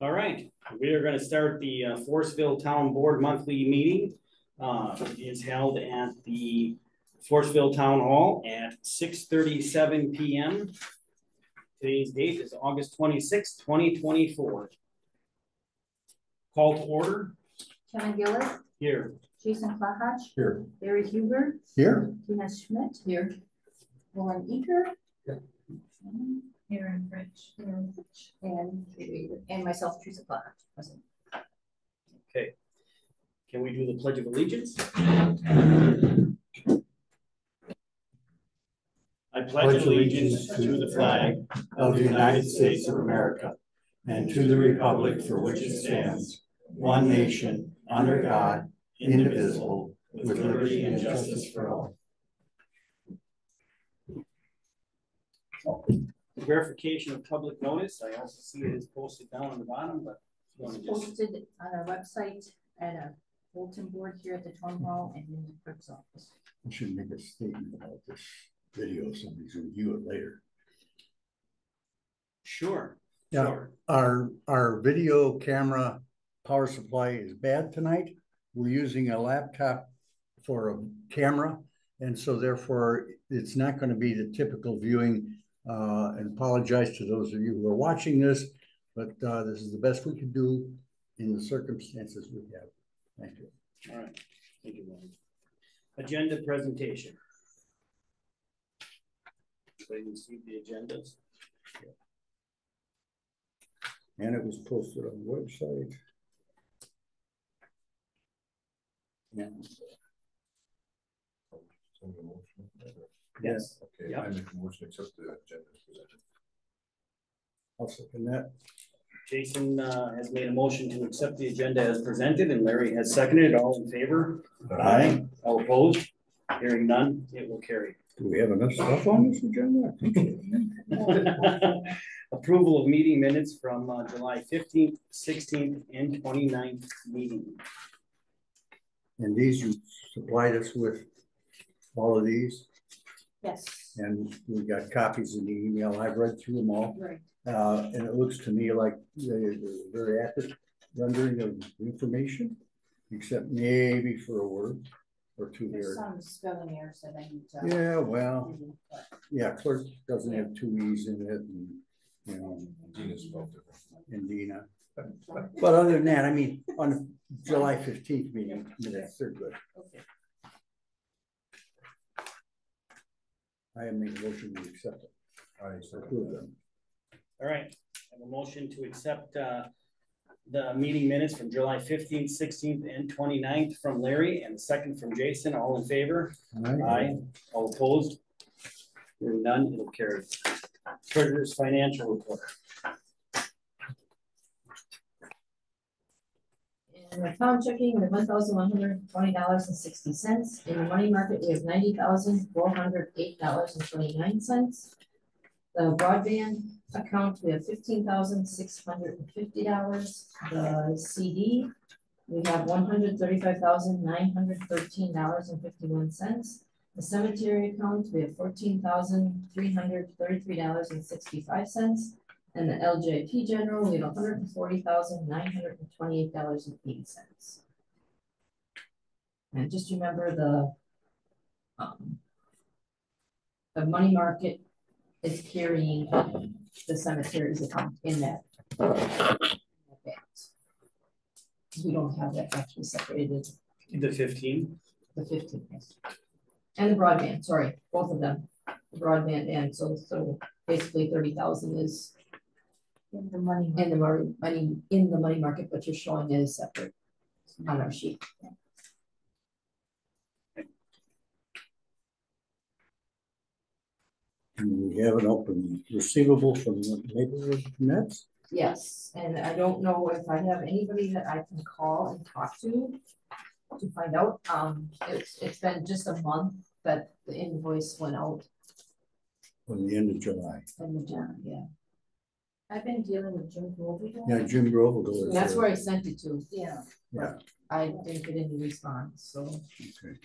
All right, we are going to start the Forestville Town Board monthly meeting. It is held at the Forestville Town Hall at 6:37 p.m. Today's date is August 26, 2024. Call to order. Kevin Gillis. Here. Jason Klahach. Here. Barry Huber. Here. Tina Schmidt. Here. Lauren Eaker. Here. Aaron French. And myself, Teresa Klahach. Present. Okay. Can we do the Pledge of Allegiance? I pledge allegiance to the flag of the United States of America and to the republic for which it stands, one nation, under God, indivisible, with liberty and justice for all. Verification of public notice. I also see it is posted down on the bottom, but it's posted on our website at a bulletin board here at the town hall and in the clerk's office. I should make a statement about this video. Somebody's going to view it later. Sure. Yeah. Sure. Our video camera power supply is bad tonight. We're using a laptop for a camera, and so therefore it's not going to be the typical viewing. And apologize to those of you who are watching this, but this is the best we can do in the circumstances we have. Thank you. All right. Thank you, Brian. Agenda presentation. So you can see the agendas. And it was posted on the website. Yeah. Yes. Okay. Yep. I make a motion to accept the agenda as presented. I'll second that. Jason has made a motion to accept the agenda as presented, and Larry has seconded. All in favor? Aye. All opposed? Hearing none, it will carry. Do we have enough stuff on this agenda? Approval of meeting minutes from July 15th, 16th, and 29th meeting. And these, you supplied us with all of these? Yes. And we got copies in the email. I've read through them all. Right. And it looks to me like they're very accurate rendering of information, except maybe for a word or two There's here. some spelling errors that I need to. Yeah, well, yeah, clerk doesn't have two E's in it, and you know, Dina's spelled different. and Dina. But other than that, I mean, on July 15th meeting, minutes, they're good. Okay. I have made a motion to accept it. I Approve them. All right. I have a motion to accept the meeting minutes from July 15th, 16th, and 29th from Larry, and the second from Jason. All in favor? Aye. Aye. All opposed? Hearing none, it'll carry. Treasurer's financial report. In the account checking, we have $1,120.60. In the money market, we have $90,408.29. The broadband account, we have $15,650. The CD, we have $135,913.51. The cemetery account, we have $14,333.65. And the LJP general, we have $140,928.80. And just remember the money market is carrying the cemetery's account in that balance. We don't have that actually separated. The 15. The 15, yes. And the broadband, sorry, both of them. The broadband and so basically 30,000 is in the money in the money market, but you're showing it as separate on our sheet. Yeah. And we have an open receivable from the neighborhood Nets. Yes, and I don't know if I have anybody that I can call and talk to find out. It's been just a month that the invoice went out. From the end of July. Yeah. I've been dealing with Jim Grover. Yeah, Jim Grover. That's where I sent it to. Yeah. I didn't get any response, so. Okay.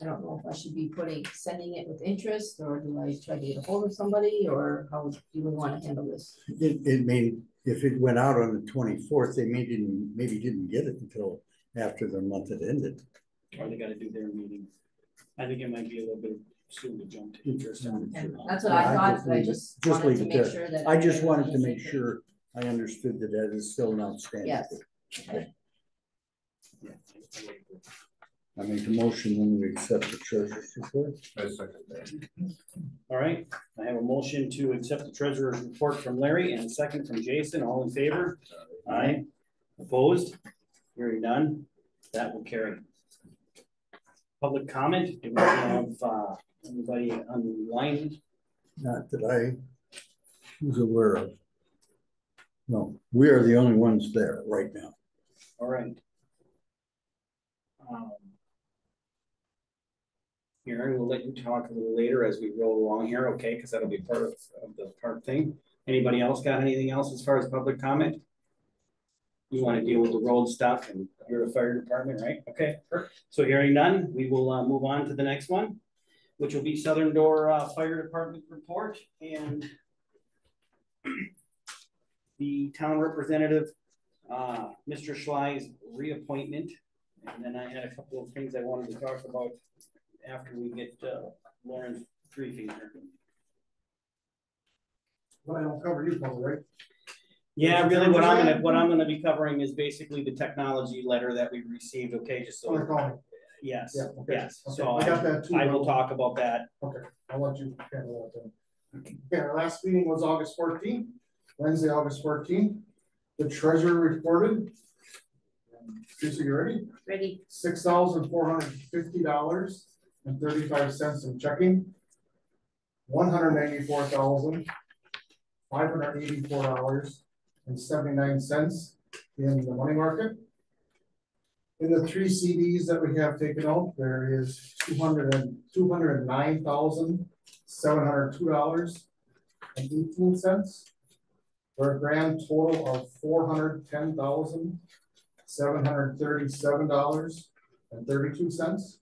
I don't know if I should be sending it with interest, or do I try to get a hold of somebody, or how do you want to handle this? It if it went out on the 24th, they maybe didn't get it until after the month had ended. Or they gotta do their meeting. I think it might be a little bit soon to jump to interest on. And that's what I thought, but I just wanted leave to it make there. sure that. I just wanted to everybody make is- sure I understood that that is still an outstanding. Yes. Okay. Yeah. I make a motion when we accept the treasurer's report. I second that. All right, I have a motion to accept the treasurer's report from Larry and a second from Jason. All in favor? Aye. Opposed? Hearing none, that will carry. Public comment, do we have anybody online? Not that I was aware of. No, we are the only ones there right now. All right. Aaron, we'll let you talk a little later as we roll along here, okay? Because that'll be part of the part thing. Anybody else got anything else as far as public comment? You want to deal with the road stuff and you're the fire department, right? Okay, so hearing none, we will move on to the next one, which will be Southern Door Fire Department report and the town representative, Mr. Schley's reappointment. And then I had a couple of things I wanted to talk about after we get Lauren's briefing here. Well, I don't cover you, probably, right? Yeah, really what I'm gonna be covering is basically the technology letter that we received, okay, just Oh, they're so, calling. yes, Yeah, okay. yes, Okay, so I got that too. I will talk about that. Okay, I'll let you handle that then. Okay, our last meeting was August 14th, Wednesday, August 14th. The treasurer reported. Teresa, you ready? Ready. $6,450.35 in checking. $194,584.79 in the money market. In the 3 CDs that we have taken out, there is $209,702.18 for a grand total of $410,737.32.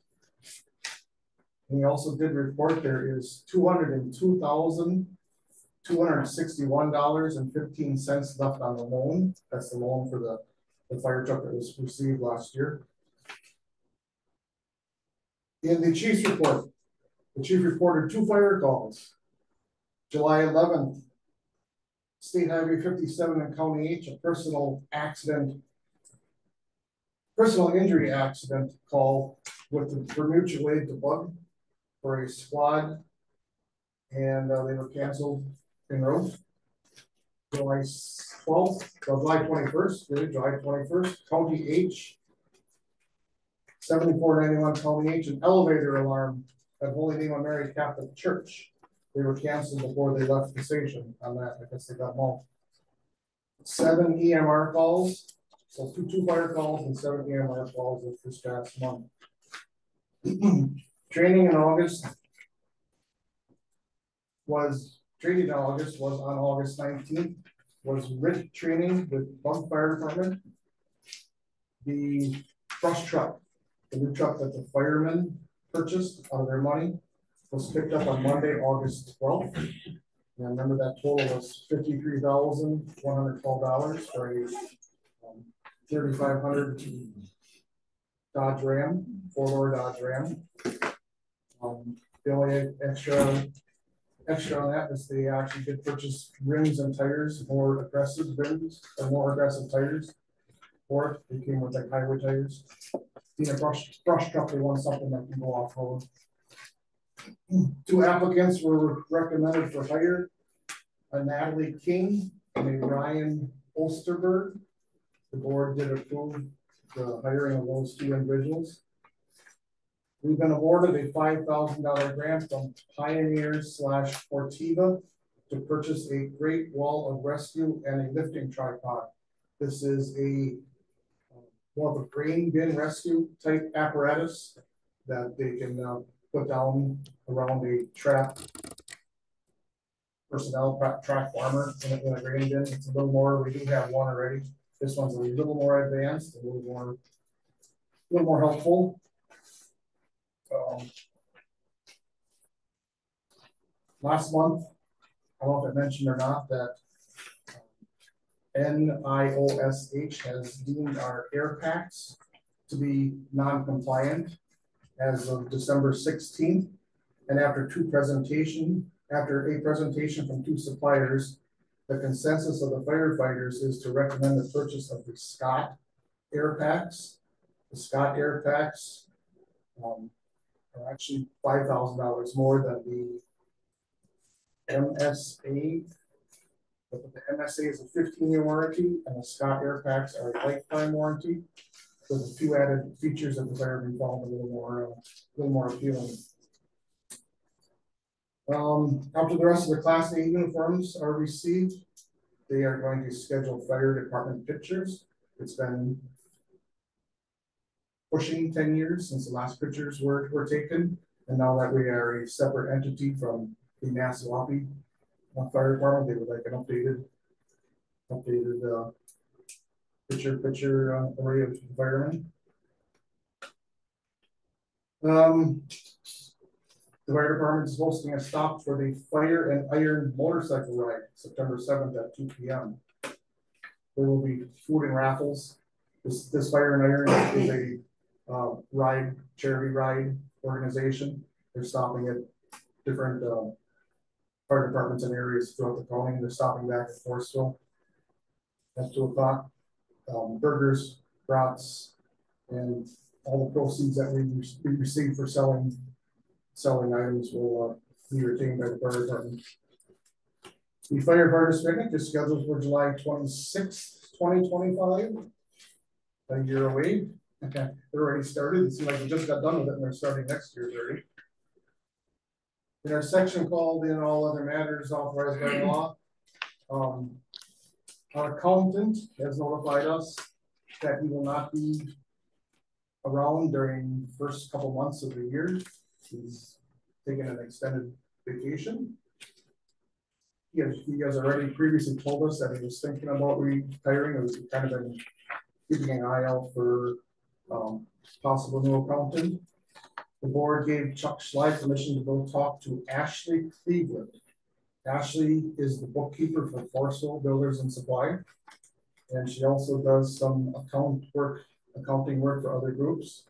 And he also did report there is $202,261.15 left on the loan. That's the loan for the fire truck that was received last year. In the chief's report, the chief reported 2 fire calls. July 11th, State Highway 57 in County H, a personal injury accident call for mutual aid to Bug for a squad, and they were canceled en route. July 21st, County H, 7491 County H, an elevator alarm at Holy Name of Mary Catholic Church. They were canceled before they left the station on that. I guess they got them all. 7 EMR calls, so two fire calls and 7 EMR calls this past month. Training in August was on August 19th, was RIT training with Bug Fire Department. The brush truck, the new truck that the firemen purchased out of their money, was picked up on Monday, August 12th. And remember that total was $53,112 for a 3,500 Dodge Ram, 4-door Dodge Ram. The only extra on that is they actually did purchase rims and tires, more aggressive rims and more aggressive tires for it. They came with like highway tires. Being a brush truck, they want something that can go off road. 2 applicants were recommended for hire: a Natalie King and a Ryan Osterberg. The board did approve the hiring of those 2 individuals. We've been awarded a $5,000 grant from Pioneers/Fortiva to purchase a Great Wall of Rescue and a lifting tripod. This is a more of a grain bin rescue type apparatus that they can put down around a personnel track farmer in a grain bin. It's a little more. We do have one already. This one's a little more advanced, a little more helpful. Last month, I don't know if I mentioned or not that NIOSH has deemed our air packs to be non-compliant as of December 16th. And after a presentation from 2 suppliers, the consensus of the firefighters is to recommend the purchase of the Scott air packs. The Scott air packs are actually $5,000 more than the MSA. But the MSA is a 15-year warranty, and the Scott air packs are a lifetime warranty, with a few added features that the firemen found a little more appealing. After the rest of the Class A uniforms are received, they are going to schedule fire department pictures. It's been pushing 10 years since the last pictures were taken, and now that we are a separate entity from the Nassau Fire Department, they would like an updated picture array of firemen. The fire department is hosting a stop for the Fire and Iron motorcycle ride, September 7th at 2 p.m. There will be food and raffles. This Fire and Iron is a charity ride organization. They're stopping at different fire departments and areas throughout the county. They're stopping back at Forestville at 2 o'clock. Burgers, brats, and all the proceeds that we receive for selling items will be retained by the fire department. The firefighters picnic is scheduled for July 26th, 2025. A year away. Okay, they're already started. It seems like we just got done with it and they're starting next year already. In our section called "In All Other Matters Authorized by Law," our accountant has notified us that he will not be around during the first couple months of the year. He's taking an extended vacation. He has already previously told us that he was thinking about retiring. He's kind of been keeping an eye out for possible new accountant. The board gave Chuck Schley permission to go talk to Ashley Cleveland. Ashley is the bookkeeper for Forestville Builders and Supply, and she also does some accounting work for other groups.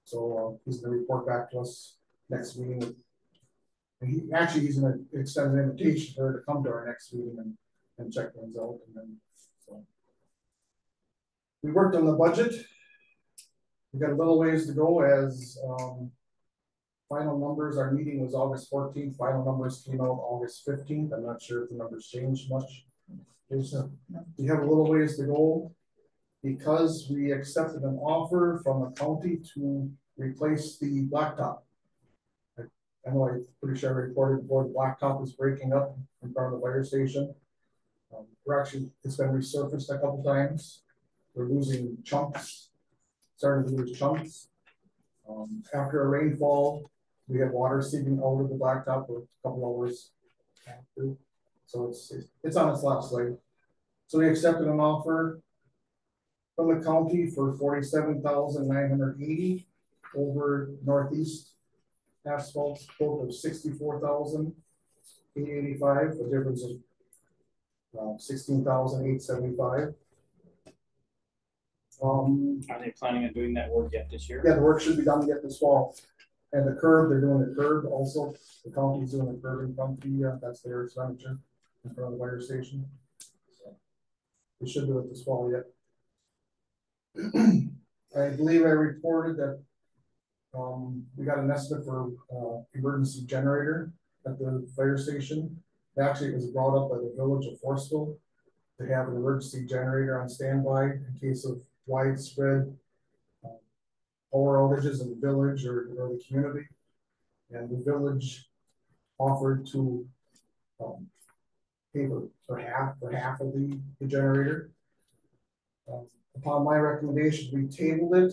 So he's going to report back to us next meeting. And he's going to extend an invitation for her to come to our next meeting and check things out. And then, so we worked on the budget. We got a little ways to go as final numbers. Our meeting was August 14th. Final numbers came out August 15th. I'm not sure if the numbers changed much. We have a little ways to go because we accepted an offer from the county to replace the blacktop. I know I'm pretty sure I reported before the blacktop is breaking up in front of the fire station. It's been resurfaced a couple times. We're losing chunks, starting to lose chunks. After a rainfall, we have water seeping out of the blacktop for a couple hours after. So it's on its last leg. So we accepted an offer from the county for $47,980 over northeast asphalt quote of $64,885. The difference of $16,875. Are they planning on doing that work yet this year? Yeah, the work should be done yet this fall. And the curb, they're doing the curb also. The county's doing the curb in front of the, that's their expenditure in front of the fire station. So we should do it this fall yet. I believe I reported that we got an estimate for emergency generator at the fire station. Actually, it was brought up by the village of Forestville to have an emergency generator on standby in case of widespread power outages in the village or the community. And the village offered to pay for half of the generator. Upon my recommendation, we tabled it.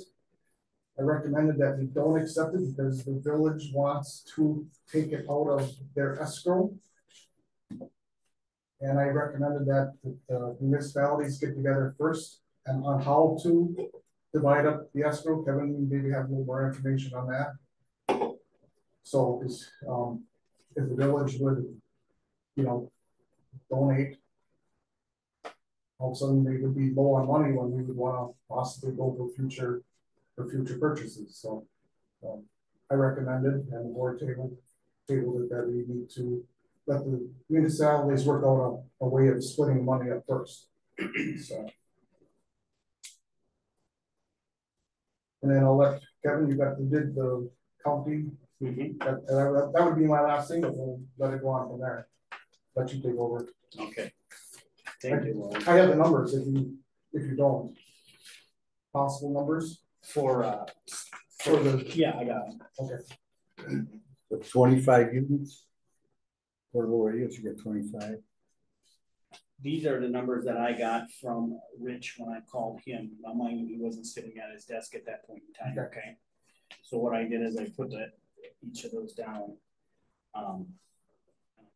I recommended that we don't accept it because the village wants to take it out of their escrow. And I recommended that the municipalities get together first and on how to divide up the escrow. Kevin, maybe have a little more information on that. So if the village would, donate all of a sudden they would be low on money when we would wanna possibly go for future purchases, so. I recommended, and the board tabled it, that we need to let the municipalities work out a way of splitting money up first, so. And then I'll let Kevin, did the county, that would be my last thing, but we'll let it go on from there. Let you take over. Okay. Thank you. I have the numbers if you don't. Possible numbers For the, yeah, I got it. okay, The 25 units. Portable radios, you get 25. These are the numbers that I got from Rich when I called him. Now, mind you, he wasn't sitting at his desk at that point in time, okay? So what I did is I put each of those down.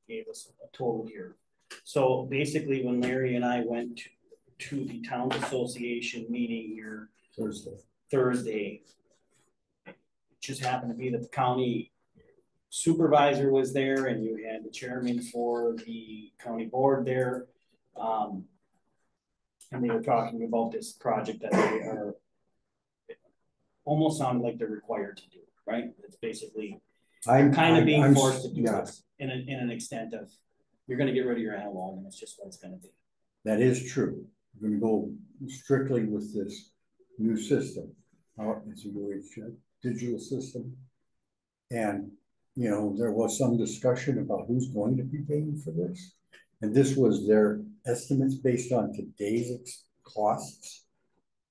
Gave us a total here. So basically, when Larry and I went to the town association meeting here Thursday, it just happened to be that the county supervisor was there, and you had the chairman for the county board there. And they were talking about this project that they are almost sounded like they're required to do, right? It's basically I'm kind of being forced to do this in an extent of you're going to get rid of your analog, and it's just what it's going to be. That is true. We're going to go strictly with this new system. It's a digital system, and you know there was some discussion about who's going to be paying for this, and this was their estimates based on today's costs,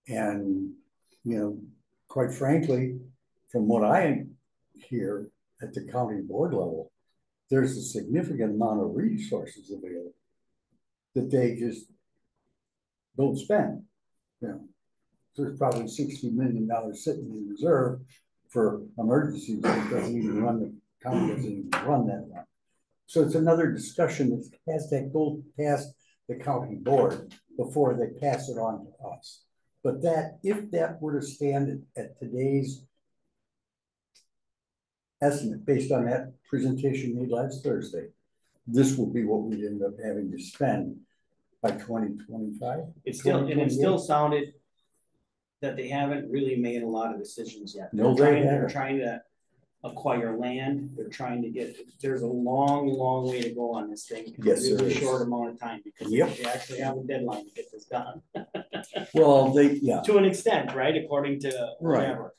and you know, quite frankly, from what I hear at the county board level, there's a significant amount of resources available that they just don't spend. You know, there's probably $60 million sitting in reserve for emergencies that doesn't even run, the county doesn't even run that one. So it's another discussion that has to go past the county board before they pass it on to us. But that, if that were to stand at today's estimate based on that presentation made last Thursday, this will be what we'd end up having to spend by 2025. It still sounded that they haven't really made a lot of decisions yet. They're trying to acquire land. They're trying to there's a long way to go on this thing. Yes, a really short amount of time because they actually have a deadline to get this done. Well, to an extent, right? According to whatever.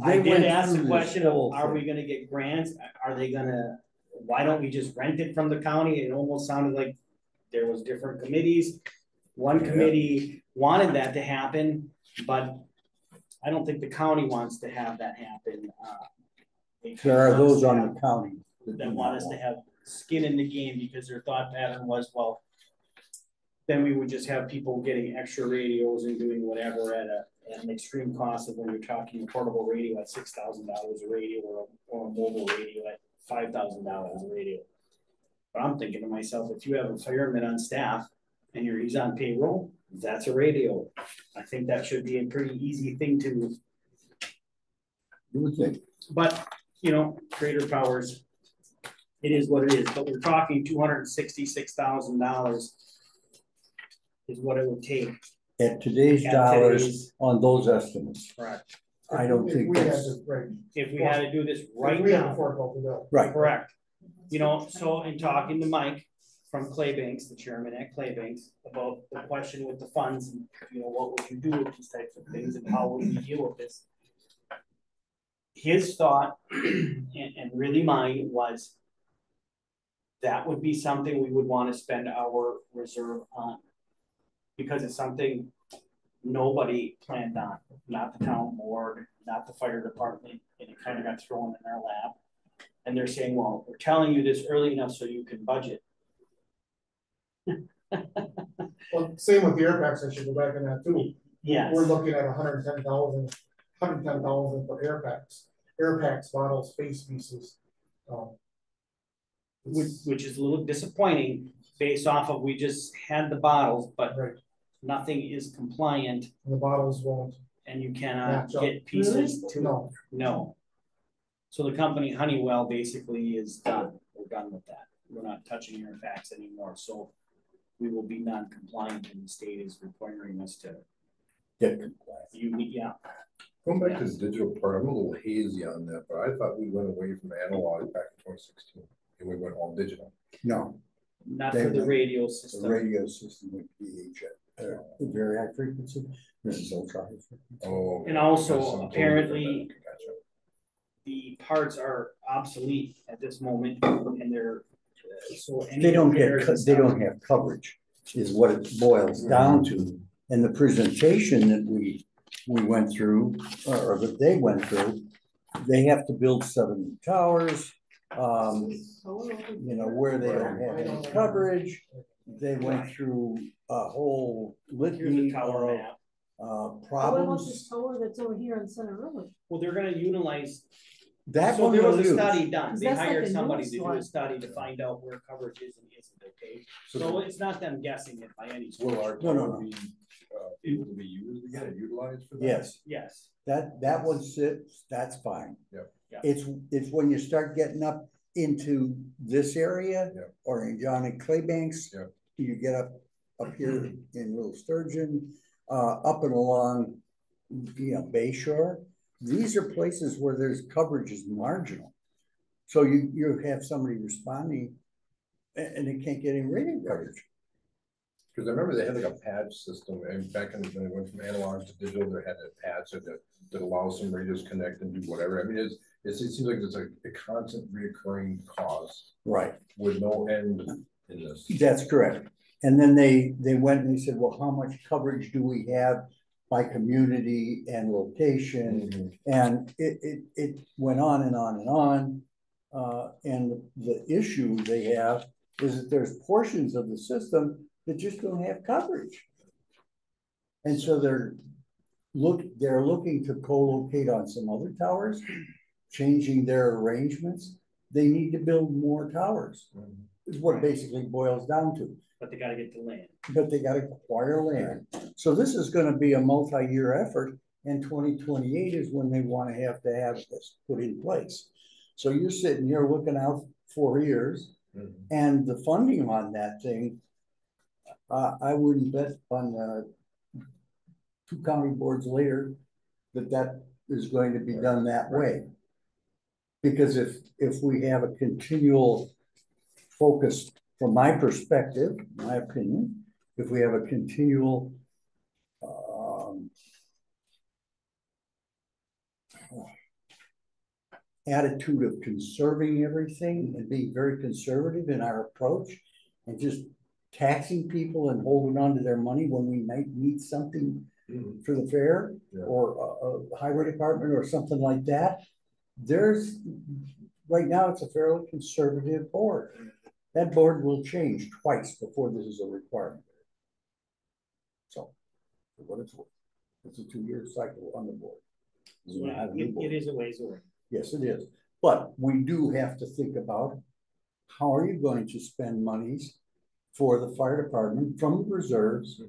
I did ask the question of, are we going to get grants? Are they going to, why don't we just rent it from the county? It almost sounded like there was different committees. One committee wanted that to happen, but I don't think the county wants to have that happen. There are those on the county that want us to have skin in the game because their thought pattern was, well, then we would just have people getting extra radios and doing whatever at an extreme cost of when you're talking a portable radio at $6,000 a radio or a mobile radio at $5,000 a radio. But I'm thinking to myself, if you have a fireman on staff and he's on payroll, that's a radio. I think that should be a pretty easy thing to do. You would think. But, you know, greater powers, it is what it is. But we're talking $266,000 is what it would take. At today's dollars on those estimates. Correct. I don't think that's if we had to do this right now. Right. Correct. You know, so in talking to Mike from Claybanks, the chairman at Claybanks, about the question with the funds, and you know, what would you do with these types of things and how would we deal with this? His thought and really mine was that would be something we would want to spend our reserve on because it's something nobody planned on, not the town board, not the fire department, and it kind of got thrown in our lap. And they're saying, well, we're telling you this early enough so you can budget. Well, same with the air packs, I should go back on that too. Yes. We're looking at 110,000 for air packs, bottles, face pieces. Which is a little disappointing based off of we just had the bottles, but nothing is compliant. And the bottles won't. And you cannot get pieces to no. So the company Honeywell basically is done. We're done with that. We're not touching air packs anymore. So we will be non-compliant and the state is requiring us to, Get compliant. yeah. Going back to the digital part, I'm a little hazy on that, but I thought we went away from analog back in 2016 and we went all digital. No, Not for the radio the system. radio system would be the very high frequency, this is ultra high frequency. Oh. And also, that's some totally apparently, different. Gotcha. the parts are obsolete at this moment and they're, so. any They don't repairs and they stuff- don't have coverage, is what it boils down to. And the presentation that we went through, or that they went through, they have to build 7 towers. You know, where they don't have any coverage. They went through a whole Here's the litany tower of map. What about this problems. tower that's over here on Center Road? Well, they're gonna utilize, That so one there was they'll a use. study done. 'Cause They that's like hired the somebody newest to do one. a study to find out where coverage is and isn't, okay? So it's not them guessing it by any Will stretch. our No, no, tower no. be able to be used again and utilized for that? Yes, Yes, that one sits, that's fine. Yep. Yeah. It's when you start getting up into this area Yep. or in John and Claybanks. Yep. You get up here in Little Sturgeon, up and along, Bay Shore. These are places where there's coverage is marginal. So you have somebody responding and they can't get any radio coverage. Because I remember they had like a patch system, and back when they went from analog to digital, they had a patch that allows some radios connect and do whatever. I mean, it seems like it's a constant reoccurring cost Right. with no end in this. That's correct. And then they went and they said, well, how much coverage do we have by community and location? Mhm. And it went on and on and on. And the issue they have is that there's portions of the system that just don't have coverage. And so they're looking to co-locate on some other towers, changing their arrangements. They need to build more towers, is what it basically boils down to. but they gotta get the land. But they gotta acquire land. So this is gonna be a multi-year effort, and 2028 is when they wanna have this put in place. So you're sitting here looking out 4 years, and the funding on that thing, I wouldn't bet on 2 county boards later that is going to be done that way. Because if we have a continual focus, from my perspective, my opinion, if we have a continual attitude of conserving everything and being very conservative in our approach and just taxing people and holding on to their money when we might need something for the fair or a highway department or something like that. Right now it's a fairly conservative board. That board will change twice before this is a requirement. So, for what it's worth, it's a 2-year cycle on the board. It is a ways away. Yes, it is. But we do have to think about how are you going to spend monies for the fire department from the reserves?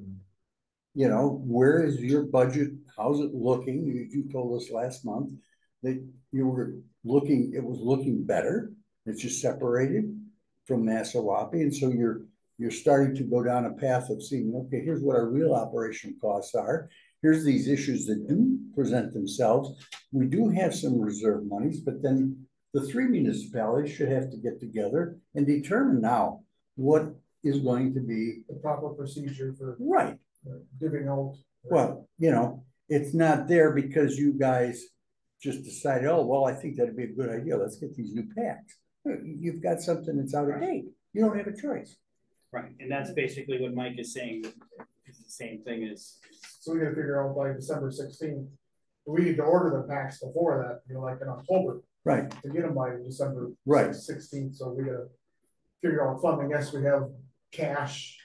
Where is your budget? How's it looking? You told us last month that you were looking, it was looking better. It's just separated from Massawappi. And so you're starting to go down a path of seeing, okay, here's what our real operation costs are. Here's these issues that do present themselves. We do have some reserve monies, but then the 3 municipalities should have to get together and determine now what is going to be The proper procedure for right. giving out. Well, it's not there because you guys just decided, oh, well, I think that'd be a good idea. Let's get these new packs. You've got something that's out of date. You don't have a choice. Right, and that's basically what Mike is saying, it's the same thing as. So we gotta figure out by December 16th. We need to order the packs before that, like in October, Right, to get them by December right. 16th. So we gotta figure out funding. Yes, we have cash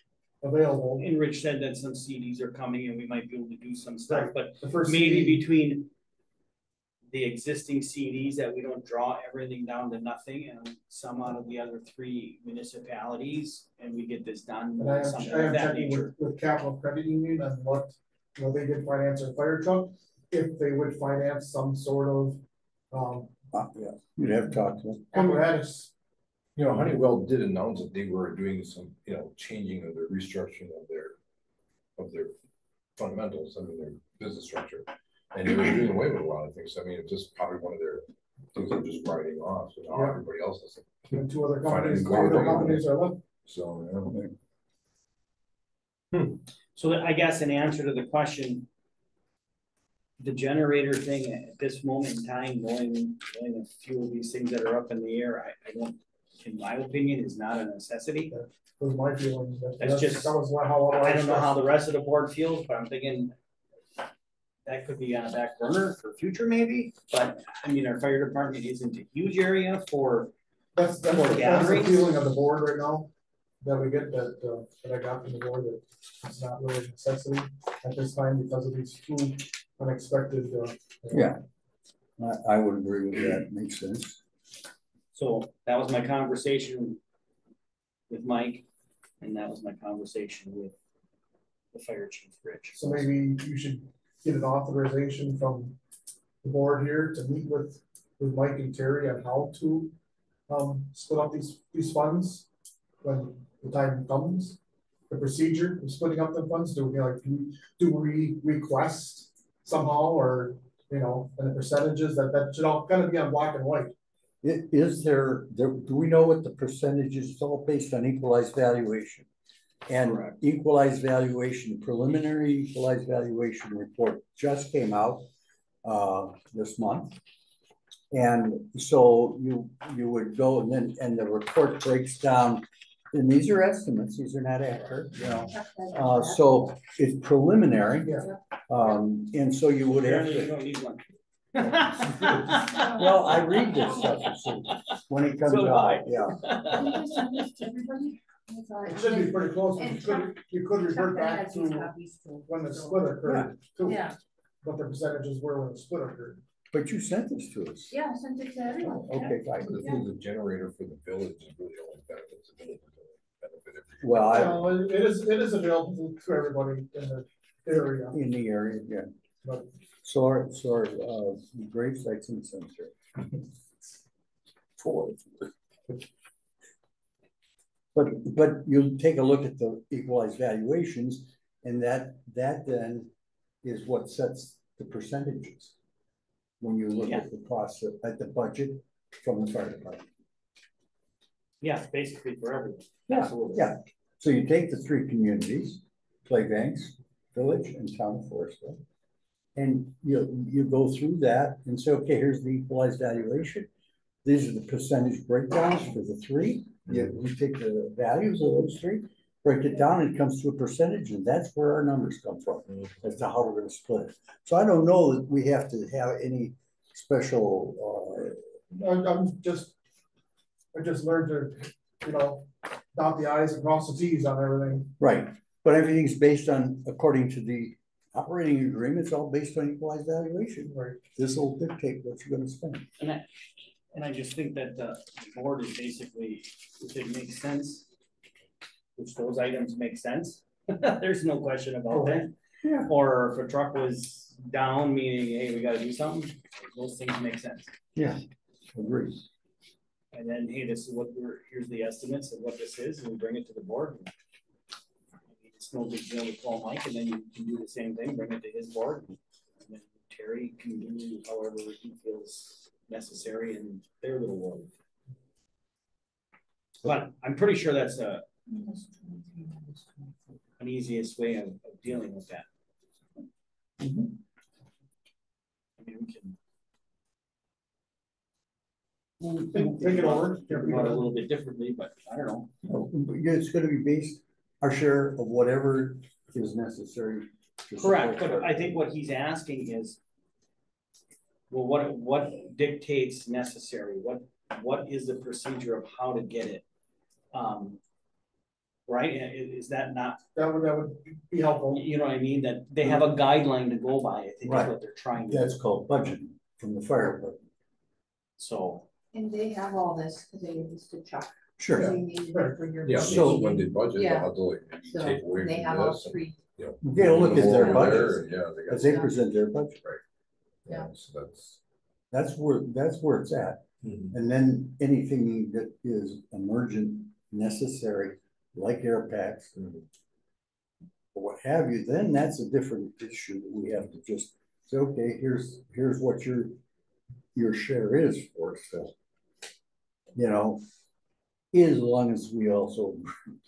available. And Rich said that some CDs are coming and we might be able to do some stuff, Right. but The first maybe CD between the existing CDs that we don't draw everything down to nothing and some out of the other 3 municipalities and we get this done. And I am something of that checking nature. with Capital Credit Union and what, they did finance a fire truck, if they would finance some sort of Yeah, you'd have to talk to them. apparatus You know, Honeywell did announce that they were doing some, you know, changing of their restructuring of their fundamentals, I mean, their business structure. And they were doing away with a lot of things. I mean, it's just probably one of their things they're just writing off, so now Yeah. everybody else is. And two other Finding companies a way are left. So, So I guess in answer to the question, the generator thing at this moment in time, knowing a few of these things that are up in the air, I don't, in my opinion, is not a necessity. Was my feeling. That's just- That was how. I don't know how the rest of the board feels, but I'm thinking that could be on a back burner for future maybe, but I mean, our fire department isn't a huge area for, That's More the gatherings? feeling of the board right now, that we get that I got from the board, that it's not really a necessity at this time because of these two unexpected, Yeah. I would agree with that, makes sense. so that was my conversation with Mike, and that was my conversation with the fire chief, Rich. So maybe you should get an authorization from the board here to meet with Mike and Terry on how to split up these funds when the time comes. The procedure of splitting up the funds, do we request somehow, or, you know, and the percentages that should all kind of be on black and white. Is there, do we know what the percentage is? It's all based on equalized valuation. And Correct. equalized valuation, preliminary equalized valuation report just came out this month. And so you would go and the report breaks down, and these are estimates, these are not accurate, you know. So it's preliminary. Yeah. And so you would have Apparently you to, don't need one. well, I read this stuff, so when it comes So do I. out, yeah. It should be pretty close, but you could revert back to when the split occurred too. Yeah. What the percentages were when the split occurred. But you sent this to us. Yeah, I sent it to everyone. Okay, fine. the thing, the generator for the village is really only benefits the village. Benefit every- Well, Well, it is available to everybody in the area, in the area, yeah. but So our grave sites in the cemetery. Four. But you take a look at the equalized valuations, and that then is what sets the percentages. When you look at the cost at the budget from the fire department. Yeah, basically for everyone. Yeah, Absolutely. yeah. So you take the three communities, Claybanks, Village, and Town of Forestville. And you go through that and say, okay, here's the equalized valuation. These are the percentage breakdowns for the three. You take the values of those three, break it down, and it comes to a percentage, and that's where our numbers come from as to how we're gonna split it. So I don't know that we have to have any special, I just learned to, you know, dot the i's and cross the t's on everything. right, but everything's based on, according to the operating agreement, it's all based on equalized valuation. Right. This will dictate what you're gonna spend. And I just think that the board is basically, if it makes sense, which those items make sense, there's no question about that. Yeah. Or if a truck was down, meaning, hey, we gotta do something, those things make sense. Yeah, agree. And then, hey, this is what here's the estimates of what this is, and we bring it to the board. It's no big deal to call Mike, and then you can do the same thing, bring it to his board. And then Terry can do however he feels necessary in their little world. But I'm pretty sure that's an easiest way of dealing with that. Mhm. I mean, we can Think it over. think about it a little bit differently, but I don't know. Yeah, it's gonna be based, our share of whatever is necessary. to Correct, support but our- I think what he's asking is, well, what dictates necessary? What is the procedure of how to get it? Right, is that not, That would be helpful. you know what I mean, that they have a guideline to go by, I think is Right. what they're trying to, That's called budgeting from the fire department. so. And they have all this, because they gave this to Chuck. Sure. They needed it for your. Yeah, So- when they budget, Yeah. they'll have to like maybe So take away they have from all this. and, three. you know, You gotta look at their over budgets, there, and, yeah, they as got, they present their budget. yeah, so that's. That's where it's at. And then anything that is emergent, necessary, like air packs, or what have you, then that's a different issue that we have to just say, okay, here's what your share is for us, so. You know, as long as we also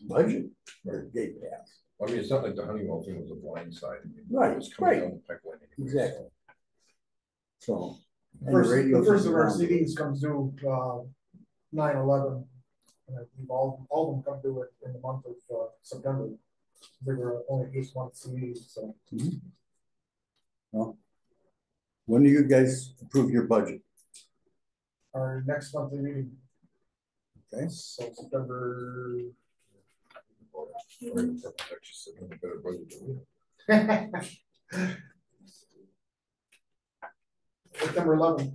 budget for gate pass. I mean, it's not like the Honeywell thing was a blind side. I mean, Right, It was coming right. down the pipeline anyway. Exactly. So. and First, the radios first of our around the- CDs comes due, 9/11. And I believe all of them come due in the month of, September. They were only 8-month CDs, so. Well, when do you guys approve your budget? Our next monthly meeting, Okay, so September. Better budget than we September 11th.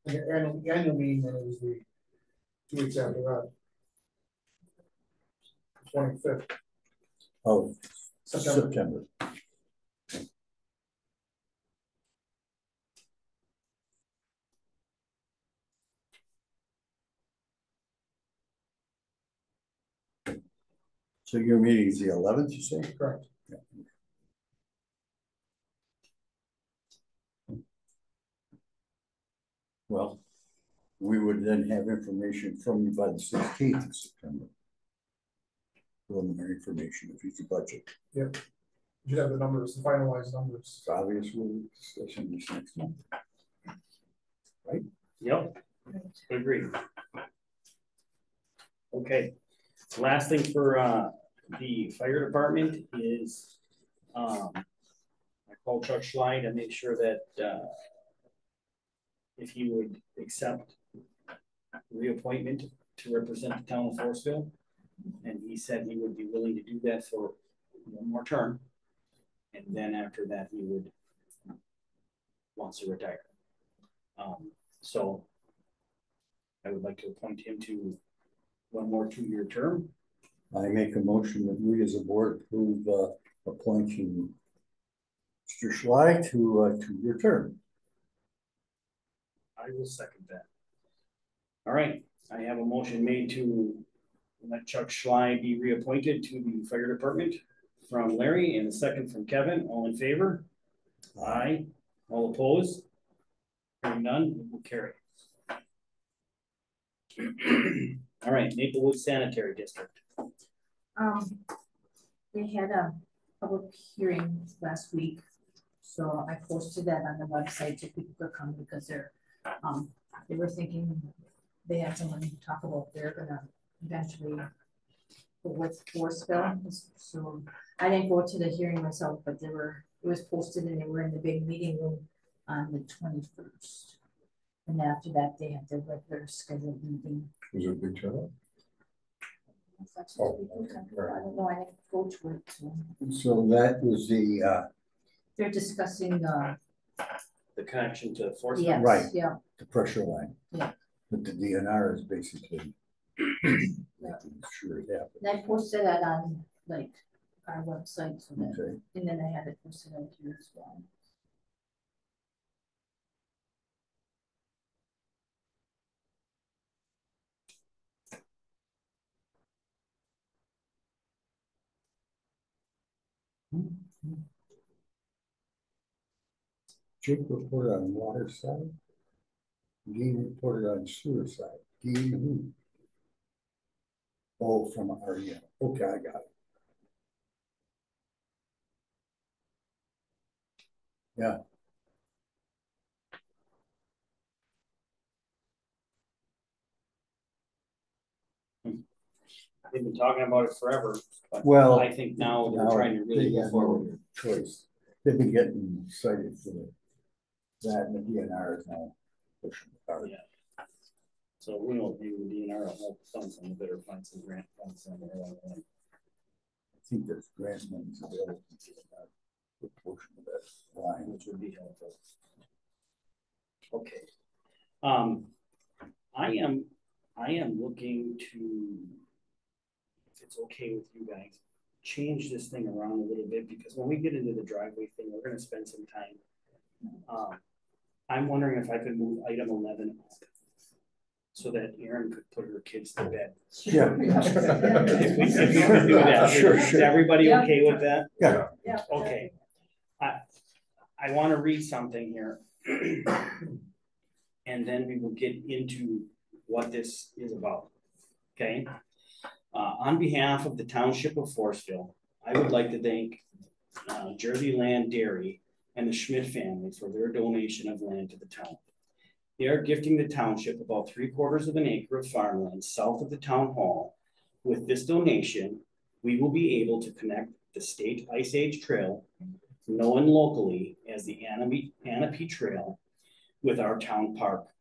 And the annual meeting then is the 2 weeks after that. 25th oh, September. September. So your meeting is the 11th, you say? Correct. Yeah. Well, we would then have information from you by the 16th of September. Preliminary information of future budget. Yep. You should have the numbers, the finalized numbers. It's obvious we'll discuss this next month. Yep, agree. Okay, last thing for the fire department is I called Chuck Schley to make sure that if he would accept reappointment to represent the town of Forestville. And he said he would be willing to do that for one more term. And then after that, he would wants to retire. So I would like to appoint him to one more 2-year term. I make a motion that we as a board approve appointing Mr. Schley to a 2-year term. I will second that. All right, I have a motion made to let Chuck Schley be reappointed to the fire department from Larry and a second from Kevin. All in favor? Aye. All opposed? Hearing none, it will carry. All right, Maplewood Sanitary District. They had a public hearing last week, so I posted that on the website so people could come because they were thinking they had someone to talk about they're gonna eventually go with Forestville. So I didn't go to the hearing myself, but it was posted and they were in the big meeting room on the 21st. And after that, they had their regular scheduled meeting. Was it a big turnout? I don't know, I didn't go to it, so. So that was the They're discussing, The connection to Forestville. yes, Right. yeah, the pressure line. Yeah. But the DNR is basically making sure it happens. and I posted that on like our website, so that, Okay. and then I had it posted out here as well. Jake reported on water side. Dean reported on sewer side. Dean who? Oh, from REM. Okay, I got it. Yeah. They've been talking about it forever, but Well, I think now they're now trying to really they go have forward. no choice. They've been getting excited for that, and the DNR is now pushing hard. Yeah. So we will maybe the DNR will help fund some, better find some grant funds somewhere along the way. I think there's grant money available to DNR for a portion of that line. Which would be helpful. Okay. I am looking to, if it's okay with you guys, change this thing around a little bit, because when we get into the driveway thing, we're gonna spend some time I'm wondering if I could move item 11 up so that Erin could put her kids to bed. Yeah. If we could do that, Sure, is sure. everybody Yeah. okay with that? Yeah. Okay. I want to read something here. And then we will get into what this is about, okay? On behalf of the Township of Forestville, I would like to thank Jersey Land Dairy and the Schmidt family for their donation of land to the town. They are gifting the township about 3/4 of an acre of farmland south of the town hall. With this donation, we will be able to connect the State Ice Age Trail, known locally as the Anapee Trail, with our town park.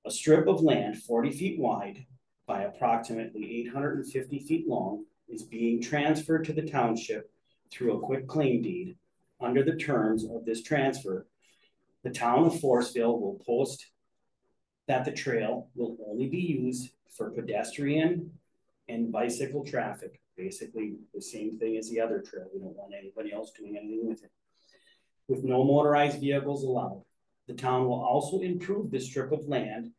A strip of land 40 feet wide by approximately 850 feet long is being transferred to the township through a quick claim deed. Under the terms of this transfer, the town of Forestville will post that the trail will only be used for pedestrian and bicycle traffic. Basically the same thing as the other trail. We don't want anybody else doing anything with it. With no motorized vehicles allowed. The town will also improve this strip of land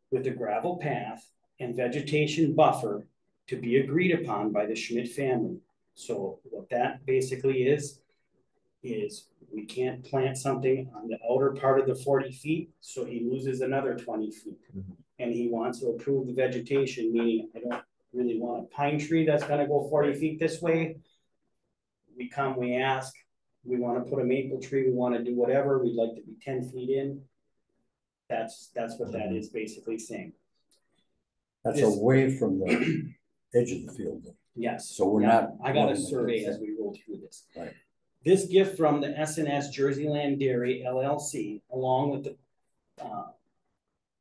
with a gravel path and vegetation buffer to be agreed upon by the Schmidt family. So what that basically is we can't plant something on the outer part of the 40 feet, so he loses another 20 feet. And he wants to approve the vegetation, meaning I don't really want a pine tree that's gonna go 40 feet this way. We ask, we wanna put a maple tree, we wanna do whatever, we'd like to be 10 feet in. That's what that is basically saying. That's away from the edge of the field. Yes. So we're not. I got a survey as we rolled through this. Right. This gift from the SNS Jersey Land Dairy LLC, along with the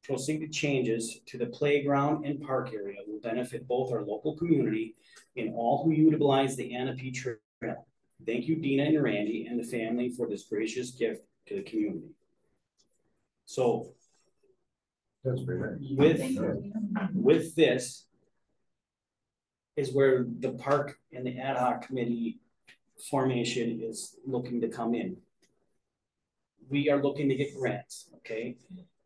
proceeded changes to the playground and park area, will benefit both our local community and all who utilize the Anapee Trail. Thank you, Dina and Randy and the family for this gracious gift to the community. So That's very nice. with this is where the park and the ad hoc committee formation is looking to come in. We are looking to get grants, okay?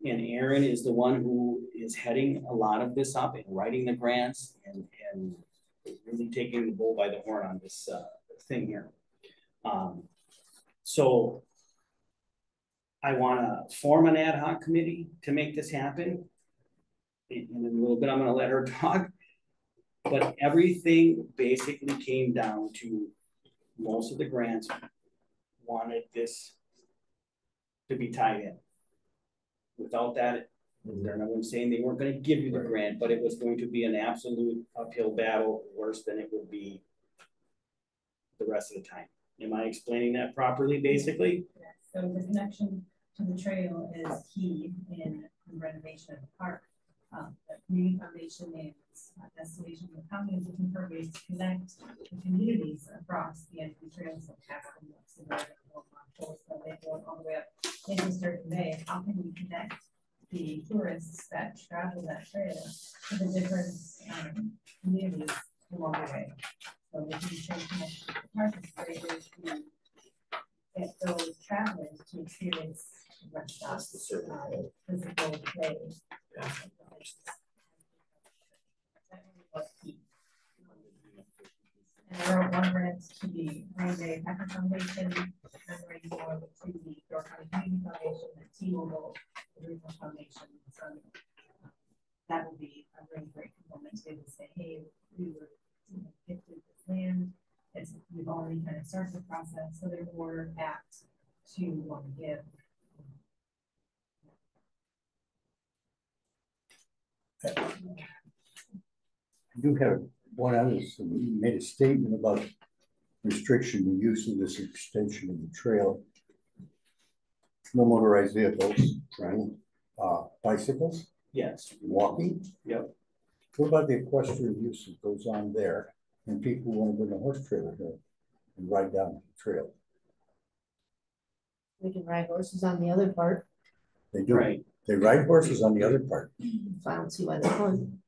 And Erin is the one who is heading a lot of this up and writing the grants and really taking the bull by the horn on this thing here. So I want to form an ad hoc committee to make this happen. In a little bit, I'm going to let her talk. But everything basically came down to most of the grants wanted this to be tied in. Without that, they're not saying they weren't going to give you the grant, but it was going to be an absolute uphill battle, worse than it would be the rest of the time. Am I explaining that properly, basically? Yeah, so the connection to the trail is key in the renovation of the park. The community foundation is destination of the county is looking for ways to connect the communities across the entry trails of Castle, so they go all the way up into Sturgeon Bay. How can we connect the tourists that travel that trail to the different communities along the way? So we can connect the park is very good to get those travelers to experience rest stops, physical play. And I wrote one grant to the Green Bay Packer Foundation, and raised more to the York County Community Foundation, and T-Mobile, the Regional Foundation. So that will be a really great component to be able to say, hey, we were gifted this land. We've already kind of started the process, so they're more apt to want to give. I do have one other, so you made a statement about restriction the use of this extension of the trail. No motorized vehicles, right? Bicycles? Yes. Walking? Yep. What about the equestrian use that goes on there and people who want to bring a horse trailer here and ride down the trail? We can ride horses on the other part. They do. Right. They ride horses on the other part. So I don't see why they wouldn't.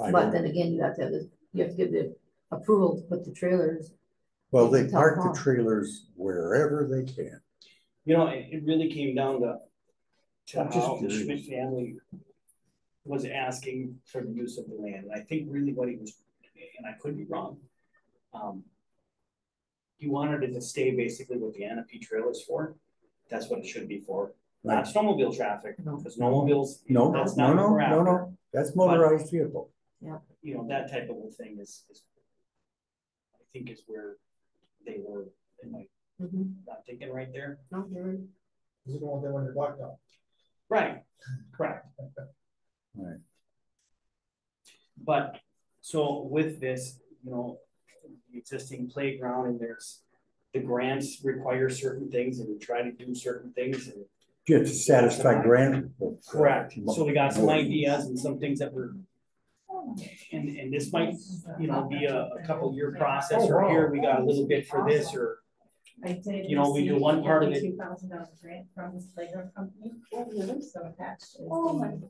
I But don't- then again, you have to give the approval to put the trailers. Well, they Town park hall. the trailers wherever they can. You know, it really came down to I'm just how the curious. Schmidt family was asking for the use of the land, and I think really what he was, and I could be wrong. He wanted it to stay basically what the Anapee Trail is for, that's what it should be for, not snowmobile traffic, because snowmobiles, No, that's no, not no, what we're no, after. no, that's motorized vehicle. You know, that type of a thing is I think is where they were, am I not thinking right there? No, you're Is it the one they want to block out? Right, correct. Right. But, so with this, you know, the existing playground and the grants require certain things and we try to do certain things and. You have to satisfy grant. Correct, so we got some ideas and some things that were. And this might, you know, be a couple year process, or here we got a little bit for this, or, I did. you know, we do one part of it. $2,000 grant from this playground company. So attached is Oh my the.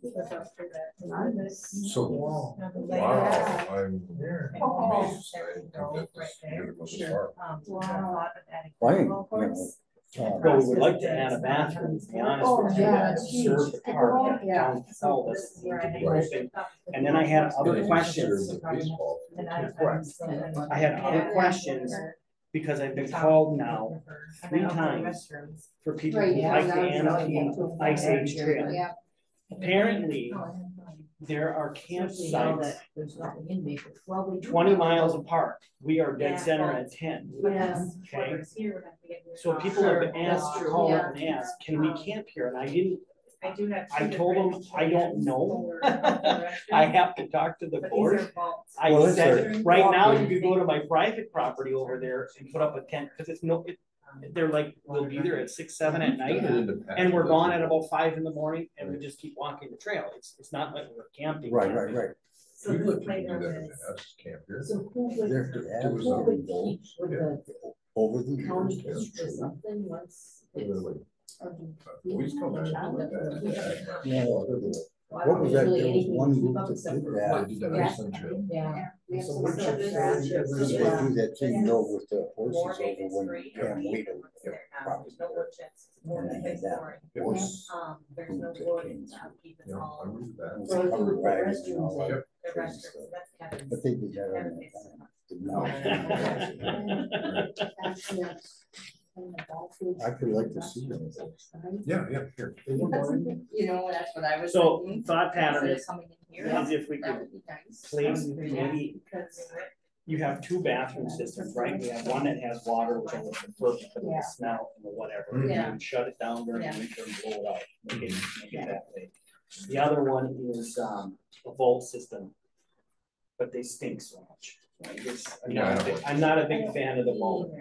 the voucher that- So, Wow. Now the wow, playground- I'm Here. amazed. I There we didn't go, think that right this there. unit was this Sure. far. The thought of adding Fine, pickleball courts. Well, we would like to add a bathroom, to be honest with you, yeah, that that's serve huge. the park, Yeah. down So south, this that's is where I to had be open. And then I had other questions. Baseball. And I'm Correct. still gonna- I had other Yeah. questions, because I've been called now And 3 then outdoor times restrooms. for people Right, who yeah, like the that was Anapee all Ice Age Trail. Yeah. Apparently, Oh, I have fun. there are Especially now campsites that there's nothing in Maple. Well, we do 20 have miles those. apart. We are dead Yeah, center well, at 10. But Yeah. that's Okay. whoever's here would have to get. So people have asked, That's true, called yeah. up and asked, can we camp here? And I didn't, I do have. I two told them, different I don't plans know. for outdoor I restrooms, have to talk to the but these board. are vaults. I Well, it's said, a right now you walk-in. could go to my private property over there and put up a tent, because it's no, they're like, we'll be there at 6, 7 at night. And we're gone at about 5 in the morning and we just keep walking the trail. It's not like we're camping. Right, right, right. So We've this looked into playground that in is. the house camp here. So who would, There There was who a- would keep with the over the county years, that's keep or true. something once it's. Literally. or do Police come we back have with that? that. Yeah. Well, I What don't was think that? really There was anything one to keep group up that except did for that. what? They did the grass Iceland Trail. cutting. Yeah. So wood chips, Grass they- chips, They yeah. do that thing, you know, with the horses Morgan over is when free. Cam and Wheaton. the ones there now, property there's no wood chips. Morgan And they is had that. flooring. It was, There's no Group that wood, came keep it yeah, I all. remember that. It's covered wagons and all that. Yep. The crazy restrooms, stuff. that's Kevin's. But they did that on Kevin that fixed time. it. No. I could like to see them. Yeah, yeah, here. They were going- You know, that's what I was So thinking. thought pattern Instead of is, coming in here, is if we that could would be nice. place Yeah. maybe, Because you have 2 bathroom systems, right? You have one that has water, which I would prefer because of the smell and the whatever. You Yeah. can shut it down during Yeah. the winter and blow it out, make it that way. The other one is a vault system, but they stink so much. I'm not a big fan of the vault.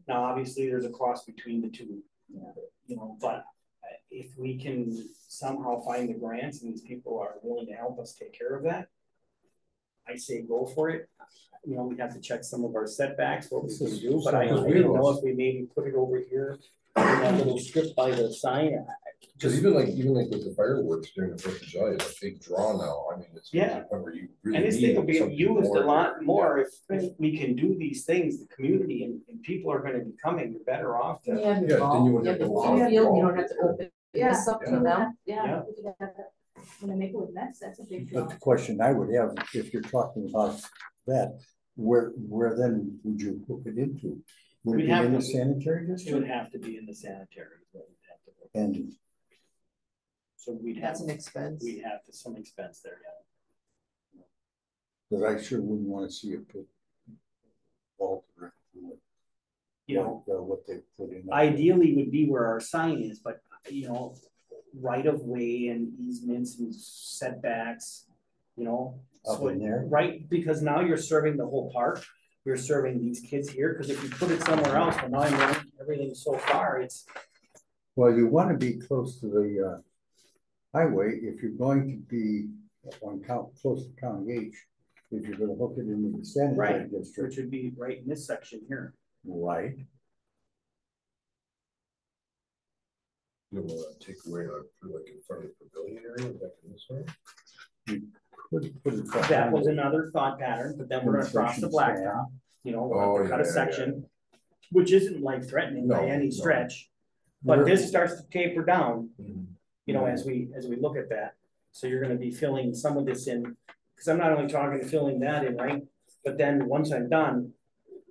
Now, obviously, there's a cross between the two, you know, but if we can somehow find the grants and these people are willing to help us take care of that, I say go for it. You know, we have to check some of our setbacks, what we can do, but I didn't know if we maybe put it over here, in that little strip by the sign. Cause even like with the fireworks during the 4th of July, it's a big draw now. I mean, it's. Yeah. to the point where you really And this thing will need be something used a more lot there. more if we can do these things, the community and people are gonna be coming, you're better off to. Yeah, Yeah, then you wouldn't have to you walk you all don't have to open this up to them. Yeah. When I make it with nets, that's a big But draw. the question I would have, if you're talking about that, where then would you hook it into? Would it We'd be have in the to- sanitary It would district? have to be in the sanitary. is what we'd have to do. And So we'd have, That's an expense. we'd have to some expense there, yeah. because I sure wouldn't want to see it put vault or You know, what they put in. ideally would be where our sign is, but you know, right of way and easements and setbacks, you know. Up so in there? Right, because now you're serving the whole park, you're serving these kids here, because if you put it somewhere else, well, now I'm running everything so far, it's. Well, you want to be close to the highway if you're going to be close to County H. If you're gonna hook it into the sanitary Right, district, which would be right in this section here. right? You wanna take away like in front of the pavilion area back in this way? Could put it That was another thought pattern, but then we're gonna cross the blacktop, you know, we'll have to cut a section, which isn't life threatening by No, any no. stretch. But this starts to taper down, Mhm. you know, as we look at that. So you're gonna be filling some of this in, because I'm not only talking to filling that in, right? But then once I'm done,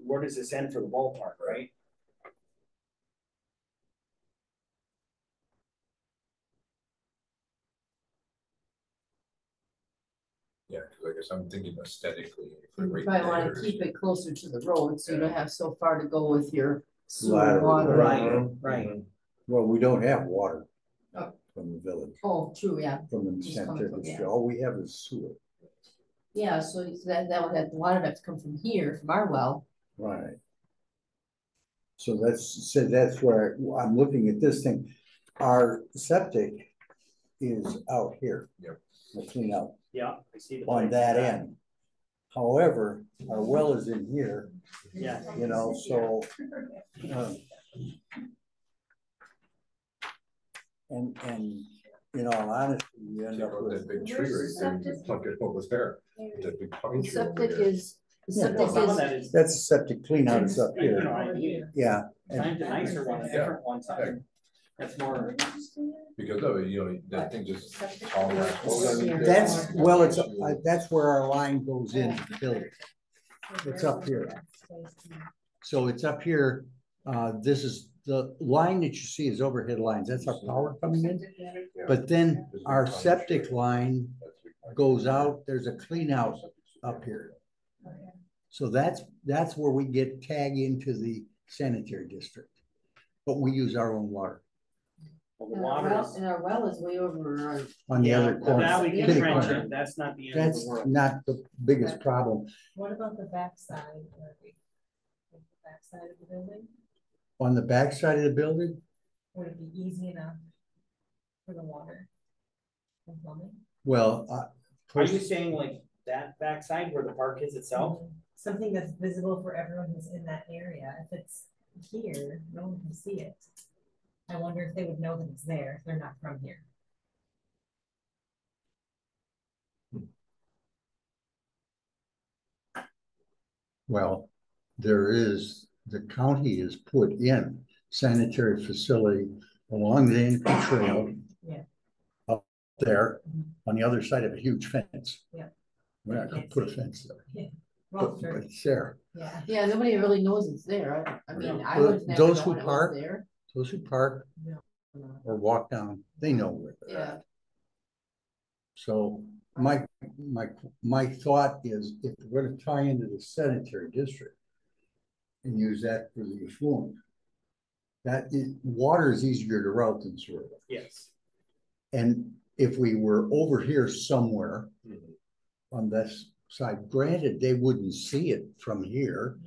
where does this end for the ballpark, right? Yeah, cause I guess I'm thinking aesthetically. You right probably wanna there. keep it closer to the road, so you don't Yeah. have so far to go with your sewer Lateral. water. Right, right. Well, we don't have water Oh. from the village, Oh, true, yeah, from the Just coming center from- district. yeah. All we have is sewer. yeah, so that would have, the water have to come from here, from our well. Right. So that's where I'm looking at this thing. Our septic is out here. Yep. The clean out Yeah, I see the. on plan. that end. However, our well is in here, Yeah, you know, so. And in all honesty, you end Check up out that with. big tree right there, and just plunk it over there, that big pine The tree over septic there. is, the Yeah. septic well, some of is, that is, That's a septic clean out, it's up you know, here, I mean, yeah. find the nicer one, a different one, something that's more. Because of it, you know, that thing just. all That's, well, that's where our line goes into the building. It's up here. So it's up here, this is, the line that you see is overhead lines, that's our power coming in. But then our septic line goes out, there's a clean out up here. So that's where we get tag into the sanitary district. But we use our own water Well, the and our water well, is. and our well is way over our. on the Yeah, other corner. that we can kitty trench corner. in, that's not the end of That's the world. not the biggest problem. What about the backside? The backside of the building, On the back side of the building, would it be easy enough for the water and plumbing? well, Are you saying like that backside where the park is itself? Something that's visible for everyone who's in that area. If it's here, no one can see it. I wonder if they would know that it's there if they're not from here. well, the county has put in sanitary facility along the Indian Trail. Yeah. Up there on the other side of a huge fence. Yeah. We're not gonna put a fence there, Well, but it's there. yeah. Yeah, nobody really knows it's there. I mean, I Well, would never those know who it was park- there. Those who park No. or walk down, they know where they're at. Yeah, So my thought is if we're gonna tie into the sanitary district and use that for the effluent, water is easier to route than sewer. Yes. And if we were over here somewhere Mhm. on this side, granted, they wouldn't see it from here,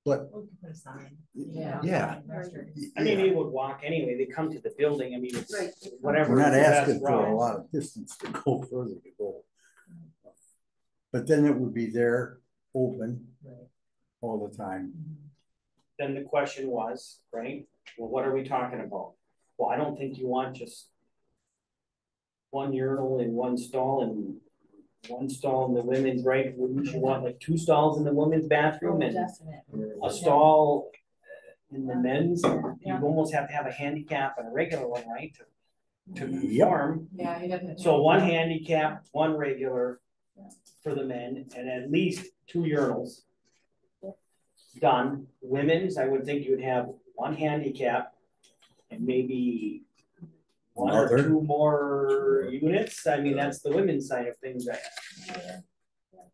but We could put a sign. Yeah. yeah. I mean, they would walk anyway, they come to the building, I mean, it's Right. whatever. We're not is the best asking for a route. lot of distance to go further to go. But then it would be there, open Right. all the time. Then the question was, right, well, what are we talking about? Well, I don't think you want just one urinal in one stall and one stall in the women's, right? Wouldn't you want like 2 stalls in the women's bathroom and a stall in the men's? You almost have to have a handicap and a regular one, right, to Yep. conform. yeah, you got. So one handicap, one regular for the men, and at least 2 urinals. Done. Women's, I would think you would have one handicap and maybe one or Another. 2 more units. I mean, that's the women's side of things.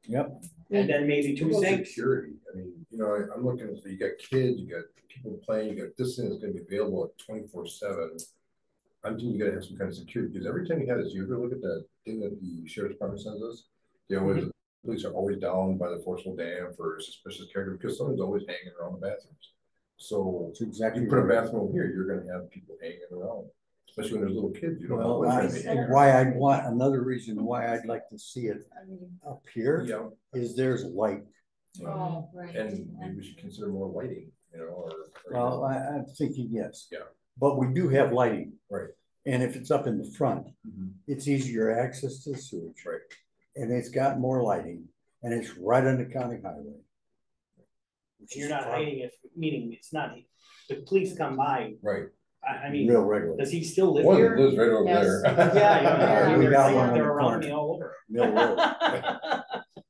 Yep. And then maybe 2 What about sinks. security, I mean, you know, I'm looking, so you got kids, you got people playing, you got this thing that's gonna be available at 24/7. I'm thinking you gotta have some kind of security, because every time you have this, you ever look at that thing that the sheriff's department sends us? They always, the police are always down by the Forestville Dam for suspicious character, because someone's always hanging around the bathrooms. So That's exactly. you put a right. bathroom here, you're gonna have people hanging around, especially when there's little kids, you don't know Well, what's gonna be hanging around. why I'd want, another reason why I'd like to see it up here Yeah, is there's light. Oh, right. and maybe we should consider more lighting, you know, or. Well, I'm thinking yes. Yeah. But we do have lighting. Right. And if it's up in the front, Mhm. it's easier access to sewage. Right. And it's got more lighting and it's right on the county highway. You're not hiding it, meaning it's not, the police come by. Right. I mean, real regular. does he still live One here? lives right over Yes. there. Yeah, We they're got right- one on they're the around corner. me all over. Mill Road.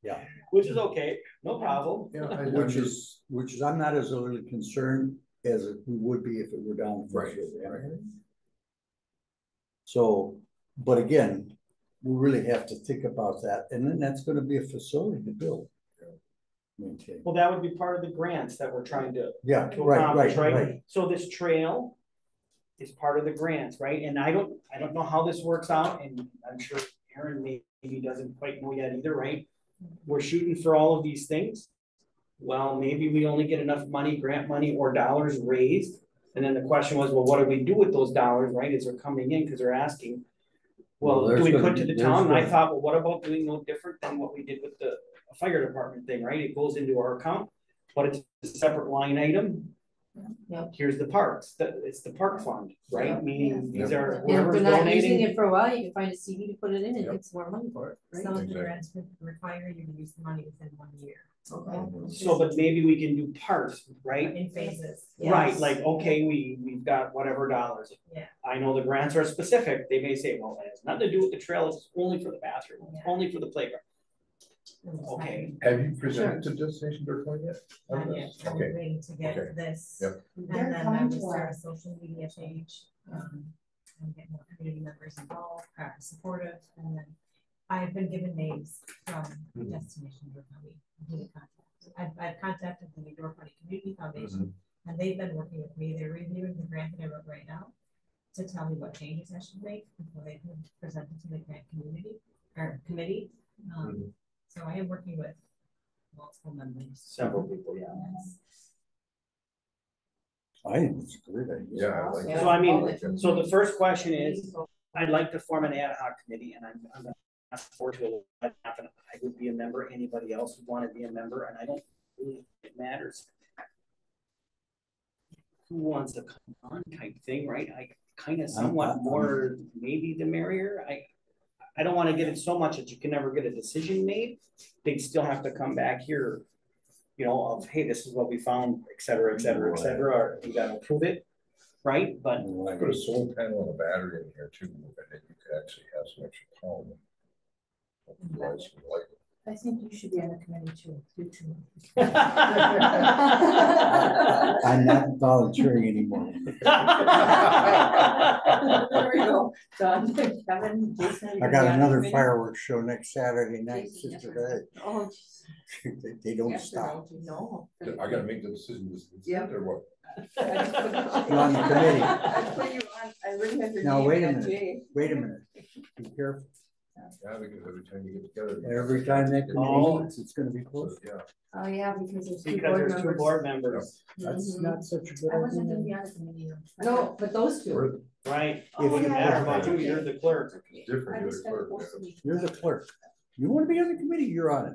Yeah. Which is okay, no problem. Yeah, Which is, I'm not as overly concerned as we would be if it were down. Right, Forestville, right. So, but again, we really have to think about that, and then that's gonna be a facility to build. Maintain. Well, that would be part of the grants that we're trying to Yeah, accomplish, right. right? So this trail is part of the grants, right? And I don't know how this works out, and I'm sure Aaron maybe doesn't quite know yet either, right? We're shooting for all of these things. Well, maybe we only get enough money, grant money or dollars raised. And then the question was, well, what do we do with those dollars, right? As they're coming in, because they're asking, well, do we put to the town? And I thought, well, what about doing no different than what we did with the fire department thing, right? It goes into our account, but it's a separate line item. Yep. Here's the parks, it's the park fund, right? Meaning these are And if whoever's they're not using donating. it for a while, you can find a CD to put it in and Yep. get some more money for it, right? Some of the Exactly. grants require you to use the money within 1 year. Okay. So, but maybe we can do parts, right? In phases. Right, Yes. like, okay, we've got whatever dollars. Yeah. I know the grants are specific, they may say, well, it has nothing to do with the trail, it's only for the bathroom, it's Yeah. only for the playground. Okay. Have you presented to Destination Berkeley yet? Not yet, I'm Okay, waiting to get Okay. this. Yep. And then I will start a social media page, and get more community members involved, practice supportive, and then I've been given names from Mhm. Destination Berkeley, who to contact. I've contacted the New York County Community Foundation, and they've been working with me, they're reviewing the grant that I wrote right now to tell me what changes I should make before they can present it to the grant community, or committee. So I am working with multiple members. Several people, yeah. Yes. I think it's a great idea. Yeah, I like So I mean, so the first question is, I'd like to form an ad hoc committee, and I'm gonna ask Forestville, I would be a member, anybody else would wanna be a member, and I don't really think it matters who wants to come on type thing, right? I kind of somewhat more, maybe the merrier. I don't want to get it so much that you can never get a decision made. They'd still have to come back here, you know, of, hey, this is what we found, et cetera, et cetera, et cetera, or you gotta approve it, right? But I put a solar panel and a battery in here too, and then you could actually have some extra power. Otherwise, you like it. I think you should be on the committee too, you too. I'm not volunteering anymore. There we go, John, Kevin, Jason. I got another fireworks show next Saturday night, Jason, yes, Sister Oh, Day. They don't yes, stop. no. I gotta make the decision, this, Yep. or what? You're on the committee. I put you on, I really have your Now, name wait a on minute. Jay. Wait a minute. Be careful. Yeah, because every time you get together. Every time that committee meets, it's gonna be close. Yeah. Oh, yeah, because there's two because board there's two members. board members, That's not such a good I wasn't in idea. the other committee. No, but those two. right? Oh, It doesn't yeah, matter yeah, about you, okay. you're the clerk. It's different, I you're just the got clerk. supposed to be. You're the clerk. You wanna be on the committee, you're on it.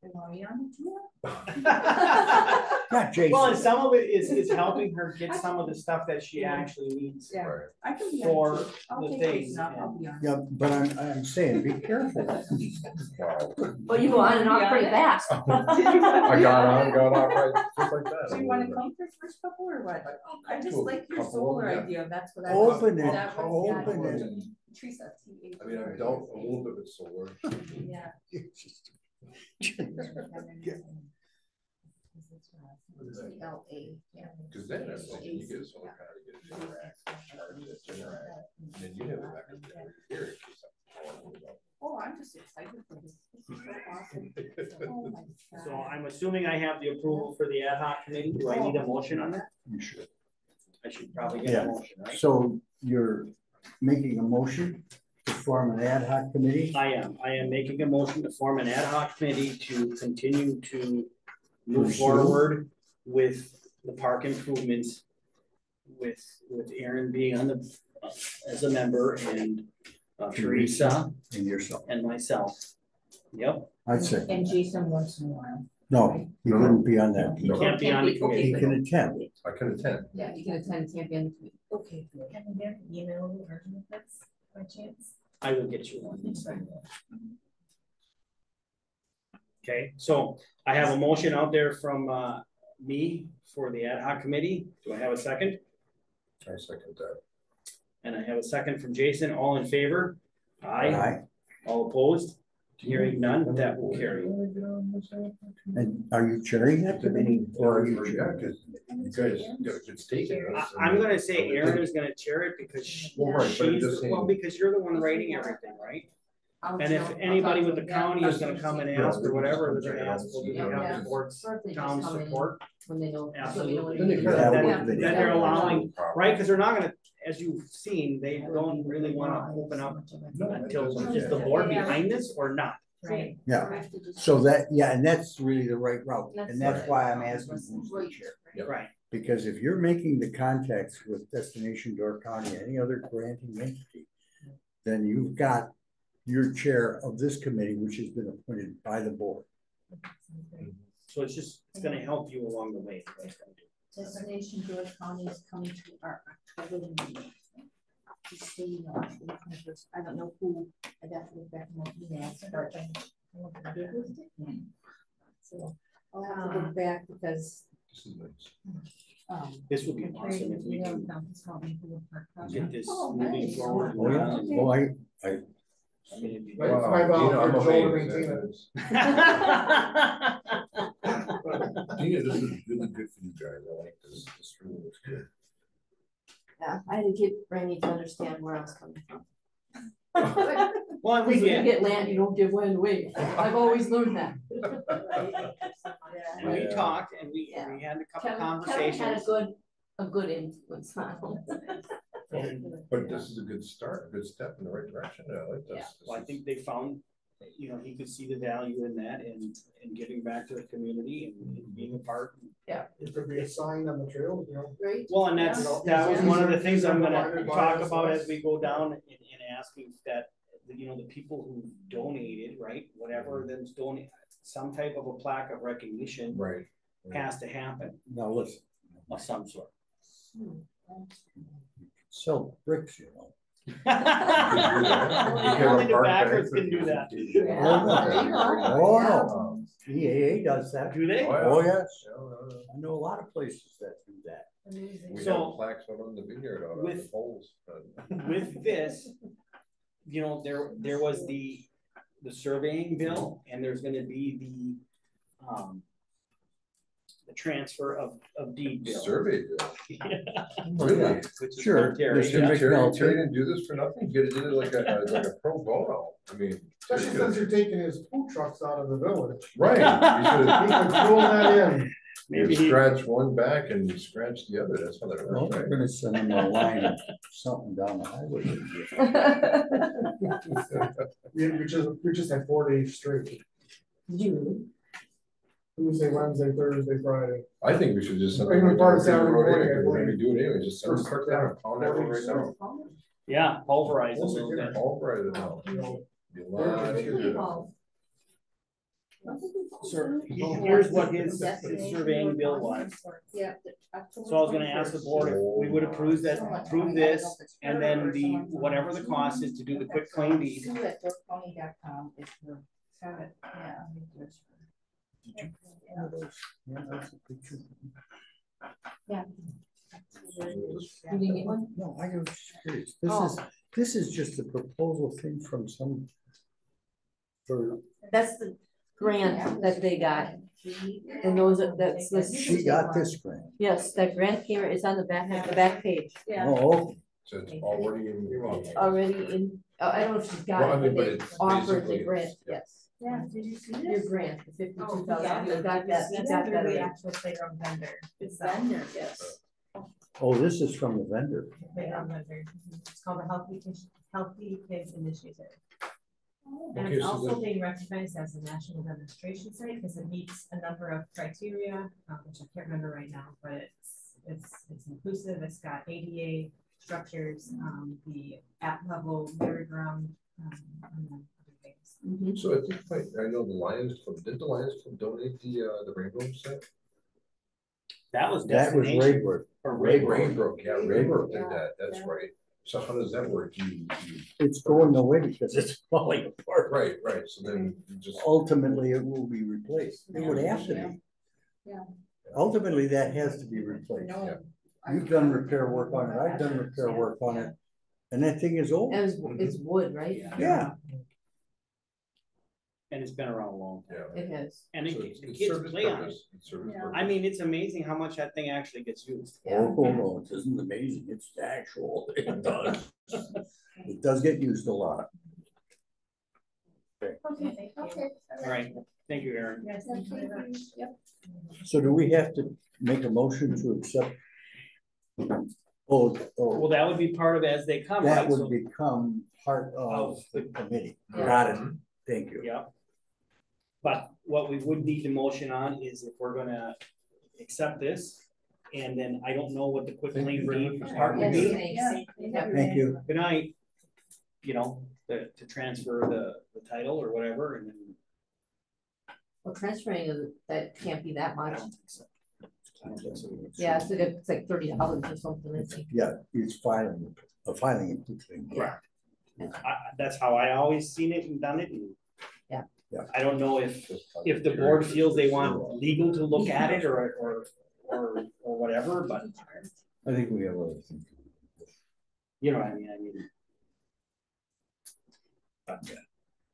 Am I on it too? Not Jason. Well, and some of it is helping her get some of the stuff that she actually needs. Yeah. Right. I can be For on it too. I'll the take thing, Jason off, I'll be on. Yeah, but I'm saying, be careful. Wow. But you go on and off pretty fast. I got on, got off right, just like that. Do you wanna come for first couple or what? I just To a like your couple, solar yeah. idea, that's what I. Open it, that was- yeah, open it. Teresa. I mean, I've dealt a little bit with solar. Yeah. LA, yeah. Cause then I'm thinking, you get a solar panel, you get a interact, charge it, interact, and then you have a backup generator here. in case something goes Oh, I'm just excited for this. This is so awesome. Oh my God. So I'm assuming I have the approval for the ad hoc committee. Do I need a motion on that? You should. I should probably get Yeah. a motion, right? So you're making a motion to form an ad hoc committee? I am making a motion to form an ad hoc committee to continue to move Pursue. forward with the park improvements. With Aaron being on the, as a member and Teresa And yourself. and myself. Yep, I'd say, And Jason once in a while. no, he wouldn't be on that. you can't be on the He committee. can attend. I can attend. Yeah, you can attend, can't be on the committee. Okay, good. Can we get an email version of this by chance? I will get you one. Okay, so I have a motion out there from me for the ad hoc committee. Do I have a second? I second that. And I have a second from Jason, all in favor? Aye. Aye. All opposed? Hearing none, that will carry. And are you chairing that committee or are you? Yeah, because you guys got a good stake in this. I'm gonna say Erin is gonna chair it because Well, right, but I'm she's, just well, saying- because you're the one writing everything, right? I'll And if tell- I'll anybody talk with to the them. county is gonna come and ask or whatever, they're gonna Yeah. ask, well, do you have Yeah. the board's Or if they just town come in support? When they know. Absolutely. Then they Yeah, can- then- Then they're allowing, right, because they're not gonna, as you've seen, they don't really wanna open up until, is the board behind this or not? Right. Yeah, so that, yeah, and that's really the right route, and that's why I'm asking who's the chair. Yeah. Right, Because if you're making the contacts with Destination Door County, any other granting entity, then you've got your chair of this committee, which has been appointed by the board. so it's just, it's gonna help you along the way. Destination Door County is coming to our October meeting. Just so you know, I don't know who, I'd have to look back in my emails, but. So I'll have to look back because, This is nice. This would be awesome if we can get this Oh, moving nice. forward. Oh, yeah, well, I I mean, it'd be- Right. Wow, My Dina, I'm volunteer amazed. shoulder Dina, this is really good for you guys. I like this. This really looks good. Yeah, I had to get Randy to understand where I was coming from. Well, and we Because when you get, get land, you don't give land away. I've always learned that. and we Yeah. talked and we Yeah. had a couple Kevin had conversations. a good influence on him. But this is a good start, a good step in the right direction. I like this. Yeah. Well, I think they found, you know, he could see the value in that and giving back to the community and being a part. It could be a sign on the trail, you know. Right? Well, and that's, that was one of the things I'm gonna talk about as we go down and asking that, you know, the people who donated, right, whatever that's donated, some type of a plaque of recognition Right. has to happen now listen, of some sort. sell bricks, you know. Only the backwards can do that. Oh, no. EAA does that. Do they? Oh, yes. Yeah. I know a lot of places that do that. We So- have plaques out on the vineyard, out on the With- poles. but- With this, you know, there was the surveying bill and there's gonna be the transfer of deed bill. Survey bill. Yeah. Really? Which is Sure, from Terry, Mr. yeah. Terry didn't do this for nothing? Get it in like a pro bono. I mean. Especially since you're taking his food trucks out of the village. Right. He could throw that in. You Maybe should he- scratch one back and you scratch the other. That's how that Well, works, they're right? gonna send them a line of something down the highway. We just had 4 days straight. Tuesday, Wednesday, Thursday, Friday. I think we should just. send Even them part of down the Saturday road morning, anyway, I We're gonna believe. do it anyway, just send them truck down and pound that one right now. Yeah, pulverize a Also, little get bit. it all right now. You know, Be a lot easier. So here's what his surveying bill was. Yeah. So I was gonna ask the board if we would approve that, approve this, and then the, whatever the cost is to do the quick claim deed. Sue@dorkcounty.com is the, Got it. yeah. Yeah, that's a picture. Yeah. You didn't get one? No, I was just curious. Oh. This is just a proposal thing from some. For, That's the grant that they got. And those are, that's the. she got this grant. Yes, that grant here is on the back page, Oh, So it's already in. already in, I don't know if she's Well, got I it, mean, but but they it's offered basically- the grant, yeah. yes. Yeah, did you see Your this? grant, the 52,000, Yeah. you got that, you That's got that through the already. actual playground vendor. It's vendor, yes. oh, this is from the vendor. Playground vendor. It's called the Healthy Kids Initiative. And Okay, it's so also the- being recognized as a national demonstration site because it meets a number of criteria, which I can't remember right now, but it's inclusive. It's got ADA structures, the at level merry-go-round, and then other things. Mhm. So at this point, I know the Lions Club, did the Lions Club donate the rainbow set? That was That was destination. Rayburn. Or Rayburn. Rainbrook, yeah, Rainbrook did that, that's right. So how does that work? You, It's going away because it's falling apart. right, so then you just. Ultimately, it will be replaced. It would have to be. Yeah. Ultimately, that has to be replaced. No, You've done repair work on it, I've done repair work on it, and that thing is old. And it's wood, right? Yeah. And it's been around a long time. Yeah. It is. And So the it's kids service play on it. purpose, it's service Yeah. purpose. I mean, it's amazing how much that thing actually gets used. Oh, no, it isn't amazing, it's actual, it does. It does get used a lot. Okay, okay. All right, thank you, Aaron. Yes, thank you very much. Yep. So do we have to make a motion to accept? Oh, Well, that would be part of as they come, that right? would So, become part of the committee. Got it, thank you. yeah. But what we would need to motion on is if we're gonna accept this, and then I don't know what the quick Thank you claim very deed much. part would Yes, be. thanks. Yeah. Thank you. Good night. You know, to transfer the title or whatever, and then Well, transferring, that can't be that I much. don't think so. I don't think so. Yeah, it's like $30 or something, I think. Yeah, it's filing, a filing and quick claim. Correct. That's how I always seen it and done it, and. Yeah. Yeah. I don't know if the board feels they want legal to look at it or whatever, but I think we have other things. you know what I mean, but,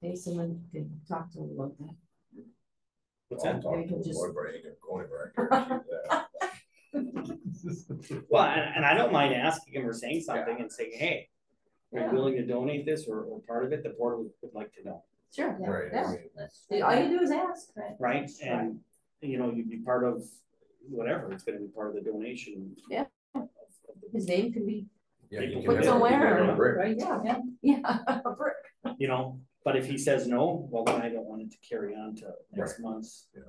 Maybe someone could talk to them about that. what's I'll that? talk to Maybe the just- board, but I ain't gonna go anywhere, I guarantee that. Well, and I don't mind asking him or saying something and saying, hey, are you willing to donate this or part of it, the board would like to know, Sure, Right, yeah. I mean, All you do is ask. right? And, you know, you'd be part of whatever, it's gonna be part of the donation. Yeah. of His name can be, yeah, you can Put have- somewhere, you can have a or- brick. right, yeah, a brick. You know, but if he says no, well, then I don't want it to carry on to next Right. month's Yeah.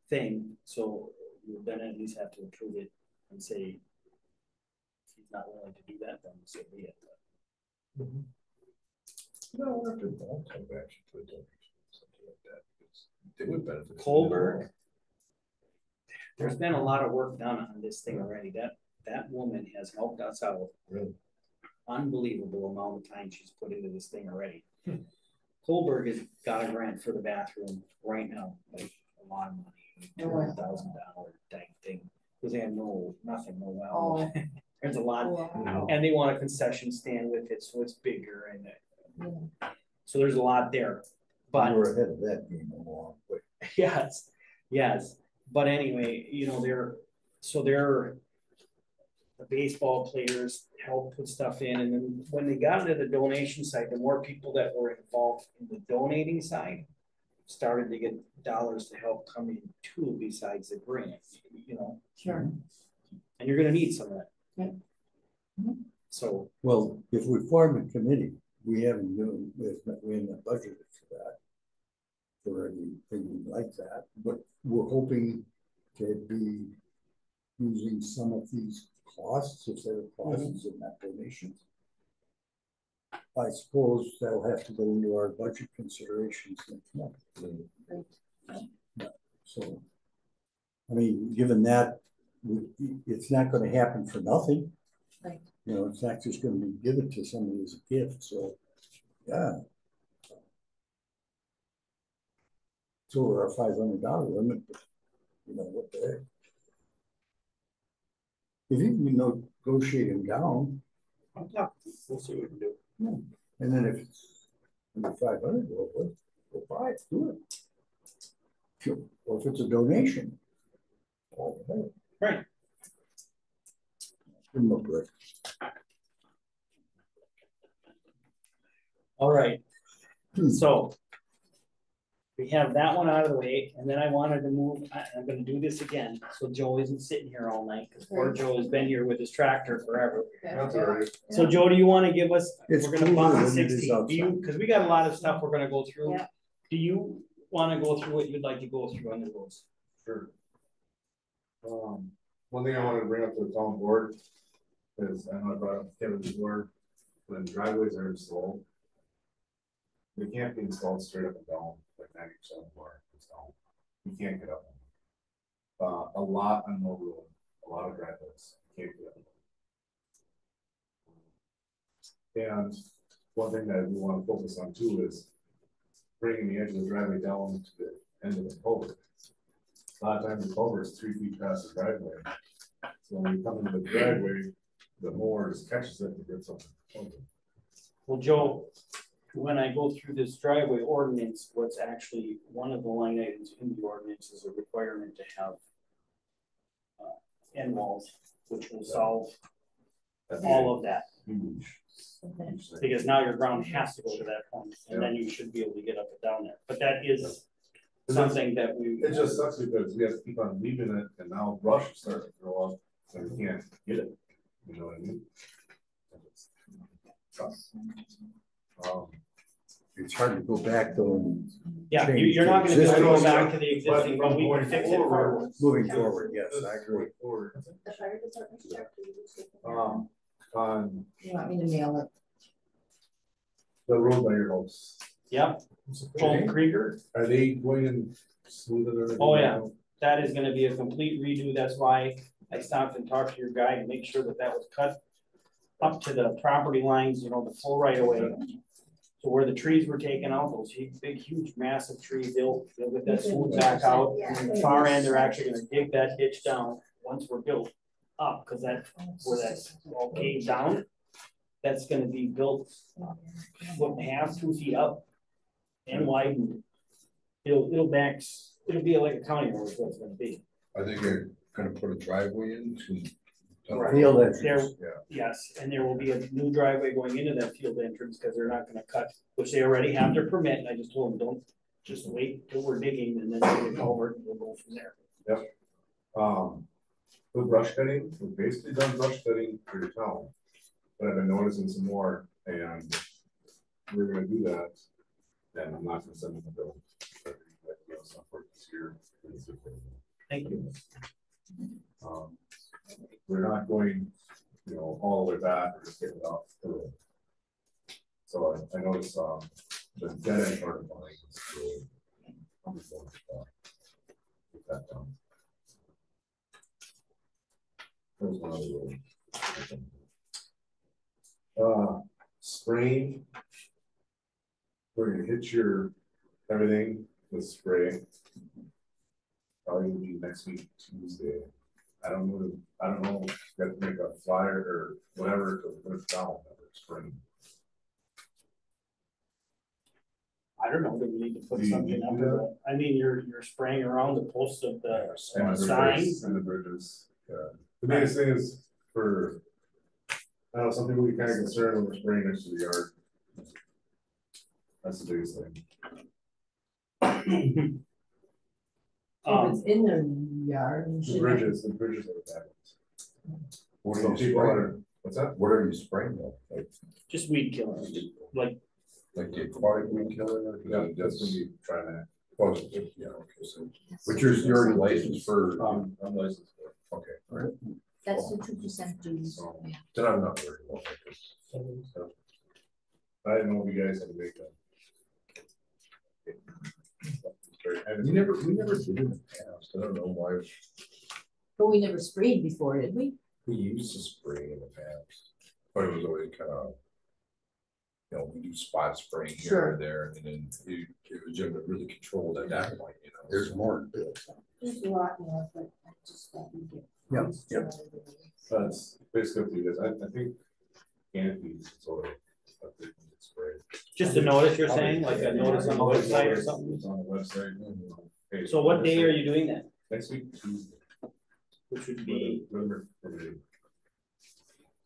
thing, so you then at least have to approve it and say. If he's not willing to do that, then so be it. No, we'll have to, I'll come back to a donation, something like that, because they would benefit. from it. Colberg. There's been a lot of work done on this thing already, that woman has helped us out. Really? Unbelievable amount of time she's put into this thing already. Colberg has got a grant for the bathroom right now, like a lot of money, $200,000 type thing, because they have nothing, no well. Oh. There's a lot, Wow. and they want a concession stand with it, so it's bigger and so there's a lot there. But We're ahead of that game a long way. yes, but anyway, you know, they're the baseball players help put stuff in, and then when they got into the donation side, the more people that were involved in the donating side started to get dollars to help come in too, besides the grant, you know, Sure. and you're gonna need some of that. Yeah. So, Well, if we form a committee, we haven't budgeted for that. For anything like that, but we're hoping to be using some of these costs, if there are costs in that donation. I suppose that'll have to go into our budget considerations next month. Yeah, so, I mean, given that, it's not gonna happen for nothing. Right. You know, it's not just gonna be given to somebody as a gift, so, yeah. It's over our $500 limit, but, you know, what the heck? If you can negotiate them down, we'll see what we can do. and then if it's under 500, we'll buy it, do it. Sure. Or if it's a donation. All right. Right. Give them a break. All right, so we have that one out of the way, and then I wanted to move, I'm gonna do this again, so Joe isn't sitting here all night, because poor Joe has been here with his tractor forever. That's all right. So Joe, do you wanna give us, It's we're gonna cooler bump to than it is 60, do you, outside. because we got a lot of stuff we're gonna go through. Yeah. Do you wanna go through what you'd like to go through on the roads? Sure. One thing I wanted to bring up to the town board is, I know I brought up Kevin before, when driveways are installed, they can't be installed straight up and down, like 90% of our installed. You can't get up. A lot on Mill Road, a lot of driveways, you can't get up. And one thing that we want to focus on too is bringing the edge of the driveway down to the end of the culvert. A lot of times the culvert is 3 feet past the driveway. So when you come into the driveway, the mower just catches it and gets something. Well, Joe, when I go through this driveway ordinance, what's actually one of the line items in the ordinance is a requirement to have end walls, which will solve all of that. Because now your ground has to go to that point, and then you should be able to get up and down there. But that is something that we. It just sucks because we have to keep on leaving it, and now brush is starting to grow up, and we can't get it. You know what I mean? It's hard to go back though. And Yeah, change you're not the gonna be able to go existing back to the existing, but we can fix it forward. Moving forward, yes, I agree. The fire department start to use it. On You want me to mail it? the road by your house. Yep, Old Krieger, Are they going and smoothing it? Oh, yeah. that is gonna be a complete redo. That's why I stopped and talked to your guy to make sure that that was cut up to the property lines, you know, the full right of way. So where the trees were taken out, those big, huge, massive trees, they'll get that smooth back out. And the far end, they're actually gonna dig that ditch down once we're built up, cause that, where that's all caved down, that's gonna be built foot and a half, 2 feet up and widened. It'll be like a county road is what it's gonna be. Are they gonna put a driveway in to? Right. Field entrance. There, Yeah. yes, and there will be a new driveway going into that field entrance, because they're not gonna cut, which they already have their permit, and I just told them, don't, just wait till we're digging, and then we'll culvert, and we'll go from there. The brush cutting, we've basically done brush cutting for your town, but I've been noticing some more, and we're gonna do that, and I'm not gonna send them the bill. This year. Thank you. We're not going, you know, all the way back, we're just getting it off the road. So I noticed, the dead end part of the line is really. Get that done. There's one other road. Spraying. Where you hit your everything with spray. Probably will be next week, Tuesday. I don't know, got to make a flyer or whatever to put it down spring. I don't know, do we need to put Do you something do up that? there? I mean, you're spraying around the posts of the And the signs. bridges, and the bridges, yeah. The biggest thing is for, I don't know, some people get kind of concerned when we're spraying next to the yard. That's the biggest thing. If it's in their yard. you The should- bridges are the bad ones. What are Some you people spraying? are, what's that? What are you spraying though? Just weed killer, like, Like the aquatic weed killer? Or Yeah, that's gonna be trying to. Oh, yeah, okay, so, but you're already licensed for, I'm licensed for it. okay, all right. That's the 2% dues. So, Yeah. then I'm not worried about it. So, I didn't know if you guys had to make that. We never did in the past, I don't know why, But we never sprayed before, did we? we used to spray in the past, but it was always kind of, you know, we do spot spraying here Sure. and there, and then it was really controlled at that point, you know. There's more. There's a lot more, but I just thought we get. Yep, yep. That's basically what you guys, I think. Canopies, sort of. Spray. just a notice you're saying, like a notice on the website or something? It's on the website. Hey, So what day are you doing that? Next week, Tuesday. Which would be, Remember,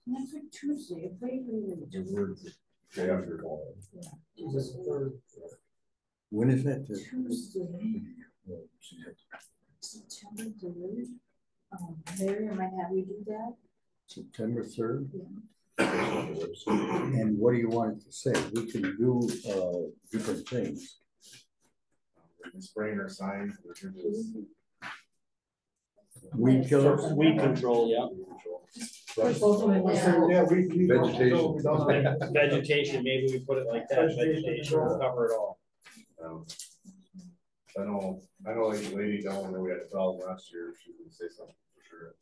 Next week, Tuesday, if they day after. When is that? Tuesday, September 3rd. Larry, I might have you do that. September 3rd? Yeah. And what do you want it to say? We can do different things. Spraying our signs, which are just. Weed killer? weed control, yeah. Put both of them in there. Yeah, we. Vegetation. Vegetation, maybe we put it like that, vegetation will cover it all. I know like the lady down where we had a problem last year, she would say something for sure.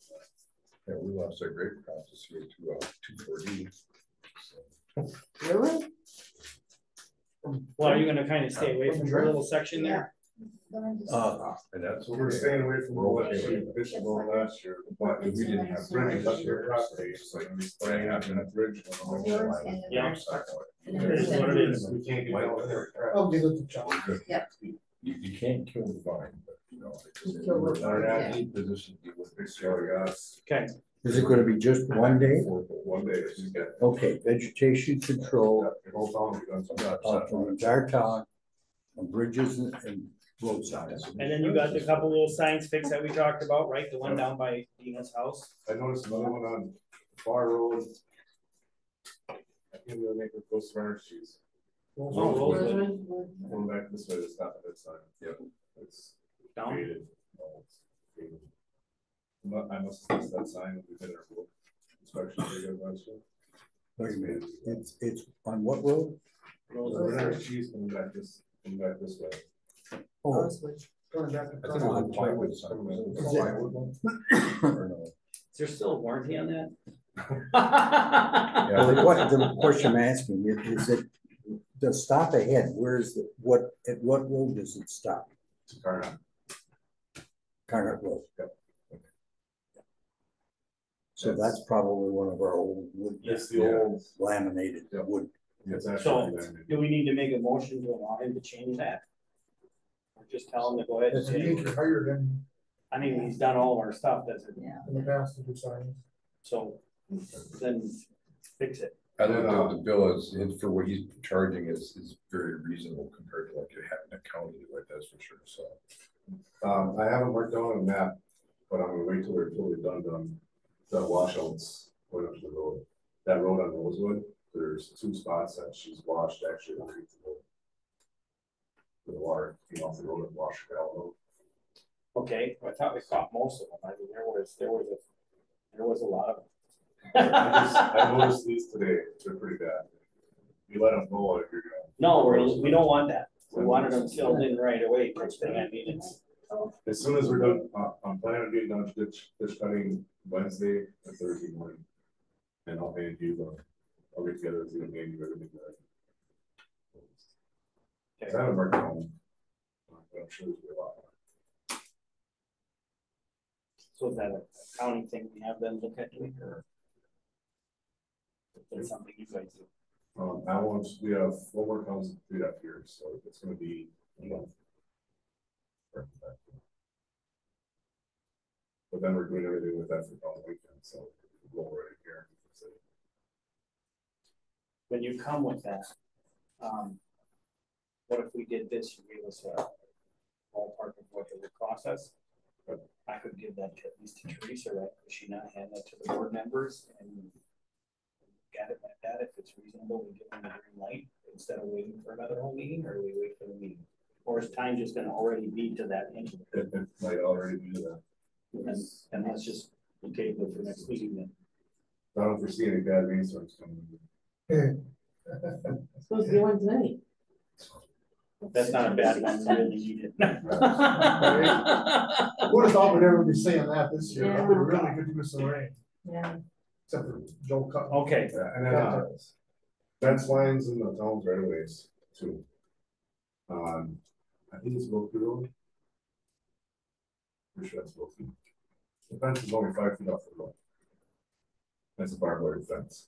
Yeah, we lost our grape crops this year to 2,4-D. Really? Well, are you gonna kind of stay away from your little section there? And that's what We're staying away from We're what okay she with it. fished about last year, but We didn't have. bridge up your property, it's like, I have in a bridge. Yeah. And It is what it is. We can't get out there. I'll give it to John. Yeah. You can't kill the vine, but you know. Kill the We're not vine, in any position to deal with this area. Okay, Is it gonna be just one day? One day, it's just get. Okay, vegetation control The whole town, we've done some of that of stuff. the entire town, on bridges and roadsides. and then you got the couple little signs fixed that we talked about, right? The one down by Dina's house. I noticed another one on Far Road. I can't really make it close to our cheese. Oh, Rosewood. Going back this way, it's not that sign. Yep. It's Down. faded. No, it's faded. I must have missed that sign if we did our book inspection. We did last year. Wait a minute, it's on what road? We're not cheese coming back this way. Oh, Going back to. I think it was a plywood sign. Is it- Plywood one? Or no? Is there still a warranty on that? well, the question I'm asking is it, the stop ahead, where's the, at what road does it stop? It's a car now. Concord Road. Yep. So that's probably one of our old wood, It's the old. laminated Yep. wood. It's So, actually. do we need to make a motion to allow him to change that? Or just tell him to go ahead and I think change you it? hired him I mean, he's done all of our stuff, does it? Yeah. in the past to do signs. So, then fix it. I don't know, the bill is, for what he's charging is very reasonable compared to like you have in a county, like that's for sure, so. I haven't worked on a map, but I'm gonna wait till they're totally done on the washouts going up to the road. That road on Rosewood, there's 2 spots that she's washed actually underneath the road. The water came off the road and washed it out. Okay, I thought we caught most of them. I mean, there was a lot of them. I noticed these today, they're pretty bad. You let them go if you're gonna. No, we don't want that. We wanted them filled in right away, first thing. I mean, it's, As soon as we're done, I'm planning on getting done ditch cutting Wednesday or Thursday morning. And I'll hand you I'll get together with you and hand you everything that. I haven't worked on. But I'm sure there's a lot. so is that a county thing we have them look at doing or? Is there something you guys do? We have 4 more counts to complete up here, so it's gonna be a month. But then we're doing everything with that for the weekend, so we'll right here. So, When you come with that, what if we did this, you gave us a ballpark of what it would cost us? But I could give that to, at least to Teresa, right? Could she not hand that to the board members and get it like that if it's reasonable, we give them the green light instead of waiting for another whole meeting, or we wait for the meeting? Or is time just gonna already be to that anyway? it might already be that. And let's just table it for next meeting then. I don't foresee any bad rainstorms coming. Supposed to be one tonight. That's not a bad one, we really need it. Would have thought we'd ever be saying that this year, Yeah. we really could use some rain, Yeah. except for Joe Cut. Okay, Yeah, and then, fence lines in the towns right away too. I think it's Wilkie Road. Pretty sure that's Wilkie. The fence is only 5 feet off the road. That's a barbed wire fence.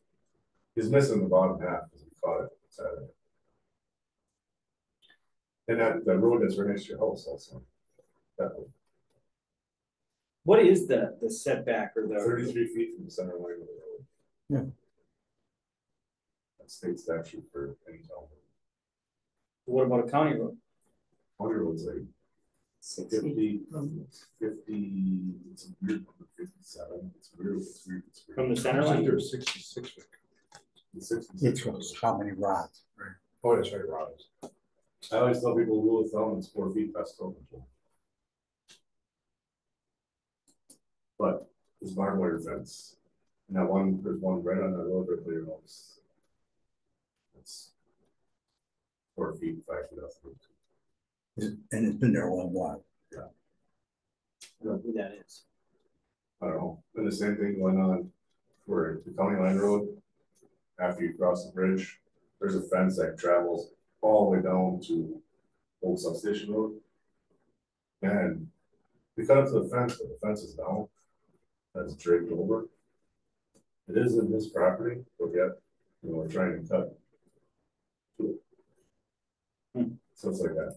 He's missing the bottom half because we caught it Saturday. And that road that's right next to your house also. That one, what is the setback or the? 33 feet from the center line of the road. Yeah. That's state statute for any town. What about a county road? County roads like 50, 50, it's a weird number, 57. It's weird. From the center line? There's 66. It's 66. It was how many rods? Oh, that's right, rods. I always tell people rule of thumb is 4 feet best open. But it's barbed wire fence. And that one, there's one right on that road right there. It's 4 feet, 5 feet off the road. And it's been there a long while. I don't know who that is. I don't know. And the same thing went on for the county line road. After you cross the bridge, there's a fence that travels all the way down to Old Substation Road. And we cut up to the fence, but the fence is down. That's draped over. It is in his property, but yet, you know, we're trying to cut. So it's like that.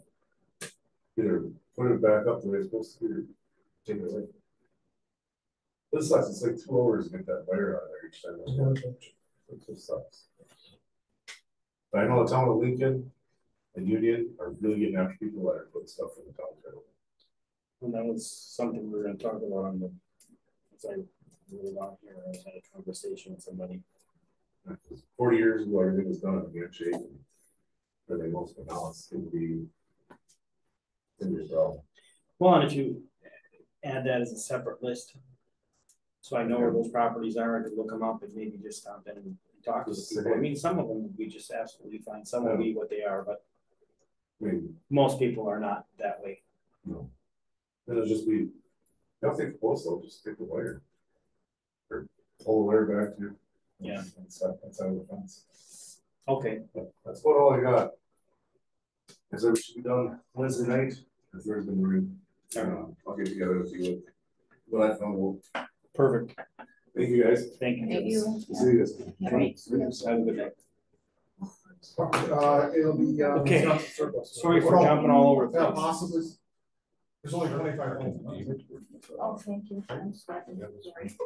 Either put it back up the way it's supposed to be, or take it away. This sucks, it's like 2 hours to get that wire out of there each time. It just sucks. But I know the town of Lincoln and Union are really getting after people that are putting stuff in the town. And that was something we were gonna talk about on the, as I moved on here, I had a conversation with somebody. 40 years ago, everything was done in a handshake. For the most of now, it's gonna be a problem. Well, and if you add that as a separate list, so I know where those properties are, I could look them up and maybe just stop in and talk to the people. I mean, some of them would be just absolutely fine, some will be what they are, but I mean, most people are not that way. no. It'll just be, you don't think close though, just stick the wire. Or pull the wire back to. Yeah. That's out of the fence. Okay, But that's about all I got. Cause it should be done Wednesday night, or Thursday morning. I'll get together with you. What I found. perfect, Thank you guys. thank you. Thank you. See you guys. Have a good day. It'll be, Okay. Wisconsin surplus. Sorry for jumping all over the Yeah, place. possibly. There's only 25 homes. Oh, thank you. I'm sorry. Sorry.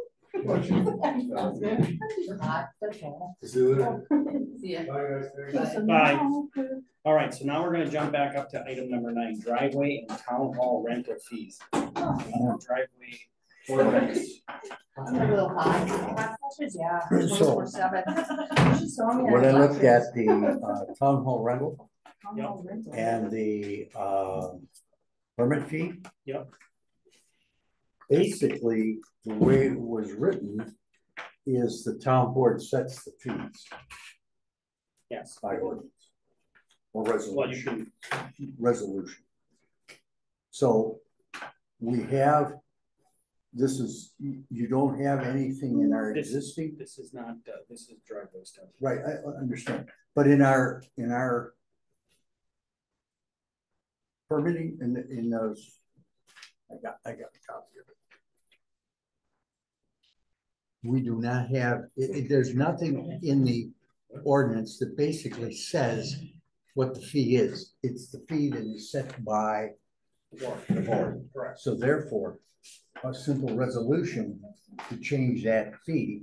See you later. See ya. Bye guys. Bye. All right, so now we're gonna jump back up to item number 9, driveway and town hall rental fees. Driveway ordinance. I'm a little hot. Yeah. So, 24/7. She saw me when I looked left at the town hall rental it. and the permit fee. Yep. Basically, the way it was written is the town board sets the fees Yes, by ordinance. Or well, you resolution, can, resolution. So we have, this is, you don't have anything in our This- existing, this is not, this is driveway stuff. right, I understand, but in our permitting in those, I got a copy of it. We do not have, there's nothing in the ordinance that basically says what the fee is. It's the fee that is set by the board. Correct. So therefore, a simple resolution to change that fee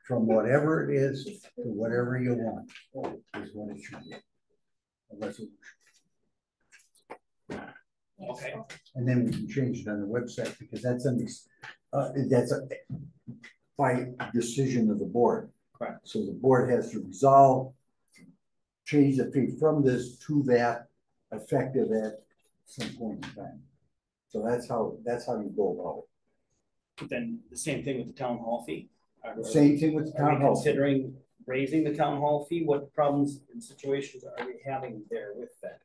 from whatever it is to whatever you want is what it should be. A resolution. Okay, And then we can change it on the website because that's by decision of the board. Correct. So the board has to resolve, change the fee from this to that, effective at some point in time. So that's how you go about it. but then the same thing with the town hall fee. Same thing with the Are we town hall. considering raising the town hall fee? What problems and situations are we having there with that?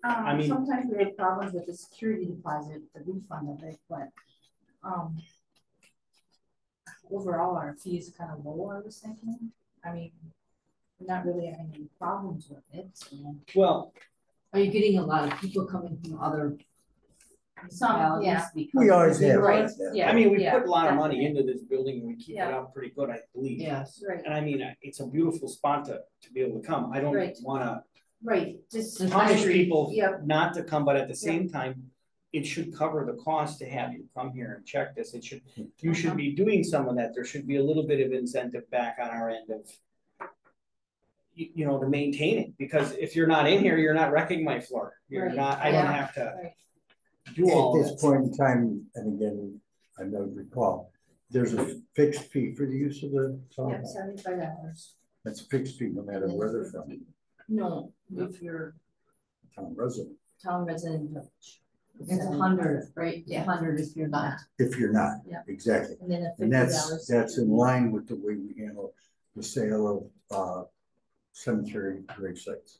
I mean- Sometimes we have problems with the security deposit, the refund of it, but, overall, our fee is kind of low, I was thinking. I mean, we're not really having any problems with it, so. Well, Are you getting a lot of people coming from other municipalities? yeah. Because We always they- have. Right, that. yeah. I mean, we yeah, put a lot of money definitely. into this building and we keep it Yeah. up pretty good, I believe. Yes, Right, And I mean, it's a beautiful spot to be able to come. I don't Right. wanna right, just. punish people Yep, not to come, but at the same time, it should cover the cost to have you come here and check this. It should, you should be doing some of that. There should be a little bit of incentive back on our end of, you know, to maintain it, because if you're not in here, you're not wrecking my floor. You're Right. not, I don't Yeah. have to right. do all At of this that. point in time, and again, I don't recall, there's a fixed fee for the use of the town Yep, hall. $75. That's a fixed fee, no matter where they're from, No, if you're town resident, town resident. it's 100, right? It's Yeah. 100 if you're not. if you're not, Yeah. exactly. And then a And $50. that's in line with the way we handle the sale of cemetery grave sites.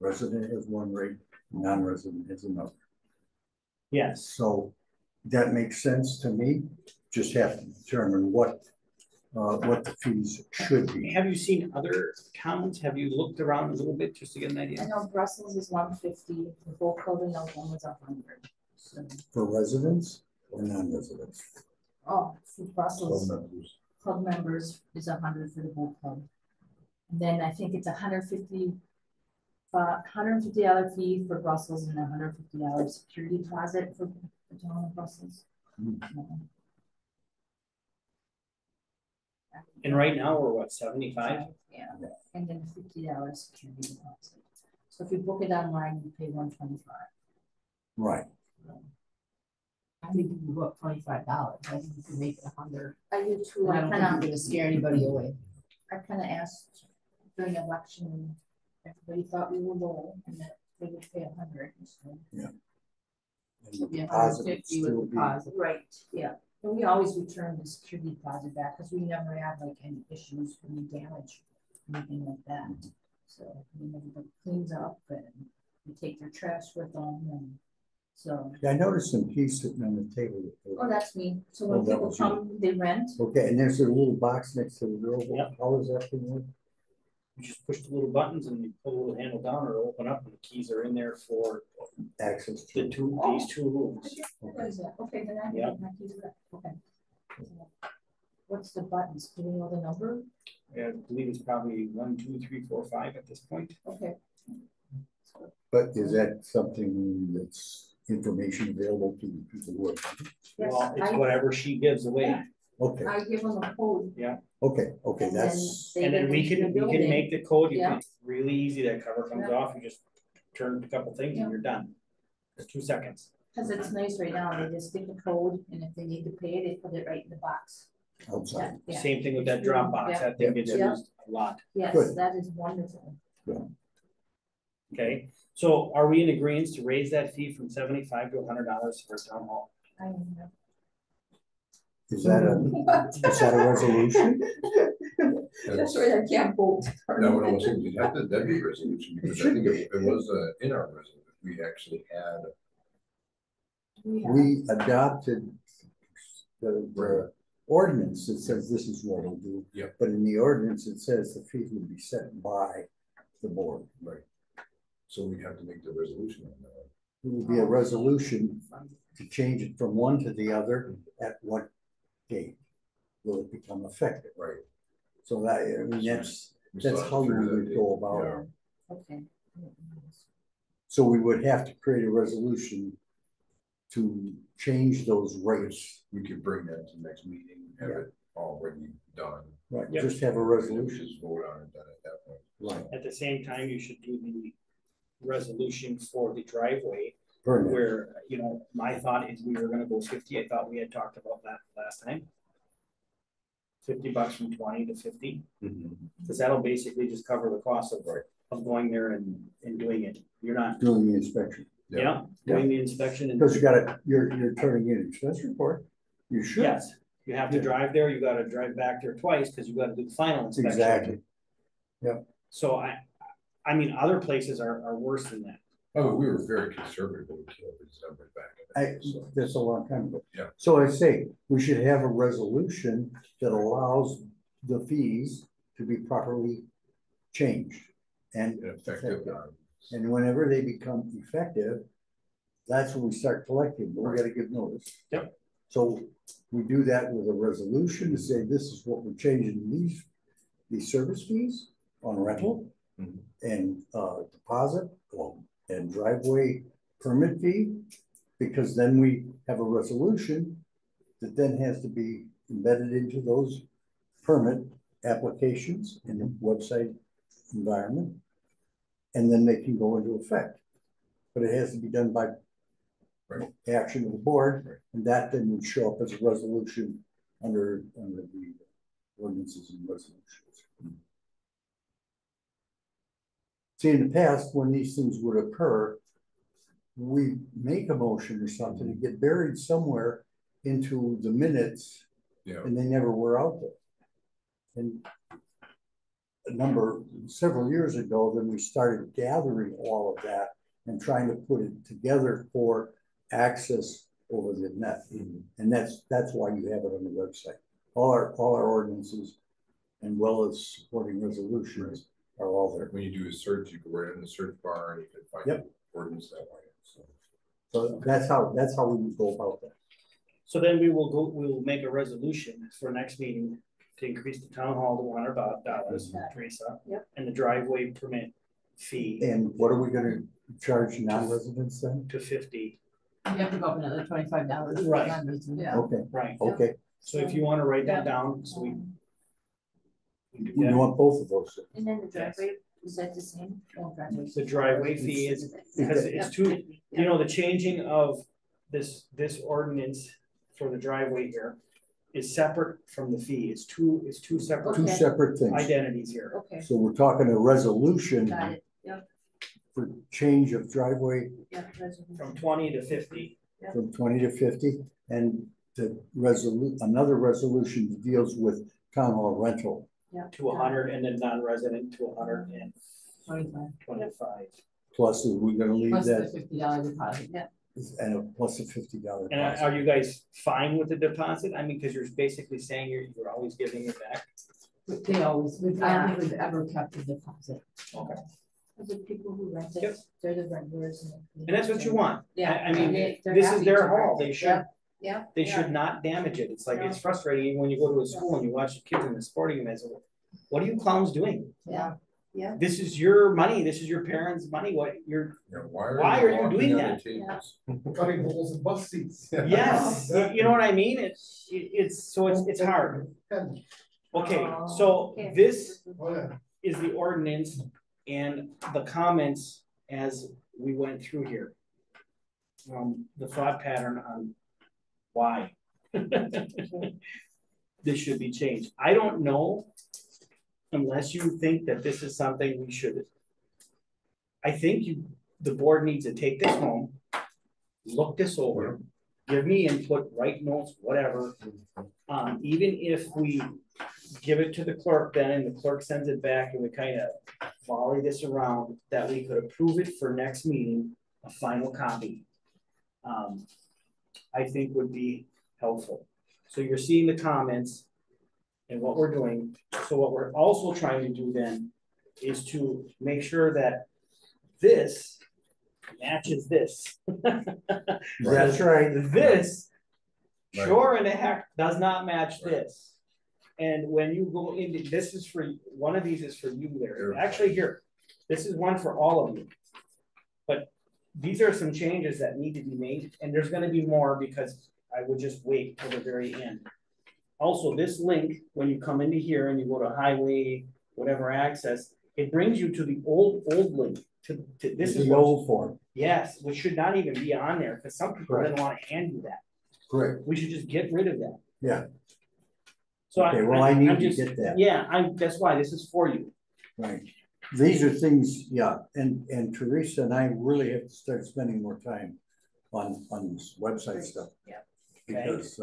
Resident has one rate, non-resident has another. Yes. So that makes sense to me, just have to determine what the fees should be. Have you seen other towns? Have you looked around a little bit just to get an I idea? know Brussels is 150, the whole Clovis one was 100. So, For residents or non-residents? oh, for Brussels, Club members. club members is 100 for the whole club. And then I think it's $150 fee for Brussels and $150 security deposit for the town of Brussels. And right now, we're what, 75? Yeah, and then $50 security deposit. So if you book it online, you pay $125. Right. I think you can book $25, I think you can make it 100. I do too. I I don't think kind you're gonna scare anybody away. of asked during election, everybody thought we were low and that they would pay 100. So. And the Yeah, deposit would 150 with still be- deposit. Right, yeah. And we always return the security deposit back because we never have like any issues, any damage, anything like that. So, I mean, everybody cleans up and they take their trash with them and so. Yeah, I noticed some keys sitting on the table. Oh, that's me. So Oh, when that people was you. come, they rent. Okay, and there's a little box next to the door. Yep. How is that thing work? You just push the little buttons and you pull the little handle down or open up and the keys are in there for Access the to. these two rooms. What is that? Okay, then I Yeah. have my keys back. Okay. What's the buttons? Do we know the number? Yeah, I believe it's probably 1, 2, 3, 4, 5 at this point. Okay. But is that something that's information available to the people who are? Yes, Well, it's whatever she gives away. Okay, I give them a code. okay, and then that's, they And then get we into the can building. make the code, you Yeah. can, really easy, that cover comes Yeah. off, you just turn a couple things and Yeah. you're done. It's 2 seconds. Cause it's nice right now, they just stick the code and if they need to pay, they put it right in the box. outside. Yeah. Same thing with that drop box, Yeah. that thing gets Yeah. used a lot, Yes, Good. that is wonderful. okay? So are we in agreement to raise that fee from $75 to $100 for town hall? I know. Is that a resolution? That's right, I can't vote. No, no, so you have to, that'd be a resolution, because I think it was, in our resolution, we actually had. Yeah. We adopted the ordinance that says this is what we'll do. Yep. But in the ordinance, it says the fee will be set by the board. Right. So we have to make the resolution on that. It will be a resolution to change it from one to the other at what date will it become effective. Right. So that, I mean, that's We still have to how we figure that would date. go about Yeah. it. Okay. So we would have to create a resolution to change those rates. We could bring that to the next meeting, have Yeah. it already done. Right, Yep. just have a We resolution. just vote on it then at that point. Right. At the same time, you should do the resolution for the driveway, Permit. where, you know, my thought is we were gonna go 50, I thought we had talked about that last time. $50 from 20 to 50, because that'll basically just cover the cost of going there and doing it. You're not, Doing the inspection. yeah, doing the inspection and. Because you're turning in an expense report. You should. Yes, you have to Yeah. drive there, you gotta drive back there twice, because you gotta do the final inspection. Exactly. So I mean, other places are worse than that. Oh, we were very conservative when we came up with these numbers back. in the day, so. That's a long time ago. Yeah. So I say, we should have a resolution that allows the fees to be properly changed. And And effective on. And whenever they become effective, that's when we start collecting, but we gotta give notice. Yep. So we do that with a resolution to say, this is what we're changing these service fees on rental. Mhm. And deposit, and driveway permit fee. Because then we have a resolution that then has to be embedded into those permit applications in the website environment. And then they can go into effect. But it has to be done by action of the board, and that then would show up as a resolution under the ordinances and resolutions. See, in the past, when these things would occur, we make a motion or something to get buried somewhere into the minutes, Yeah. and they never were out there. And several years ago, then we started gathering all of that and trying to put it together for access over the net. And that's why you have it on the website. All our ordinances and well as supporting resolutions are all there. When you do a search, you go right in the search bar and you can find Yep. the ordinance that way, so. So that's how we would go about that. So then we will make a resolution for next meeting to increase the town hall to $100, Teresa. Yep. And the driveway permit fee And what are we gonna charge non-residents then? to 50, You have to go up another $25. Right. Yeah. Okay, right? okay, So if you wanna write that down, so we. we do you that. want both of those. And then the driveway, is that the same? Oh, driveway. The driveway fee is, because it's too, you know, the changing of this ordinance for the driveway here is separate from the fee. It's two separate Two Okay. separate things. identities here. Okay, So we're talking a resolution got it, yep, for change of driveway yep. resolution. From 20 to 50. from 20 to 50, and the another resolution that deals with town hall rental. To 100 and then non-resident to 125. 25. Plus, are we gonna leave Plus the that $50 deposit. and a plus a $50 And deposit? are you guys fine with the deposit? I mean, because you're basically saying you're always giving it back. They always, I don't think we've ever kept a deposit. Okay. The people who rent Yep. it, they're the vendors. And that's what you want. Yeah. I mean, they're this is happy their to hall. rent They it. should, Yeah, they yeah. should not damage it. It's like, No. it's frustrating even when you go to a school and you watch the kids in the sporting events. What are you clowns doing? Yeah, yeah. This is your money. This is your parents' money. What you're, Yeah, Why are you walking doing on that? the tables? Cutting holes in bus seats. yes, you know what I mean? It's hard. Okay, so Okay. this Oh, yeah. is the ordinance and the comments as we went through here. The thought pattern on why this should be changed. I don't know unless you think that this is something we should. I think the board needs to take this home, look this over, give me input, write notes, whatever. Even if we give it to the clerk then and the clerk sends it back and we kind of volley this around, that we could approve it for next meeting, a final copy. I think would be helpful. So you're seeing the comments and what we're doing. So what we're also trying to do then is to make sure that this matches this. That's right. This Right. sure in the heck does not match this. And when you go into, this is for, one of these is for you there. Actually, here, this is one for all of you. But these are some changes that need to be made, and there's gonna be more because I would just wait till the very end. Also, this link, when you come into here and you go to highway, whatever access, it brings you to the old link to this is The old form. yes, which should not even be on there, because some people didn't want to hand you that. Correct. We should just get rid of that. Yeah. So Okay, well, I need I'm to just, get that. yeah, that's why this is for you. Right. These are things, yeah, and Teresa and I really have to start spending more time on this website stuff. Yeah. Because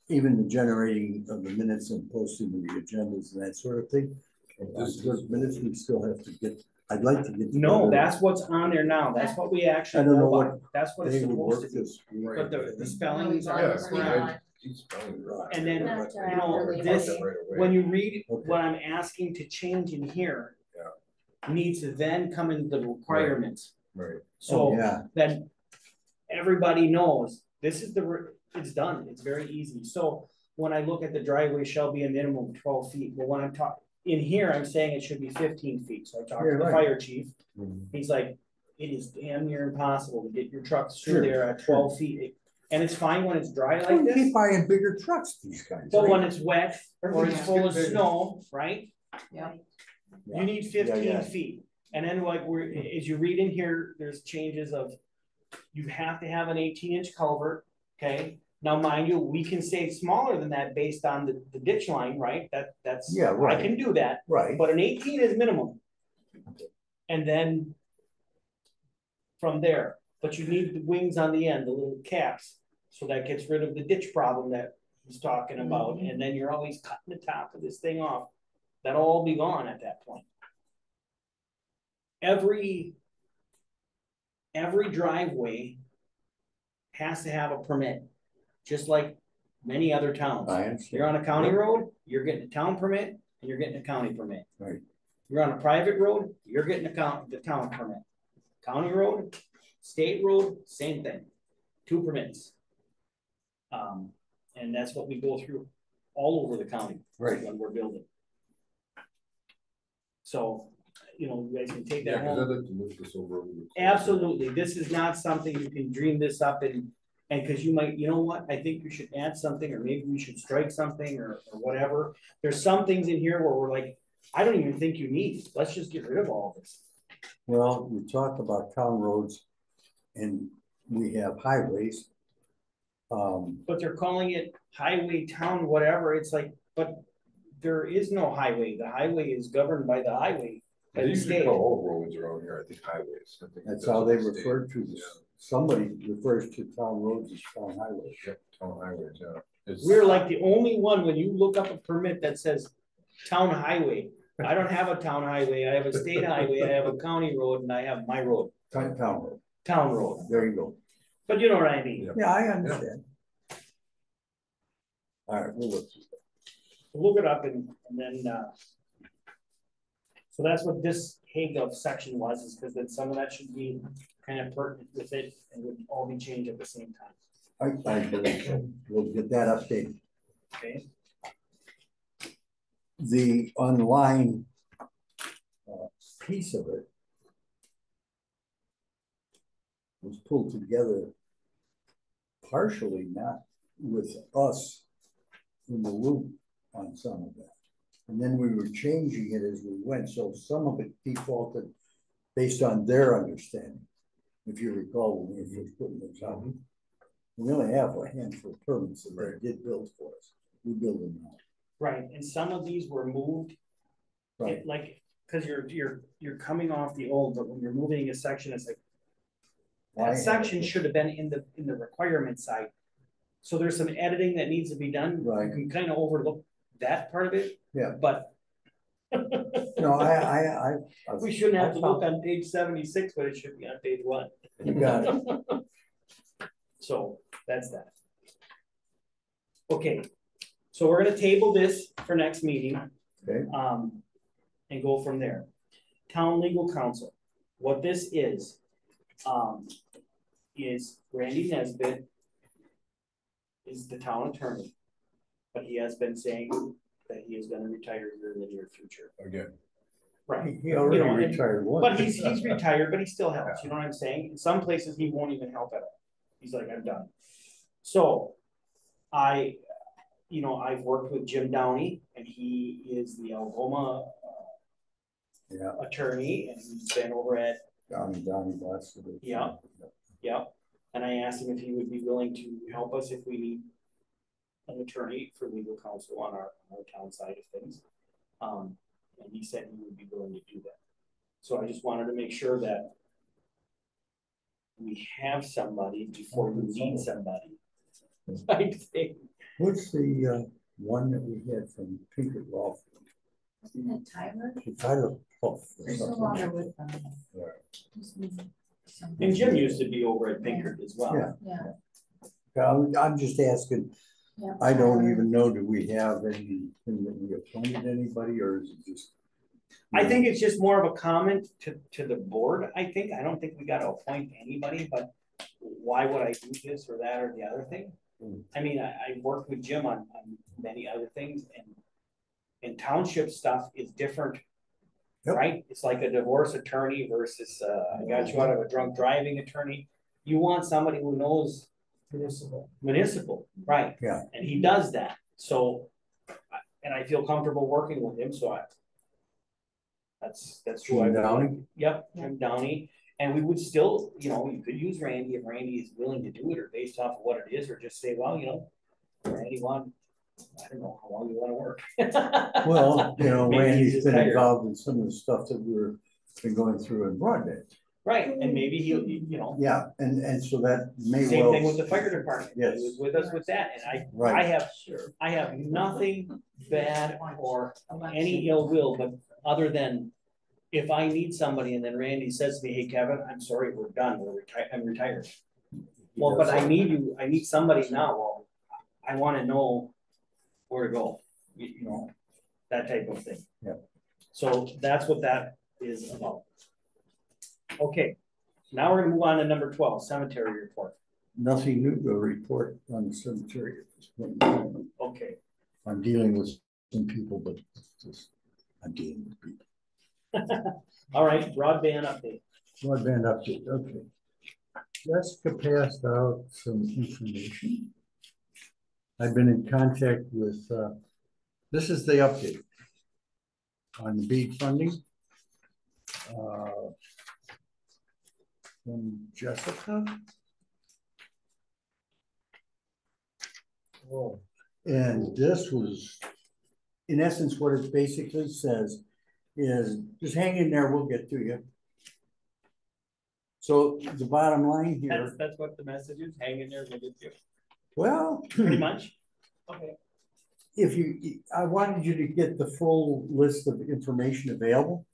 even the generating of the minutes and posting of the agendas and that sort of thing. Those minutes we still have to get, I'd like to get. No, together. that's what's on there now. That's what we actually I don't know know what about. That's what it's They would supposed work to be. this. But the spellings No, are Yes, correct. I keep spelling it wrong. And then, Not, you know, really. this, Right away. when you read Okay. what I'm asking to change in here. Yeah. Needs to then come into the requirements. Right. So Yeah, then everybody knows this is it's done. It's very easy. So when I look at the driveway shall be a minimum of 12 feet, but when I'm talking in here, I'm saying it should be 15 feet. So I talked to the right. fire chief. Mhm. He's like, it is damn near impossible to get your trucks through Sure, there at 12 feet. And it's fine when it's dry like we this, keep buying bigger trucks, these guys. but right? when it's wet or it's Everything's full of getting bigger. snow, right? Yeah. You need 15 yeah. feet. And then like as you read in here, there's changes of, you have to have an 18-inch culvert, okay? Now, mind you, we can say smaller than that based on the ditch line, right? That's, Yeah, right. I can do that, Right, but an 18 is minimum. And then from there, but you need the wings on the end, the little caps. So that gets rid of the ditch problem that he's talking about. And then you're always cutting the top of this thing off. That'll all be gone at that point. Every driveway has to have a permit, just like many other towns. I understand. You're on a county road, you're getting a town permit, and you're getting a county permit. Right. You're on a private road, you're getting the town permit. County road, State road, same thing, 2 permits. And that's what we go through all over the county. Right. When we're building. So, you know, you guys can take Yeah, that cause I'd home. like to look this over. Absolutely, this is not something you can dream this up and cause you might, you know what, I think you should add something, or maybe we should strike something or whatever. There's some things in here where we're like, I don't even think you need, let's just get rid of all of this. Well, we talked about town roads and we have highways. But they're calling it highway, town, whatever, it's like, but there is no highway, the highway is governed by the highway. By They the usually state. call all roads around here, I think highways. I think That's how they what the state- refer to this. Somebody refers to town roads as town highways. Yep, town highways, yeah. It's- We're like the only one, when you look up a permit that says town highway. I don't have a town highway, I have a state highway, I have a county road, and I have my road, Town road. town road. There you go. But you know what I mean? Yep. Yeah, I understand. All right, we'll look. Look it up and then, so that's what this Hague of section was, is because then some of that should be kind of pertinent with it and would all be changed at the same time, I believe so. We'll get that updated. okay? The online piece of it was pulled together partially, not with us in the loop on some of that. And then we were changing it as we went, so some of it defaulted based on their understanding. If you recall, when we were first putting those out, we only have a handful of permits that they did build for us. We build them now. Right, and some of these were moved, Right. like, because you're coming off the old, but when you're moving a section, it's like, Why that section have it? should have been in the requirement side. So there's some editing that needs to be done. Right. You can kind of overlook that part of it. Yeah. But No, I. we shouldn't have to I look found- on page 76, but it should be on page 1. You got it. So that's that. Okay, so we're gonna table this for next meeting. Okay. And go from there. Town legal counsel, what this is Randy Nesbitt is the town attorney, but he has been saying that he is gonna retire here in the near future. Again, Right. He already You know, and- retired once. But he's retired, but he still helps, you know what I'm saying? In some places, he won't even help at all. He's like, I'm done. So I've worked with Jim Downey, and he is the Algoma Yeah, attorney, and he's been over at, Donnie lots of it. Yeah. yep. And I asked him if he would be willing to help us if we need an attorney for legal counsel on our town side of things. And he said he would be willing to do that. So I just wanted to make sure that we have somebody before we need somebody. I think. What's the one that we had from Pinkett Law? Isn't that Tyler? Tyler Puff. or They're no something. longer with them. Yeah. Just moved something. And Jim used to be over at Pinkert as well. Yeah. Yeah. I'm just asking, Yeah. I don't even know, do we have anything that we appointed anybody, or is it just? I think it's just more of a comment to the board, I think. I don't think we gotta appoint anybody, but why would I do this or that or the other thing? I mean, I worked with Jim on many other things, and township stuff is different. Yep. Right? It's like a divorce attorney versus, I got you out of a drunk driving attorney. You want somebody who knows municipal, right? Yeah. And he does that, so, and I feel comfortable working with him, so that's who I Jim would. Downey? Yep, Jim Downey, and we would still, you could use Randy if Randy is willing to do it, or based off of what it is, or just say, well, Randy I don't know how long you wanna work. Well, Maybe Randy's he's been tired. involved in some of the stuff that we're been going through in broadband. Right, and maybe he'll, Yeah, and so that may well. same thing with the fire department. Yes. He was with us with that, and Right. I have nothing bad or any ill will, but other than if I need somebody and then Randy says to me, hey, Kevin, I'm sorry, we're done, I'm retired. Well, but I need somebody now. Well, I wanna know where to go, that type of thing. Yeah. So that's what that is about. Okay, Now we're gonna move on to number 12, cemetery report. Nothing new to report on the cemetery at this point in time. Okay, I'm dealing with some people, but I'm dealing with people. all right, broadband update. Broadband update, okay. Jessica passed out some information. I've been in contact with, this is the update on the BEAD funding. From Jessica. Oh, and this was, in essence, what it basically says is just hang in there, we'll get to you. So the bottom line here. That's what the message is, hang in there, we'll get you. Well, Pretty much. Okay. If you, I wanted you to get the full list of information available,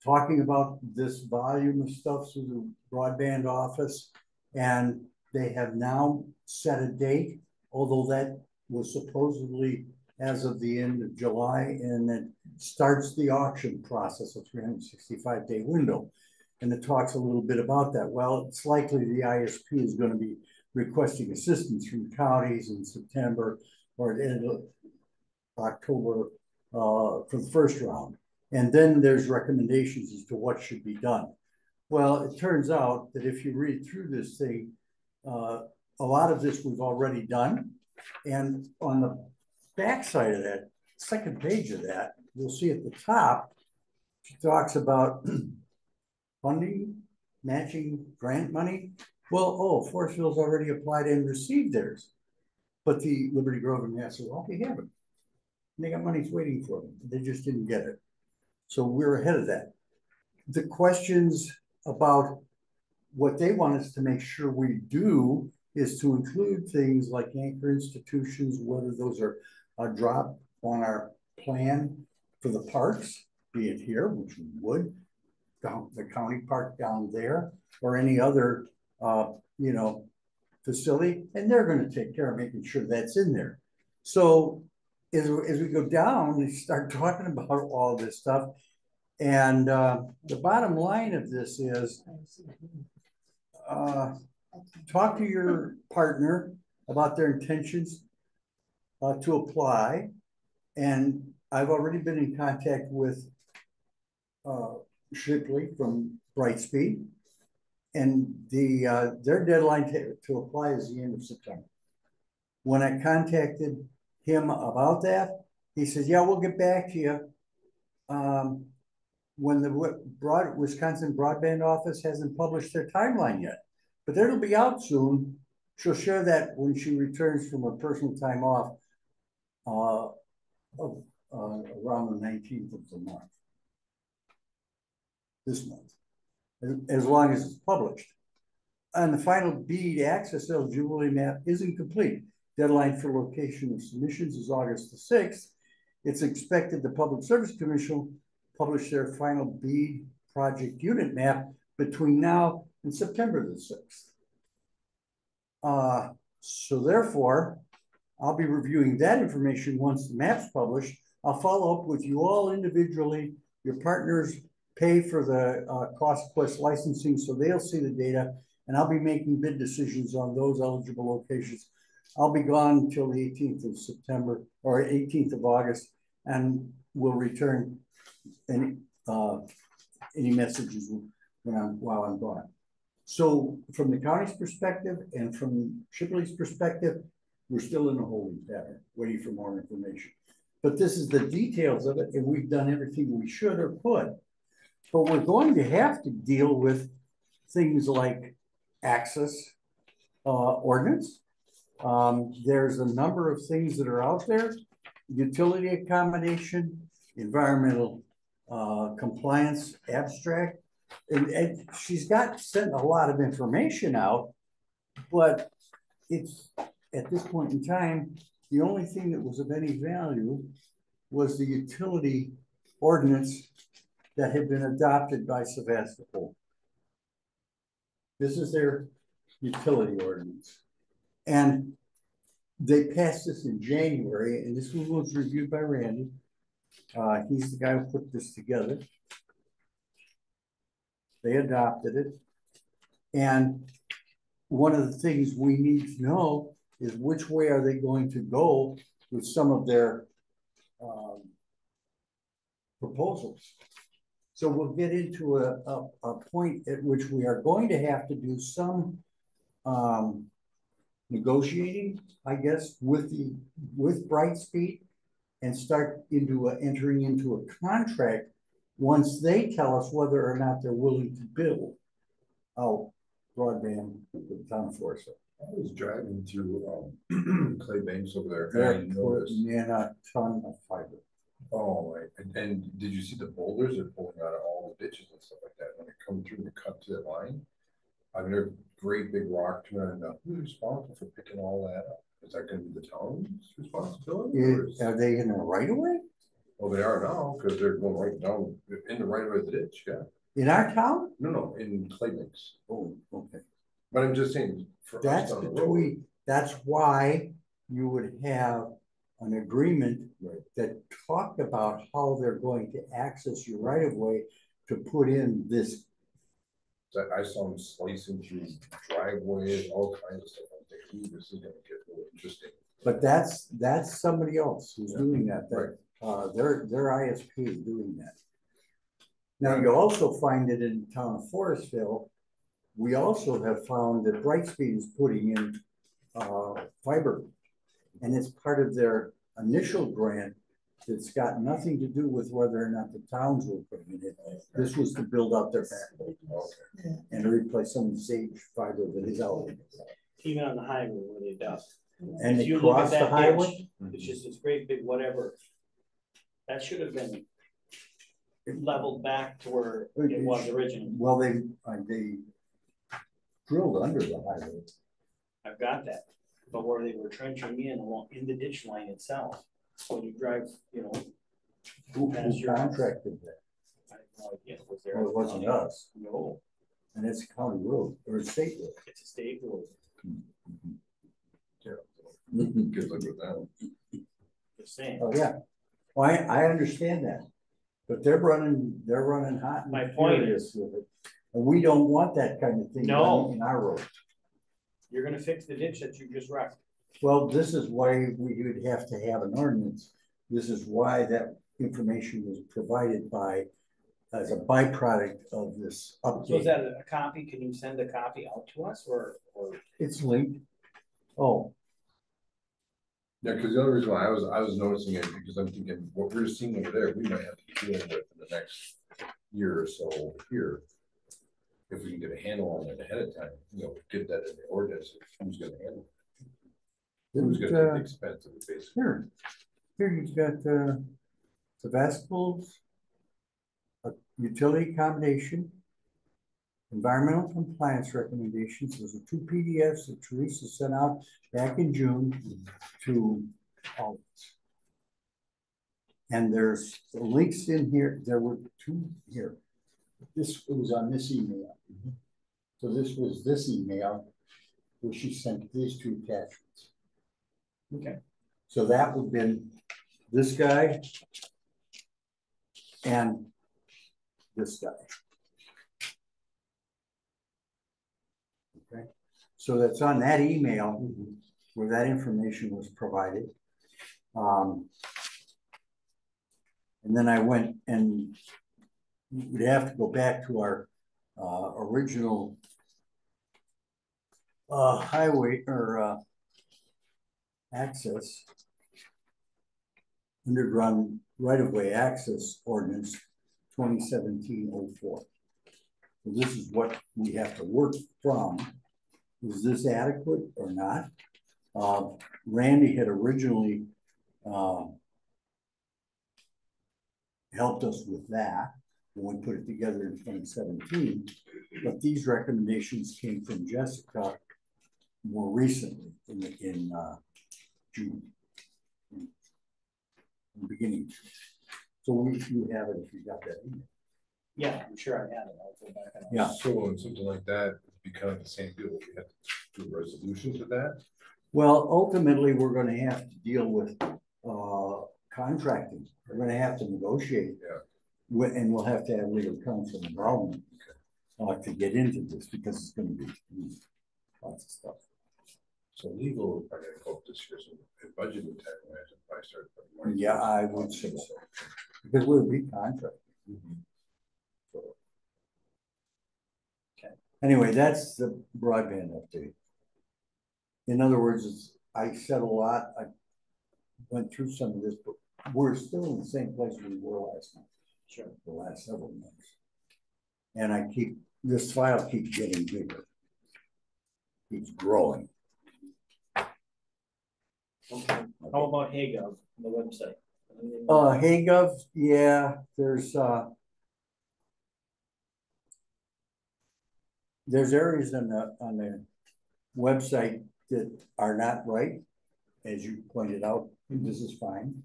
talking about this volume of stuff through the broadband office, and they have now set a date, although that was supposedly as of the end of July, and it starts the auction process, a 365-day window. And it talks a little bit about that. Well, it's likely the ISP is going to be requesting assistance from counties in September or at the end of October for the first round. And then there's recommendations as to what should be done. Well, it turns out that if you read through this thing, a lot of this we've already done. And on the backside of that, second page of that, you'll see at the top, she talks about funding, matching grant money. Well, oh, Forestville's already applied and received theirs. But the Liberty Grove and Mass said, well, they haven't. They got money's waiting for them. They just didn't get it. So we're ahead of that. The questions about what they want us to make sure we do is to include things like anchor institutions, whether those are a drop on our plan for the parks, be it here, which we would, down the county park down there, or any other, you know, facility, and they're going to take care of making sure that's in there. So as we go down, we start talking about all this stuff. And the bottom line of this is talk to your partner about their intentions to apply. And I've already been in contact with Shipley from Brightspeed. And their deadline to apply is the end of September. When I contacted him about that, he says, yeah, we'll get back to you. When the Wisconsin Broadband Office hasn't published their timeline yet, but it'll be out soon. She'll share that when she returns from her personal time off around the 19th of the month, this month, as long as it's published. And the final BEAD access eligibility map isn't complete. Deadline for location of submissions is August the 6th. It's expected the Public Service Commission will publish their final BEAD project unit map between now and September the 6th. So therefore, I'll be reviewing that information once the map's published. I'll follow up with you all individually. Your partners pay for the cost plus licensing, so they'll see the data, and I'll be making bid decisions on those eligible locations. I'll be gone until the 18th of September or 18th of August, and will return any messages while I'm gone. So from the county's perspective and from Shipley's perspective, we're still in a holding pattern, waiting for more information. But this is the details of it, and we've done everything we should or could. But we're going to have to deal with things like access ordinance. There's a number of things that are out there: utility accommodation, environmental compliance abstract, and she's sent a lot of information out, but it's at this point in time, the only thing that was of any value was the utility ordinance that had been adopted by Sevastopol. This is their utility ordinance. And they passed this in January, and this one was reviewed by Randy. He's the guy who put this together. They adopted it. And one of the things we need to know is which way are they going to go with some of their proposals. So we'll get into a point at which we are going to have to do some negotiating, I guess, with Brightspeed and start entering into a contract once they tell us whether or not they're willing to build out broadband for the town of Forestville. I was driving through Clay Banks over there. They're And I noticed, putting in a ton of fiber. oh, right. And did you see the boulders they're pulling out of all the ditches and stuff like that when they come through and cut to that line? I mean, they're great big rock turn. Who's responsible for picking all that up? Is that going to be the town's responsibility? Are they in the right of way? Well, they are now because they're going right down in the right of way of the ditch. Yeah. In our town? No, in Clay Banks. Oh, okay. But I'm just saying, for That's us down the road, that's why you would have an agreement that talked about how they're going to access your right of way to put in this. I saw them slicing through driveways, all kinds of stuff. I'm thinking, ooh, this is gonna get really interesting. But that's somebody else who's doing that. Right. Their ISP is doing that. Now you also find it in the town of Forestville. We also have found that Brightspeed is putting in fiber, and it's part of their initial grant. It's got nothing to do with whether or not the towns will put it in. This was to build out their backbone and to replace some of the sage fiber that is out there. Even on the highway where they dust. And If they you look cross at the that highway. ditch, it's just this great big whatever. That should have been leveled back to where it was originally. Well, they drilled under the highway. I've got that, but where they were trenching in the ditch line itself, when you drive, Who past your house. contracted that? I have no idea, was there? Well, it wasn't us, No, and it's a county road or a state road. it's a state road, Good luck with that. just saying. Oh, yeah. Well, I understand that, but they're running hot. And My point furious with it. And we don't want that kind of thing No. in our road. You're gonna fix the ditch that you just wrecked. Well, this is why we would have to have an ordinance. This is why that information was provided as a byproduct of this update. So is that a copy? Can you send a copy out to us or? It's linked. Oh, Yeah, because the other reason why I was noticing it because I'm thinking what we're seeing over there, we might have to be dealing with in the next year or so over here. If we can get a handle on it ahead of time, get that in the ordinance, who's gonna handle it? Who's gonna take the expense of it, basically? Here you've got the vesicles, a utility combination, environmental compliance recommendations. Those are 2 PDFs that Teresa sent out back in June to all of us. And there's the links in here. There were 2 here. It was on this email. So this was this email where she sent these 2 attachments. Okay. So that would have been this guy and this guy. Okay. So that's on that email where that information was provided. And then I went and we'd have to go back to our original highway or access, underground right-of-way access ordinance 2017-04. So this is what we have to work from. Is this adequate or not? Randy had originally helped us with that when we put it together in 2017, but these recommendations came from Jessica more recently in June, in the beginning. So you have it if you got that email. Yeah, I'm sure I have it. I'll go back and. Yeah. So in something like that, it'd be kind of the same deal. We have to do a resolution to that. Well, ultimately, we're going to have to deal with contracting. We're going to have to negotiate. Yeah. And we'll have to have legal counsel involvement. to get into this because it's gonna be lots of stuff. So legal, are gonna go up this year, so if budget would tackle that, if I start. putting money Yeah, I towards would it. say so. Because we're recontract. Anyway, that's the broadband update. In other words, I said a lot, I went through some of this, but we're still in the same place we were last month. Sure. The last several months. And this file keeps getting bigger. Keeps growing. Okay. How about HAGov, the website? HeyGov, yeah, there's areas on the website that are not right, as you pointed out. This is fine.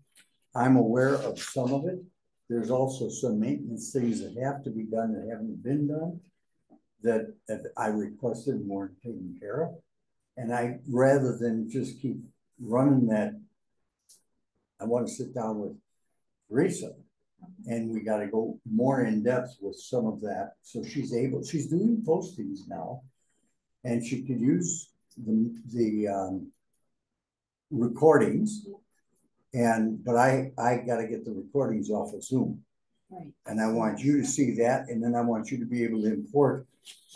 I'm aware of some of it. There's also some maintenance things that have to be done that haven't been done that I requested weren't taken care of. And rather than just keep running that, I want to sit down with Teresa, and we got to go more in depth with some of that. So she's doing postings now, and she could use the recordings. But I got to get the recordings off of Zoom. Right. And I want you to see that, and then I want you to be able to import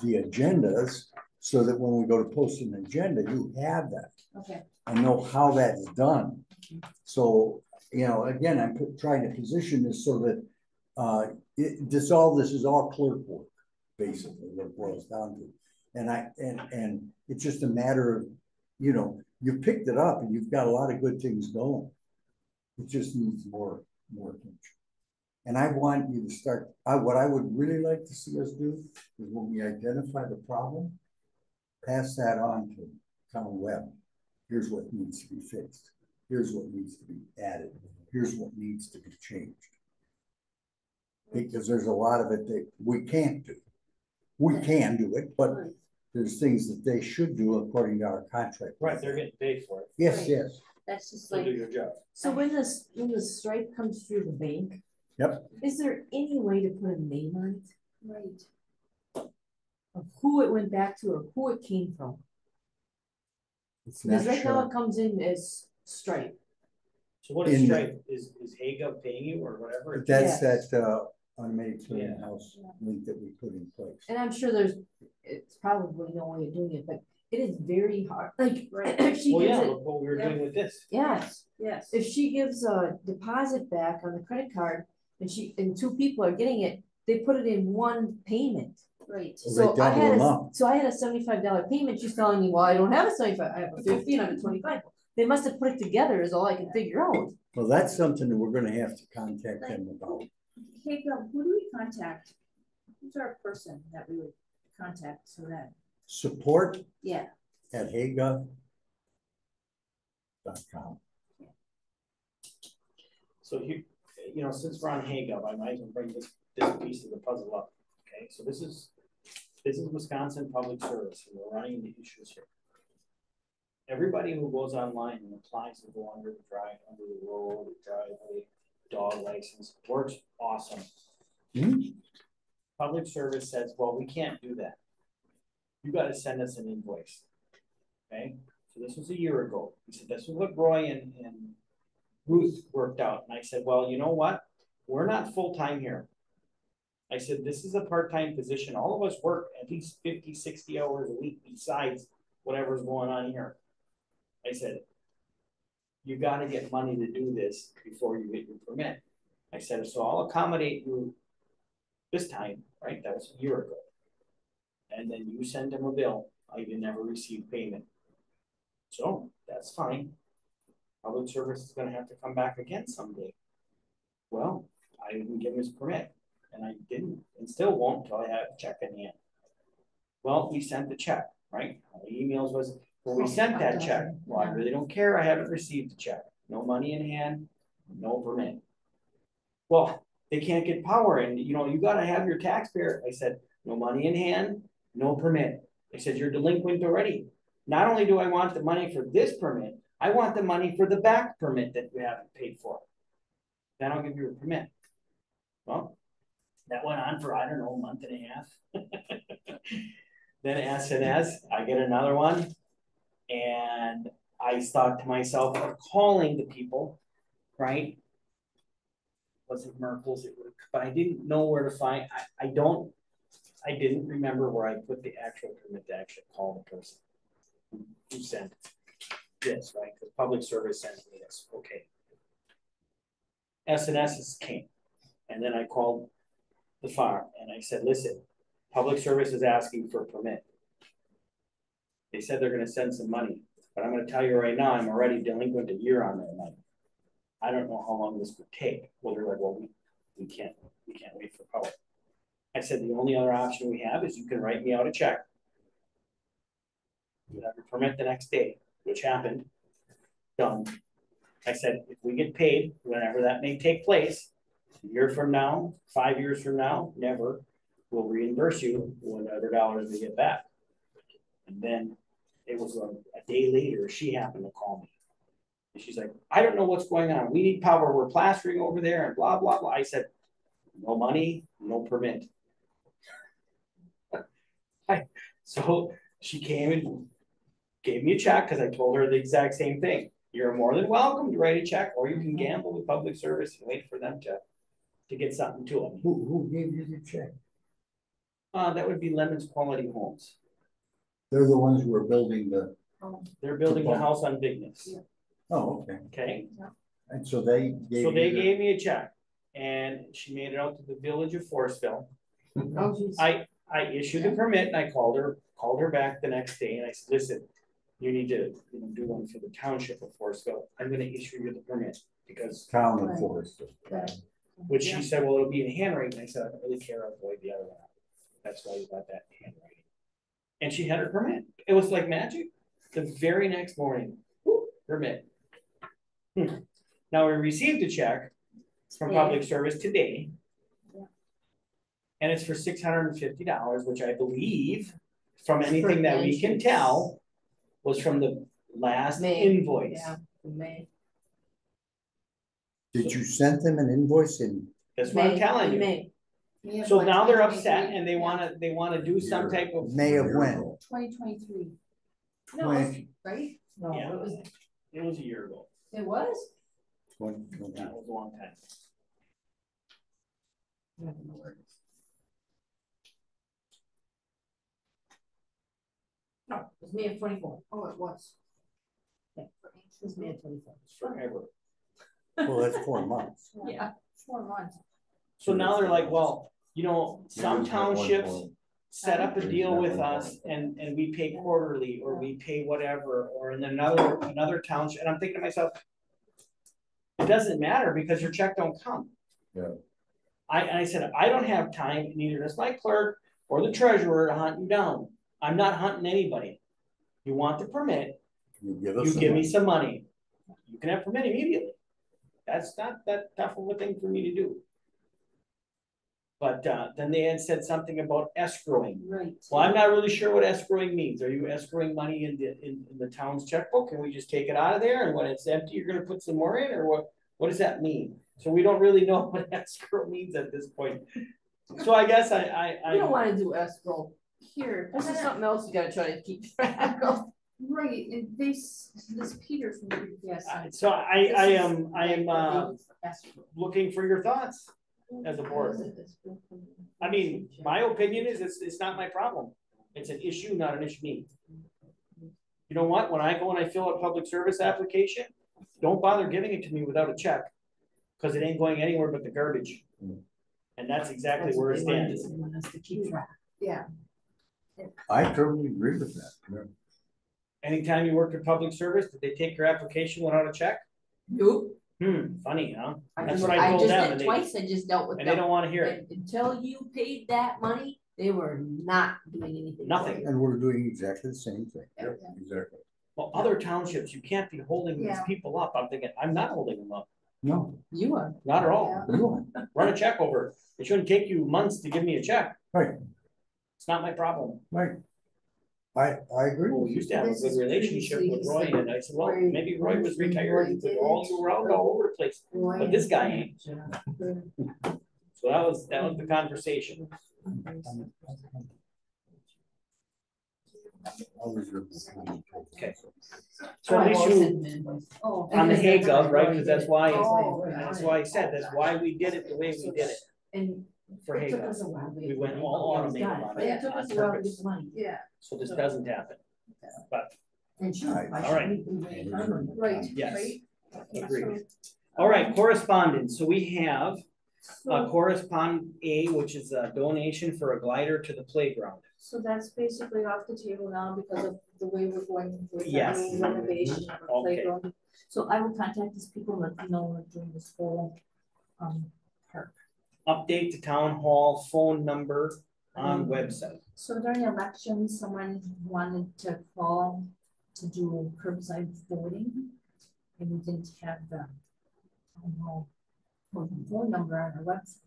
the agendas so that when we go to post an agenda, you have that. Okay. And know how that's done. So, again, I'm trying to position this so that this is all clerk work, basically, what it boils down to. And it's just a matter of, you picked it up and you've got a lot of good things going. It just needs more attention. And I want you to start, what I would really like to see us do is when we identify the problem, pass that on to town web. Here's what needs to be fixed. Here's what needs to be added. Here's what needs to be changed. Because there's a lot of it that we can't do. We can do it, but there's things that they should do according to our contract. Right, they're getting paid for it. Yes, Right. yes. That's just So like, do your job. so when the stripe comes through the bank. Yep. Is there any way to put a name on it? Right. Of who it went back to or who it came from? It's not Because right now sure. it comes in as stripe. So what is In the- Stripe? Is HAGov paying you or whatever? That's Yes. that automated clearinghouse link that we put in place. And I'm sure it's probably no way of doing it, but it is very hard, like, Right. if she Well, gives yeah, it, look what we were doing with this. yes. Yes. If she gives a deposit back on the credit card and two people are getting it, they put it in one payment. Right. So So they I double had them up. I had a $75 payment. She's telling me, well, I don't have a 75, I have a 50 and I have a 25. They must have put it together is all I can figure out. Well, that's something that we're gonna have to contact them about. Hey, who do we contact? Who's our person that we would contact so that, Support yeah, at HeyGov.com. So since we're on HAGov, I might as well bring this piece of the puzzle up. Okay, so this is Wisconsin Public Service, and we're running the issues here. Everybody who goes online and applies to go under the road, the driveway, dog license, works awesome. Public Service says, well, we can't do that. You got to send us an invoice. Okay, so this was a year ago. He said, this is what Roy and Ruth worked out. And I said, well, you know what? We're not full-time here. I said, this is a part-time position. All of us work at least 50, 60 hours a week besides whatever's going on here. I said, you got to get money to do this before you get your permit. I said, so I'll accommodate you this time, right? That was a year ago. And then you send him a bill. I never received payment. So that's fine. Public Service is going to have to come back again someday. Well, I didn't give him his permit, and I didn't, and still won't until I have a check in hand. Well, we sent the check, right? The emails was, well, we sent that check. Well, I really don't care. I haven't received the check. No money in hand, no permit. Well, they can't get power, and you got to have your taxpayer. I said, no money in hand, no permit. I said, you're delinquent already. Not only do I want the money for this permit, I want the money for the back permit that you haven't paid for. Then I'll give you a permit. Well, That went on for, I don't know, a month and a half. Then SNS, I get another one. And I thought to myself, of calling the people, right? Was it Merkel's? But I didn't know where to find, I didn't remember where I put the actual permit to actually call the person who sent this, right? Because public service sent me this, okay. SNS came, and then I called the farm and I said, listen, public service is asking for a permit. They said they're gonna send some money, but I'm gonna tell you right now, I'm already delinquent a year on their money. I don't know how long this would take. Well, they're like, well, we can't wait for power. I said, the only other option we have is you can write me out a check. You have your permit the next day, which happened. Done. I said, if we get paid, whenever that may take place, a year from now, 5 years from now, never, we'll reimburse you whatever dollars we get back. And then it was a day later, she happened to call me. And she's like, I don't know what's going on. We need power. We're plastering over there and blah, blah, blah. I said, no money, no permit. So she came and gave me a check because I told her the exact same thing. You're more than welcome to write a check, or you can gamble with public service and wait for them to get something to them. Who gave you the check? That would be Lemon's Quality Homes. They're the ones who are building the, They're building the house on Bigness. Yeah. oh, okay. Okay, And so they gave so they you the- gave me a check, and she made it out to the village of Forestville. Oh, geez. I issued a permit, and I called her back the next day, and I said, listen, you need to do one for the township of Forestville. I'm gonna issue you the permit because, Town of Right. Forestville. which she said, well, it'll be in handwriting. I said, I don't really care, I'll avoid the other one. That's why you got that handwriting. And she had her permit. It was like magic. The very next morning, whoop, permit. Now we received a check from public service today. And it's for $650, which I believe, from anything that we can tell, was from the last May. invoice. Yeah, May. Did you send them an invoice in? That's what I'm telling you. May. So now they're upset and they wanna do some type of. May of when? 2023. No, right? No, Yeah. it was a year ago. was, Yeah, it was a long time. No, it was May of 24. Oh, it was. Yeah, it was May of 24. It's forever. Well, that's 4 months. Yeah. 4 months. So now they're like, well, some townships set up a deal with us and we pay quarterly or we pay whatever, or in another township, and I'm thinking to myself, it doesn't matter because your check don't come. Yeah. I said, I don't have time, neither does my clerk or the treasurer, to hunt you down. I'm not hunting anybody. You want the permit, you give me some money. You can have permit immediately. That's not that tough of a thing for me to do. But then they had said something about escrowing. Right. Well, I'm not really sure what escrowing means. Are you escrowing money in the town's checkbook? Can we just take it out of there, and when it's empty, you're gonna put some more in, or what does that mean? So we don't really know what escrow means at this point. So I guess We don't wanna do escrow here. This is something else you gotta try to keep track of. Right, and this Peter from the UPS. so I am looking for your thoughts as a board. I mean, my opinion is it's not my problem. It's an issue, not an issue need. You know what? When I go and I fill out a public service application, don't bother giving it to me without a check, because it ain't going anywhere but the garbage. And that's exactly where it stands. They want us to keep track. Yeah. I totally agree with that. Anytime you work in public service, did they take your application without a check? Nope. Funny, huh? I That's just, what I told them, did and they- twice, I just dealt with And they them. don't wanna hear it. And until you paid that money, they were not doing anything. for Nothing. you. And we're doing exactly the same thing. Yep, exactly. Well, other townships, you can't be holding these Yeah. people up. I'm thinking, I'm not holding them up, No, You are. not at all. Yeah. you Run a check over. It shouldn't take you months to give me a check. Right. It's not my problem. right. I agree Well, with we you. used to have a This good is relationship with previously Roy, and I said, well, Roy- maybe Roy was Roy retired, he did was all it. you around all over the place, but this guy ain't. So that was the conversation. Okay. So at least you, Oh. on the Hague of, right, because that's why Oh, I said, that's why we did it the way we did it And for it Hague. took us a while. We went all automated on But it took us a while to purpose, get money. Yeah. so this doesn't happen. But, And sure. I All right. should be very firm on that. Right. yes, Right. agreed. All right, correspondence, so we have correspond A, which is a donation for a glider to the playground. So that's basically off the table now because of the way we're going with Yes. the renovation of our Okay. playground. So I will contact these people, let them know we're doing this whole, park. Update the town hall phone number on website. So during elections, someone wanted to call to do curbside voting. And we didn't have the town hall phone number on our website.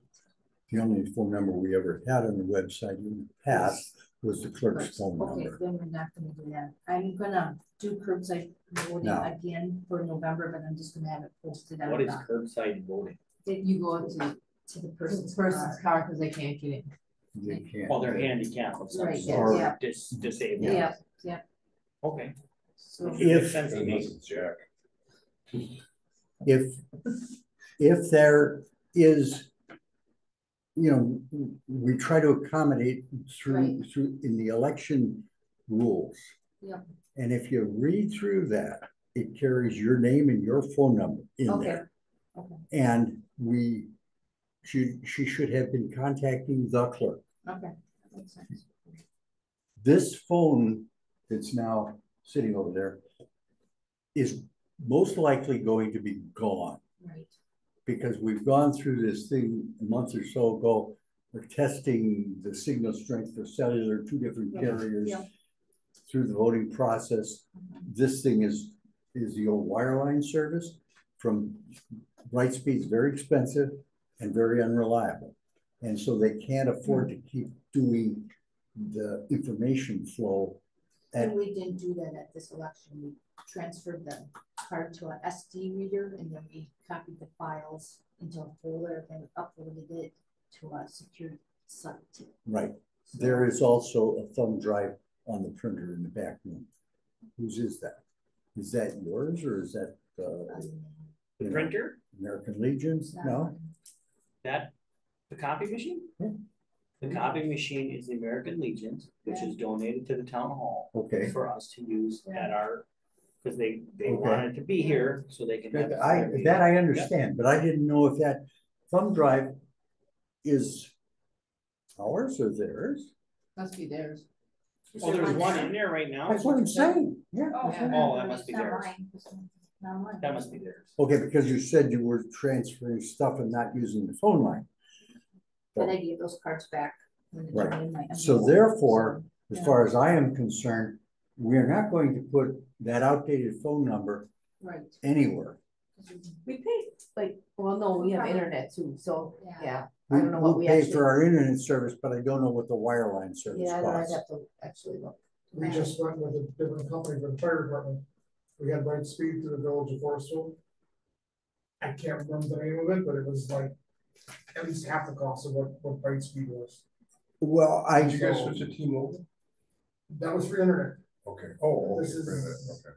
The only phone number we ever had on the website in the past was the clerk's phone Okay, number. then we're not gonna do that. I'm gonna do curbside voting No. again for November, but I'm just gonna have it posted on What is the, curbside voting? If you go to to the the person's person's car. car because they can't get in. They can't. Oh, they're handicapped of some Right, sort, yeah. disabled. Yeah, Okay. so. If- Makes sense to me. Unless it's Jack. If there is, you know, we try to accommodate through in the election rules. Yep. And if you read through that, it carries your name and your phone number in Okay. there. Okay. And she should have been contacting the clerk. Okay, that makes sense. This phone that's now sitting over there is most likely going to be gone. Right. Because we've gone through this thing a month or so ago. We're testing the signal strength for cellular, 2 different carriers Yeah. through the voting process. This thing is the old wireline service from Brightspeed is very expensive and very unreliable. And so they can't afford to keep doing the information flow. And we didn't do that at this election. We transferred the card to an SD reader and then we copied the files into a folder and uploaded it to a secure site. Right. There is also a thumb drive on the printer in the back room. Whose is that? Is that yours or is that The printer, American Legion's? No? that, the copy machine? Yeah. The copy machine is the American Legion's, which is donated to the town hall Okay. for us to use at our, because they Okay. wanted to be here so they can have. That I understand, but I didn't know if that thumb drive is ours or theirs. Must be theirs. Oh, there's one in there right now? That's what I'm saying. Yeah. Oh, Yeah. Oh, that must be Not theirs. mine. Not mine. That must be theirs. Okay, because you said you were transferring stuff and not using the phone line. But I gave those cards back. when they Right. came in my So envelope. therefore, So, as far as I am concerned, we're not going to put that outdated phone number Right. anywhere. We pay, like, well, no, we have internet too, so, Yeah. yeah. I don't know what We'll we pay actually. for our internet service, but I don't know what the wireline service Yeah, then I'd costs. have to actually look. We just went with a different company for the fire department. We had Brightspeed through the village of Forestville. I can't remember the name of it, but it was like at least half the cost of what Brightspeed was. Well, Did you guys switch to T-Mobile? That was for internet. Okay, oh, okay, This is- okay.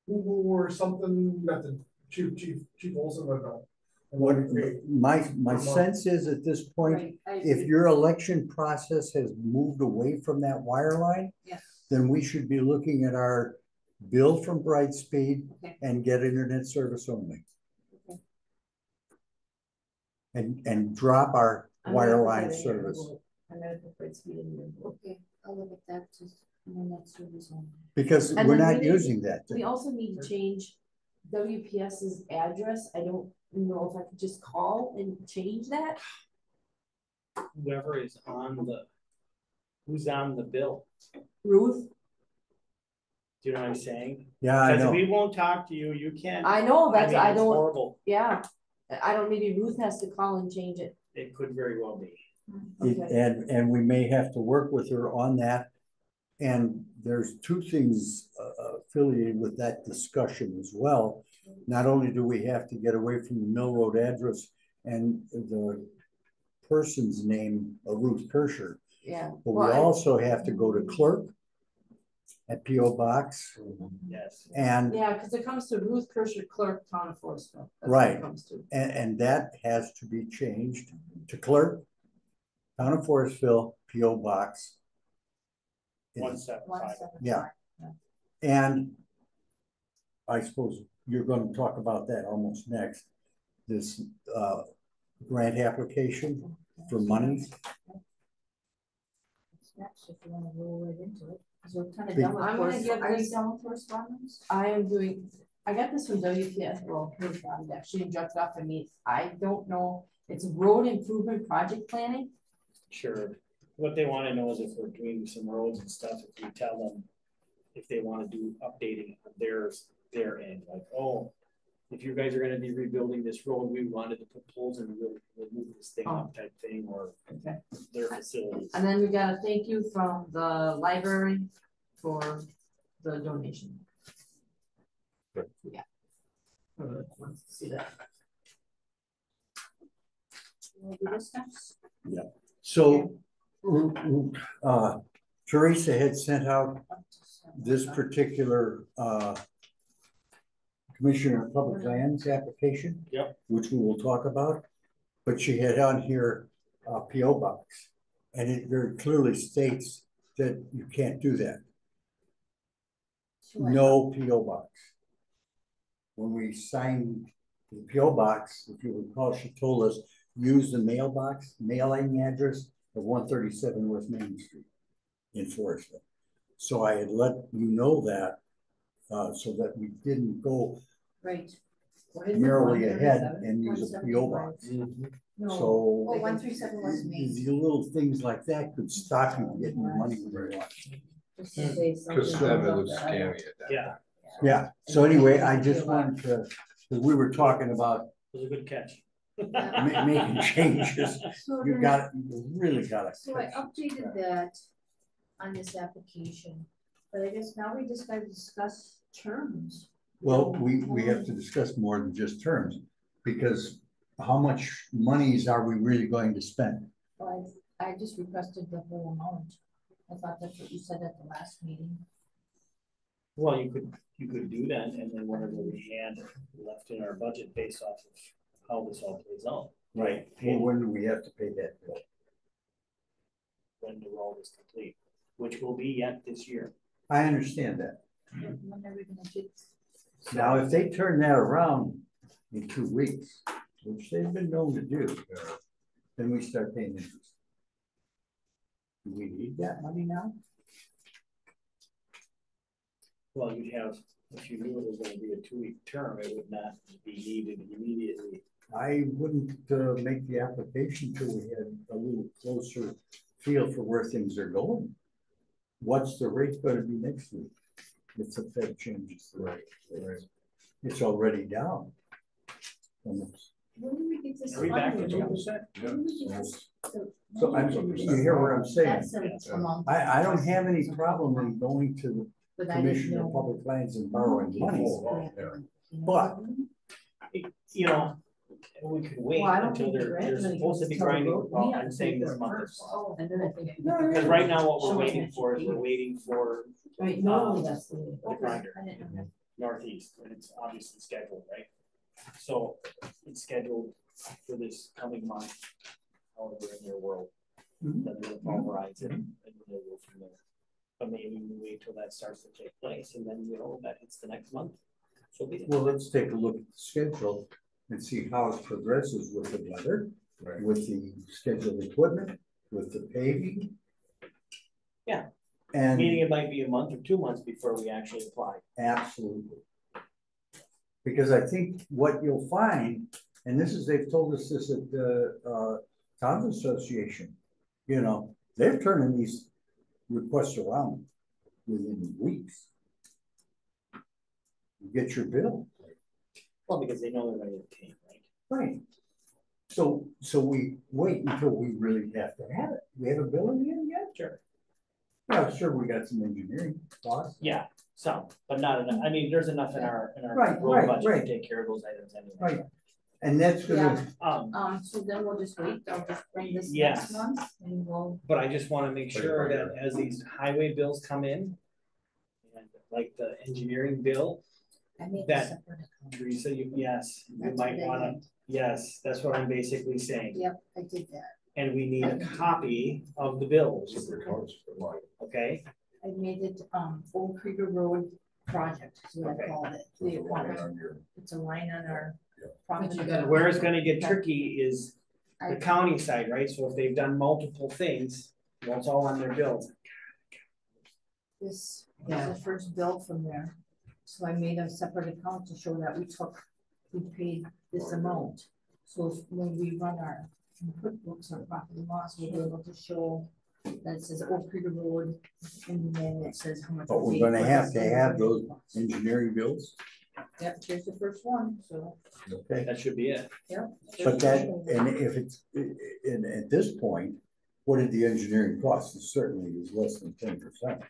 Google or something, nothing, Chief Olson would know. And what, what we paid. my sense is at this point, Right, I if agree. your election process has moved away from that wireline, Yes. then we should be looking at our bill from Brightspeed Okay. and get internet service only. Okay. And drop our I'm gonna put wireline that in your service. envelope. I'm gonna put Brightspeed in your envelope. Okay, I'll look at that, just, internet service only. Because And we're then not we need- using that. We also need to change WPS's address. I don't know if I could just call and change that. Whoever is on the, who's on the bill, Ruth, do you know what I'm saying? Yeah, I Because know. we won't talk to you, you can't. I know, that's, mean, I it's don't, horrible, yeah. I don't, maybe Ruth has to call and change it. it could very well be. Okay. And we may have to work with her on that. And there's 2 things affiliated with that discussion as well. Not only do we have to get away from the Mill Road address and the person's name, Ruth Kirscher, Yeah. but we Well, also have to go to clerk at P.O. Box Yes. and, yeah, because it comes to Ruth Kirscher, clerk, town of Forestville. That's what Right. it comes to. and that has to be changed to clerk, town of Forestville, P.O. Box. 175. Yeah. And I suppose you're gonna talk about that almost next, this grant application for money. Next, if you wanna roll right into it, because we're kind of Big- done with I'm gonna give are you this- done with correspondence? I am doing, I got this from WPS, well, actually dropped off to me. I don't know, it's road improvement project planning. Sure. What they wanna know is if we're doing some roads and stuff, if we tell them if they wanna do updating of their end, like, oh, if you guys are gonna be rebuilding this road, we wanted to put poles and we'll move this thing up type thing, or Okay. their facilities. And then we got a thank you from the library for the donation. Yeah. Wants to see that. You wanna do this next? So, Teresa had sent out this particular, Commissioner of Public Lands application. Yep. Which we will talk about, but she had on here, P.O. Box. And it very clearly states that you can't do that. No P.O. Box. When we signed the P.O. Box, if you recall, she told us, use the mailbox, mailing address of 137 West Main Street in Forestville. So I had let you know that, so that we didn't go Right. merrily ahead and use a P.O. Box. No, So. 137 West Main. The little things like that could stop you from getting your money when you want. Just to say something Cause some of it about looks that. scammy at that. Yeah, Yeah, so anyway, I just wanted to, because we were talking about it was a good catch. making changes. So You then- got, you really got it. So I updated that on this application, but I guess now we just gotta discuss terms. Well, we have to discuss more than just terms, because how much monies are we really going to spend? But I just requested the whole amount. I thought that's what you said at the last meeting. Well, you could do that, and then whatever we had left in our budget based off of how this all plays out. Right. Well, when do we have to pay that bill? When the road is complete, which will be yet this year. I understand that. When are we gonna get? Now, if they turn that around in 2 weeks, which they've been known to do, then we start paying interest. Do we need that money now? Well, you'd have, if you knew it was gonna be a 2-week term, it would not be needed immediately. I wouldn't make the application till we had a little closer feel for where things are going. What's the rate gonna be next week? If the Fed changes the rate. It's already down. Almost. When do we get this? Are we back to funded? 2%? When do we get this- So you hear what I'm saying? That's a month. I don't have any problem in going to the But I didn't Commissioner of know. Public Lands and borrowing money. But- You know, we could wait Well, I don't until think the they're grant money supposed to be comes till the grinding, road- we well, have I'm to saying pay this for it month. first. And then I think. Because right now what we're So waiting it's- for is we're waiting for Right, normally that's the way. the grinder. I didn't know. Northeast, and it's obviously scheduled, right? So it's scheduled for this coming month, however in their world. Then they'll pulverize it and we'll go from there. But maybe we wait till that starts to take place and then, that hits the next month. So be it. Well, let's take a look at the schedule and see how it progresses with the weather, Right. with the scheduled equipment, with the paving. Yeah. And Meaning it might be a month or 2 months before we actually apply. absolutely. Because I think what you'll find, and this is, they've told us this at the Town Association, they're turning these requests around within weeks. You get your bill. Well, because they know they're gonna get paid, right? Right. So we wait until we really have to have it. We have a bill in the end yet? Sure. Yeah, sure, we got some engineering costs. Yeah, some, but not enough. I mean, there's enough in our Right, road right, budget right. to take care of those items anyway. Right. And that's gonna, So then we'll just wait, I'll just bring this Yes. next month and we'll, but I just wanna make sure that as these highway bills come in, and like the engineering bill, I made a That- separate account. Teresa, yes, you That's might what I wanna, did. yes, that's what I'm basically saying. Yep, I did that. And we need a copy of the bills, Super accounts for mine. okay? I made it, Old Krieger Road project, is what I Okay. called it. There's The a line account. on your- It's a line on our. Yeah. profit But you and gotta- loss. Where it's gonna get tricky is the I- county side, right? So if they've done multiple things, well, it's all on their bills. This Yeah. was the first bill from there, so I made a separate account to show that we paid this amount. So when we run our QuickBooks or profit and loss, we'll be able to show that it says Old Krieger Road, and then it says how much. but we we're paid gonna for have this to and have the those costs. engineering bills. Yep, here's the first one, so, Okay, That should be it. yep. but that, and if it's, and at this point, what did the engineering cost? It certainly is less than 10%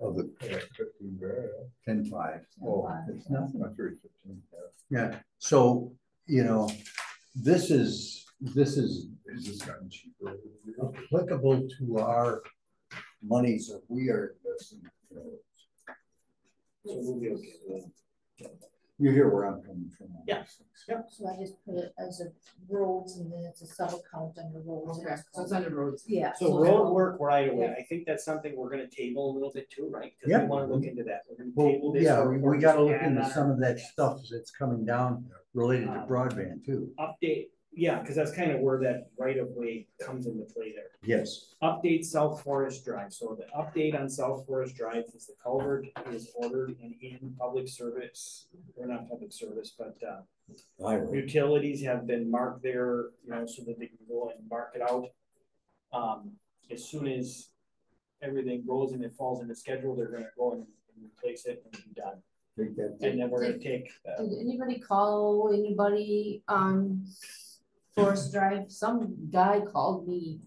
of the Yeah, 15 grand. 10.5. Oh, It's nothing. Not very 15, yeah. Yeah, so, you know, this is Has this gotten cheaper? over the years? applicable to our monies that we are investing. You know, So we'll be okay with it. you hear where I'm coming from. on Yeah. these things. So I just put it as a roads, and then it's a sub account under roads. and Okay, so it's under roads. Yeah. So road work right away, I think that's something we're gonna table a little bit too, right? Cause Yeah. we wanna look into that. We're gonna table Well, this. yeah, or we just gotta look add into on some our of that stuff that's coming down related to broadband too. Update, yeah, cause that's kind of where that right of way comes into play there. Yes. Update South Forest Drive, so the update on South Forest Drive is the culvert is ordered and in public service, or not public service, but, Highway. utilities have been marked there, you know, so that they can go and mark it out. As soon as everything goes and it falls into schedule, they're gonna go and replace it and be done. Take that. And then we're gonna take, Did anybody call anybody on Forest Drive? Some guy called me.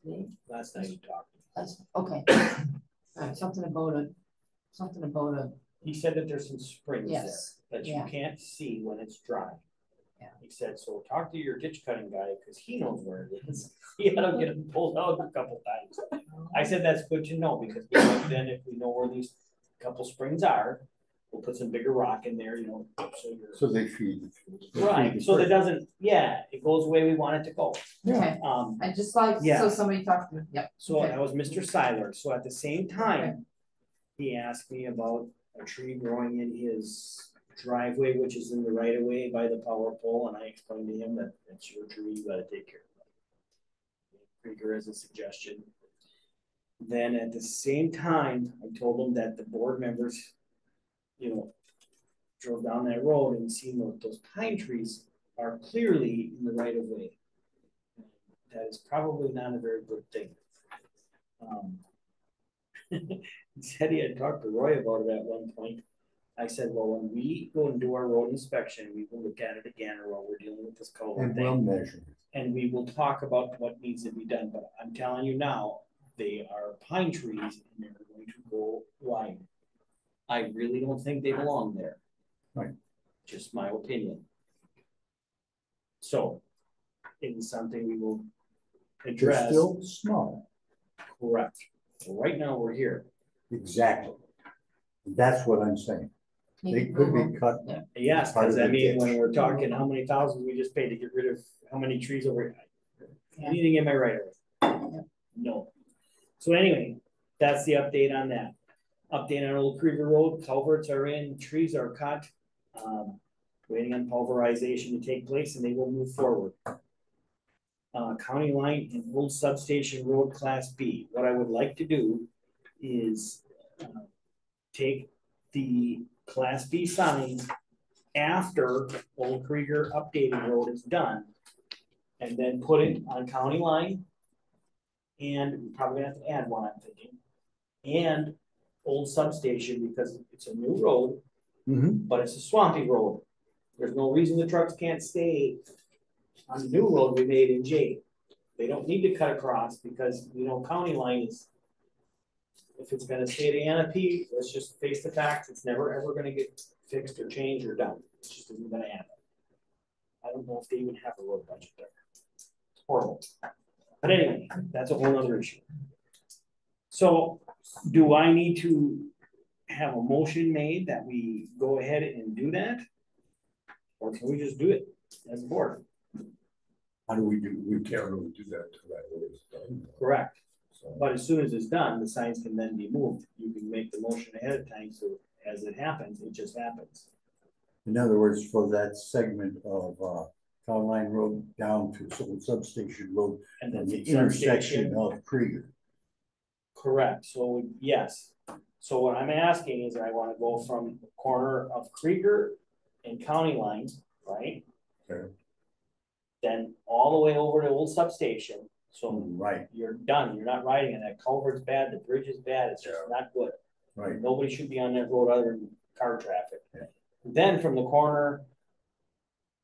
Today? last night we talked, That's, okay. Alright, something about a, he said that there's some springs there yes, that you yeah. can't see when it's dry. Yeah. He said, so talk to your ditch cutting guy, cause he knows where it is. He had to get it pulled out a couple times. I said, that's good to know, because then if we know where these couple springs are, we'll put some bigger rock in there, you know, so you're. So they feed. they feed Right, the so that creek. doesn't, yeah, it goes the way we want it to go. Okay, I just like, Yeah. so somebody talked to me, yep. So Okay. that was Mr. Seiler, so at the same time, he asked me about a tree growing in his driveway, which is in the right of way by the power pole, and I explained to him that it's your tree, you gotta take care of it. Krieger as a suggestion. Then at the same time, I told him that the board members, you know, drove down that road and seen those pine trees are clearly in the right of way. That is probably not a very good thing. He said he had talked to Roy about it at one point. I said, well, when we go and do our road inspection, we will look at it again, or while we're dealing with this culvert And thing. well measured. And we will talk about what needs to be done, but I'm telling you now, they are pine trees and they're going to go wide. I really don't think they belong there. Right. Just my opinion. So, it is something we will They're address. still small. Correct. So right now, we're here. Exactly. That's what I'm saying. They could be cut. Yes, Part of because I the mean, ditch. when we're talking how many thousands we just paid to get rid of how many trees over, anything in my right of way? No. So anyway, that's the update on that. Update on Old Krieger Road, culverts are in, trees are cut. Waiting on pulverization to take place and they will move forward. County line and Old Substation Road Class B. What I would like to do is take the Class B signs after Old Krieger updated road is done. And then put it on county line. And we're probably gonna have to add one, I'm thinking. And Old Substation, because it's a new road, Mhm. but it's a swampy road. There's no reason the trucks can't stay on the new road we made in Jade. They don't need to cut across because, you know, county line is, if it's gonna stay to NP, let's just face the facts, it's never ever gonna get fixed or changed or done. It just isn't gonna happen. I don't know if they even have a road budget there. It's horrible. But anyway, that's a whole other issue. So do I need to have a motion made that we go ahead and do that? Or can we just do it as a board? How do we do? We can't really do that until that road is done. Correct. So, But as soon as it's done, the signs can then be moved. You can make the motion ahead of time, so as it happens, it just happens. In other words, for that segment of Town Line Road down to Substation Road And and then the intersection of Krieger. Correct, so yes. So what I'm asking is I wanna go from the corner of Krieger and County Line, right? Okay. Then all the way over to Old Substation, so Right, you're done, you're not riding it, that culvert's bad, the bridge is bad, it's just not good. right. Nobody should be on that road other than car traffic. Yeah. Then from the corner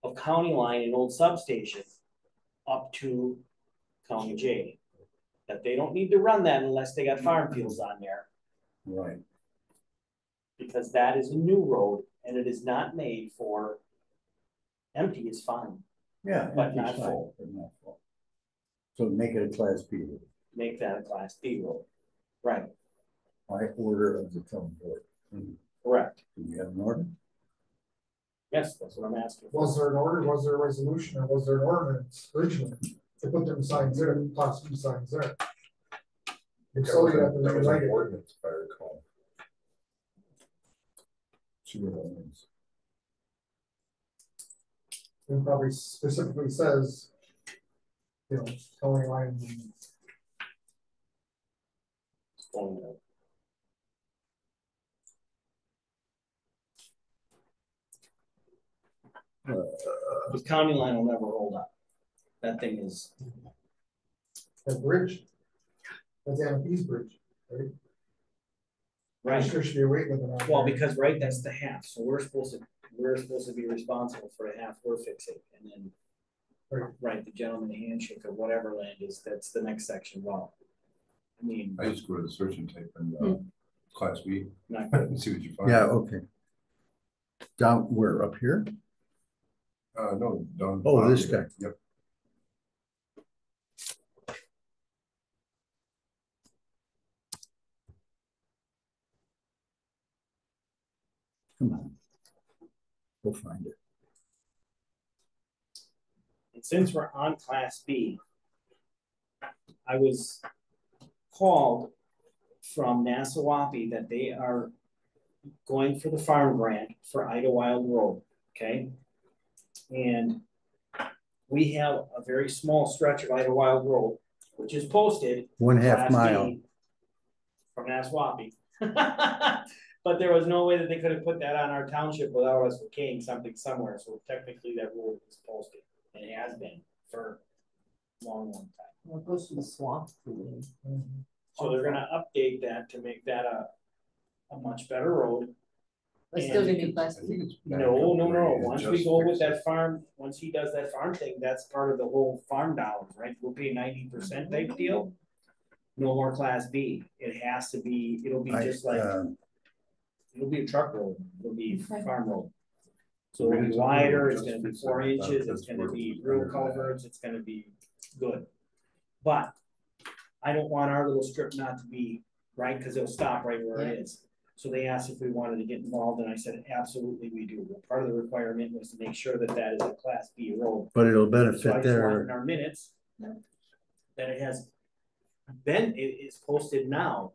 of County Line and Old Substation up to County J. That they don't need to run that unless they got farm fields on there, Right. because that is a new road and it is not made for empty is fine, Yeah. But empty not side, full. but not full. So make it a Class B road make that a class B road. Right, by order of the town board. correct. Do we have an order? Yes, that's what I'm asking. for. Was there an order, was there a resolution, or was there an ordinance originally to put them signs there, class B signs there? If so, you have to that was rewrite an it. ordinance, if I recall. Two ordinance. It probably specifically says, you know, County Line. The County Line will never hold up. That thing is, That bridge. That's Annapee's bridge, right? right, There should be a weight limit on. well, there. because, right, that's the half, so we're supposed to be responsible for the half we're fixing, and then. Right, the gentleman handshake or whatever land is, that's the next section, well. I mean, I just go to the search and type in, Class B, not good. and see what you find. Yeah, okay. Down where, up here? No, down. Oh, bottom this here. guy. Yep. Come on. We'll find it. And since we're on Class B, I was called from Nassawapi that they are going for the farm grant for Idlewild Road, okay? And we have a very small stretch of Idlewild Road, which is posted. 1/2 Class B mile. From Nassawapi. But there was no way that they could have put that on our township without us okaying something somewhere, so technically that road is posted, and it has been for a long, long time. Well, it goes to the swamp. So they're gonna update that to make that a much better road. It's still gonna be I class think B. it's back No, up no, where no, you once we just go with fixed that it. farm, once he does that farm thing, that's part of the whole farm dollars, right? We'll pay 90% type deal. No more Class B, it has to be, it'll be just like, it'll be a truck road, it'll be farm road. So it'll be wider, it's gonna be 4 inches, it's gonna be real culverts, it's gonna be good. But I don't want our little strip not to be, right, cause it'll stop right where it is. So they asked if we wanted to get involved, and I said, absolutely we do. Well, part of the requirement was to make sure that that is a Class B road. But it'll So I benefit just want in their, our minutes, that it has, then it is posted now.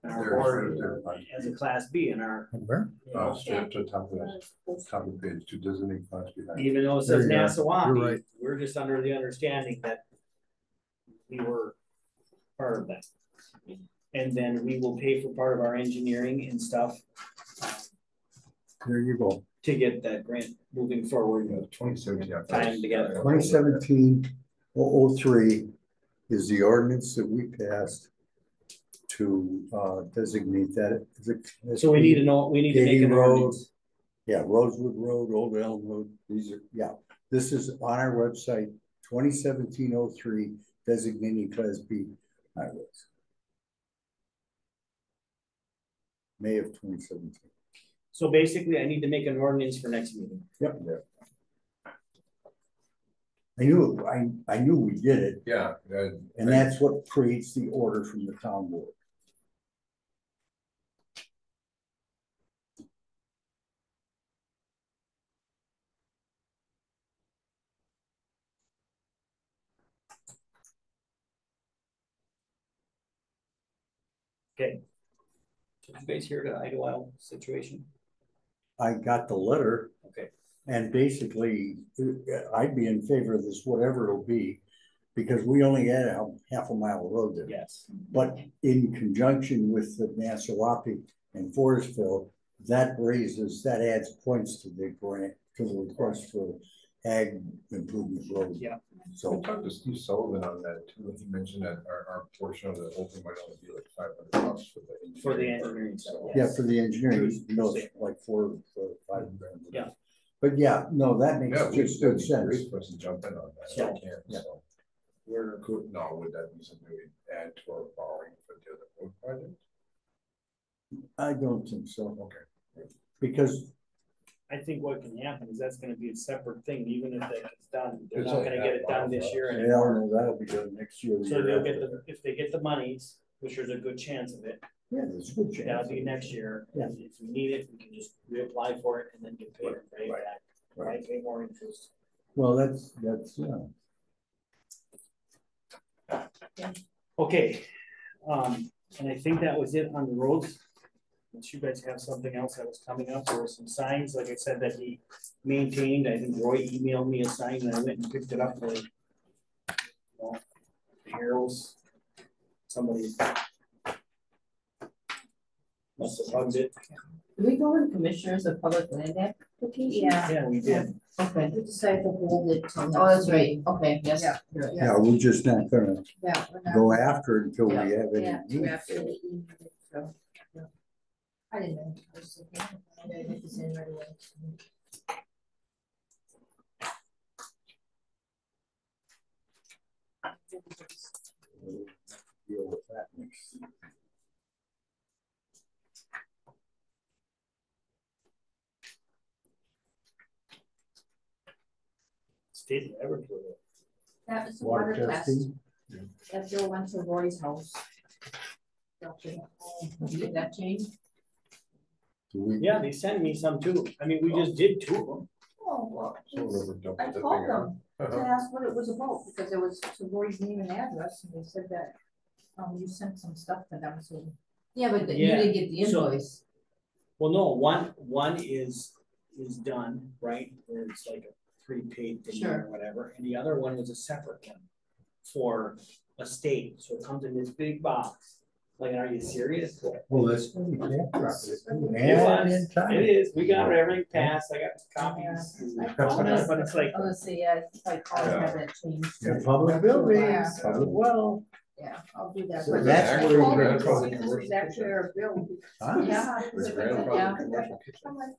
In our There, board, right there. as a Class B in our, where? you know, Straight to the top of the, top of the page, to designate Class B. even though it There says you are. You're Nassawapi, right. we're just under the understanding that we were part of that. And then we will pay for part of our engineering and stuff There you go. to get that grant moving forward. 2017. Tie them together. 2017-003 is the ordinance that we passed to designate that. Is it- So we need to know, we need to make Katy an Road. ordinance. Yeah, Rosewood Road, Old Elm Road, these are, yeah. This is on our website, 2017-03, designating Class B highways. May of 2017. So basically, I need to make an ordinance for next meeting. I knew we did it, Yeah. and that's what creates the order from the town board. Okay. Did you guys hear the Idlewild situation? I got the letter. Okay. And basically, I'd be in favor of this, whatever it'll be, because we only had a half a mile of road there. Yes. But in conjunction with the Nassau and Forestville, that adds points to the grant, to the request for ag improvement road. Yeah. So I talked to Steve Sullivan on that too. He mentioned that our portion of the whole thing might only be like $500 For the engineering. So, yeah, for the engineering, you know, like 4 or 5 grand. Yeah. But yeah, no, that makes just good sense. Great for us to jump in on that. Yeah. We can, Yeah. so. we're Would that be something we add to our borrowing for the other road project? I don't think so. Okay. Because I think what can happen is that's gonna be a separate thing, even if that gets done, they're It's not like gonna that get it done long this for year us. anymore. no, that'll be done next year. So they'll get if they get the monies, which there's a good chance of it, Yeah, there's a good chance. that'll be next year. Yeah. If we need it, we can just reapply for it and then get paid right Right. back, Right. right, pay more interest. Well, that's, Okay, and I think that was it on the roads. Unless you guys have something else that was coming up, there were some signs, like I said, that he maintained. I think Roy emailed me a sign and I went and picked it up for Harold's. Somebody must have hugged it. Do we go with commissioners of public land application? Yeah, we did. Okay. We decided to hold it till. Oh, that's right. Okay, yes. Yeah. You're right. yeah, we're just not gonna Yeah. we're not- go after it until we Yeah. have any. Yeah, we need absolutely emailed it, so, yeah. I didn't know, I was thinking, I gotta get this in right away. We'll deal with that next. State Everett. That was the Water water test, testing. that Bill went to Roy's house. Did that change? Do we- Yeah, they sent me some too. I mean, we just did 2 of them. Oh, well, So whoever dumped I the called thing out. them to ask what it was about, because it was to Roy's name and address, and they said that, you sent some stuff to them, so. Yeah, but you Yeah, didn't get the so- invoice. Well, no, one is done, right? Where it's like a prepaid thing or Sure. whatever, and the other one was a separate one for a state, so it comes in this big box. Like, are you serious? Well, that's. We can't drop it. It And in was, time. it is, we got everything passed, I got copies. Yeah. But it's like, Honestly, yeah, if I call and have that changed. Yeah, public buildings, Yeah. public well. Yeah, I'll do that. So But that's I where told you're her gonna to see if this was actually our bill. Huh? Yeah. Was Yeah. grandfather commercial kitchen? I'm like,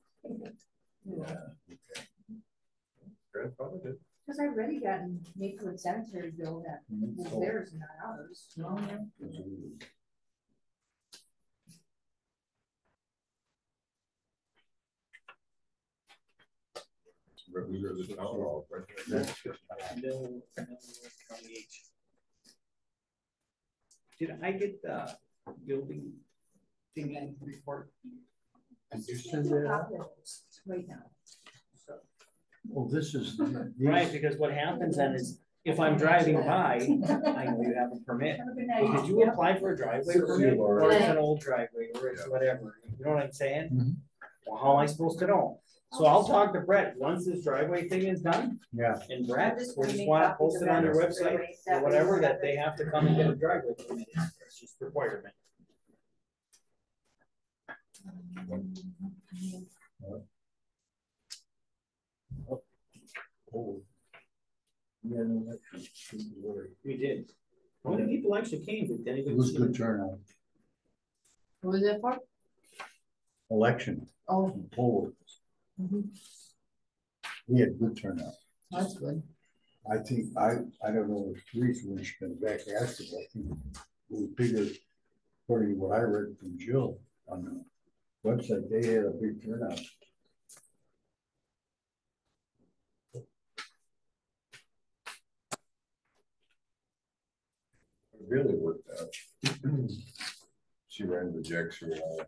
Grandfather did. cause I already gotten Maplewood sanitary bill that was theirs and not ours. No, yeah. We were the town hall, right there. no, county H. Did I get the building thing report? Did you send that out? Right now. So. Well, this is. Right, because what happens then is, if I'm driving by, I know you have a permit. Have a But good night. did you apply for a driveway permit, or it's an old driveway, or it's whatever, you know what I'm saying? Mhm. Well, how am I supposed to know? So I'll talk to Brett, once this driveway thing is done, Yeah, and Brett, I'm just we gonna just make wanna copies post of it on that your right website, away. or That way whatever, we that have they it. have to come and get a driveway permit, it's just requirement. oh. Yeah, no, that shouldn't worry. We did. How many people actually came, did anybody? It was see good turnout. What was that for? Election, Oh, poll. mhm. We had good turnout. That's good. I think, I don't know if Teresa, when she comes back, asked it, I think it was bigger, according to what I read from Jill on website, they had a big turnout. It really worked out. She ran the Jack's Riano.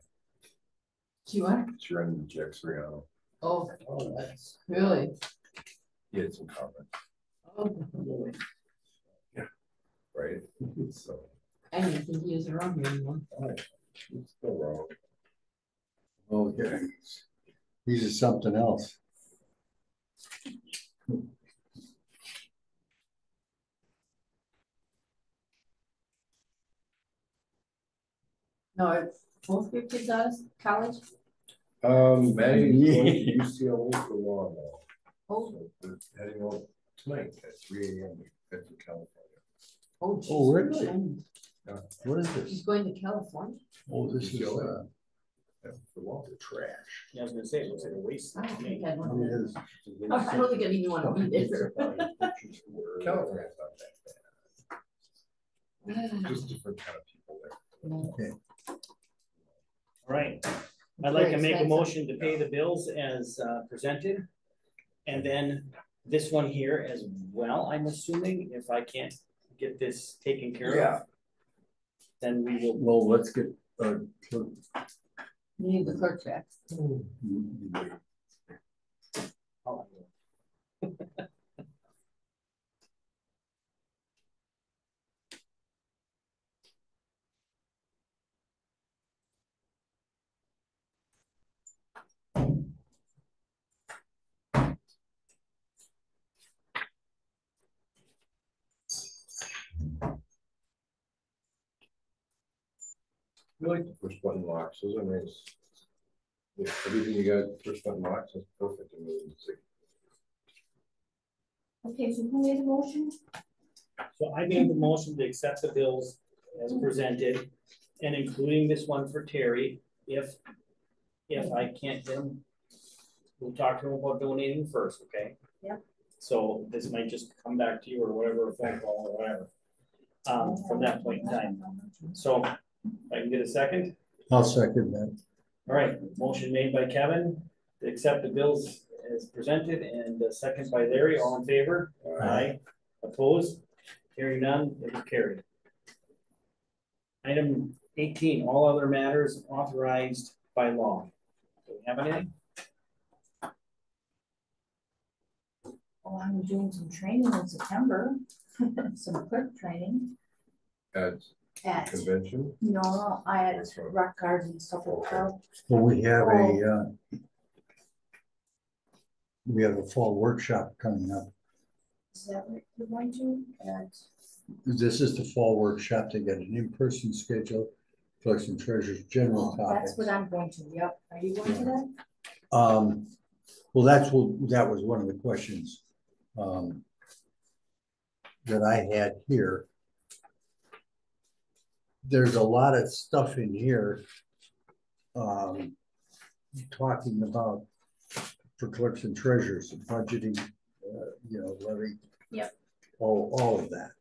She what? She ran the Jack's Riano. Oh, that's really. He had some comments, Oh, really? right? So, I didn't think he was around here anymore. it's still wrong. Oh, yeah. These are something else. No, it's both your kids out of college? Maddie's going to UCLA for law now. Oh, So they're heading out tonight at 3 a.m. to head to California. oh, geez. Oh, really? Yeah. What is She's this? going to California? Oh, this is, UCLA. Yeah, for law, they're trash. Yeah, I was gonna say, it looks like a waste. I don't think I'd it want to. is. I don't think I'd even want to be there. California's not that bad. Just different kind of people there. Okay. All right, I'd like to Very make a expensive. motion to pay the bills as presented. And then this one here as well, I'm assuming, if I can't get this taken care Yeah. of. Then we will, Well, let's get, You need the clerk check. We like the push button locks, those are nice. Yeah, everything you got, push button locks, that's perfect. I mean, it's like, Okay, so who made the motion? so I made the motion to accept the bills as presented. And including this one for Terry, if I can't get them, we'll talk to him about donating first, okay? Yep. So this might just come back to you or whatever, a phone call or whatever. From that point in time. So I can get a second. I'll second that. All right, motion made by Kevin to accept the bills as presented and a second by Larry. All in favor? Aye. Opposed? Hearing none, it will carry. Item 18, all other matters authorized by law. Do we have anything? Oh, I'm doing some training in September, some clerk training at at, convention. no, I had rock garden and stuff like that. Well, we have a fall workshop coming up. Is that what you're going to? This is the fall workshop to get an in-person schedule, collection treasures, general topics. That's what I'm going to, yep. Are you going to that? Well, that was one of the questions that I had here. There's a lot of stuff in here talking about for clerks and treasurers, budgeting, levy. Yep. All of that.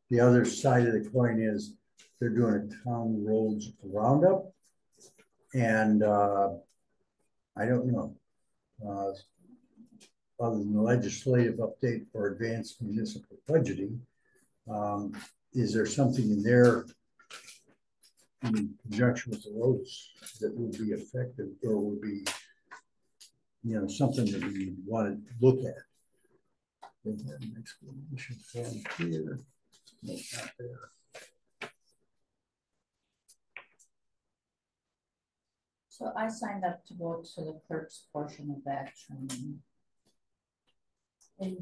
The other side of the coin is they're doing a town roads roundup, and I don't know. Other than the legislative update for advanced municipal budgeting, is there something in there in conjunction with the roads that would be effective or would be, something that we want to look at? An explanation form here. No, not there. So I signed up to go to the clerk's portion of that training. And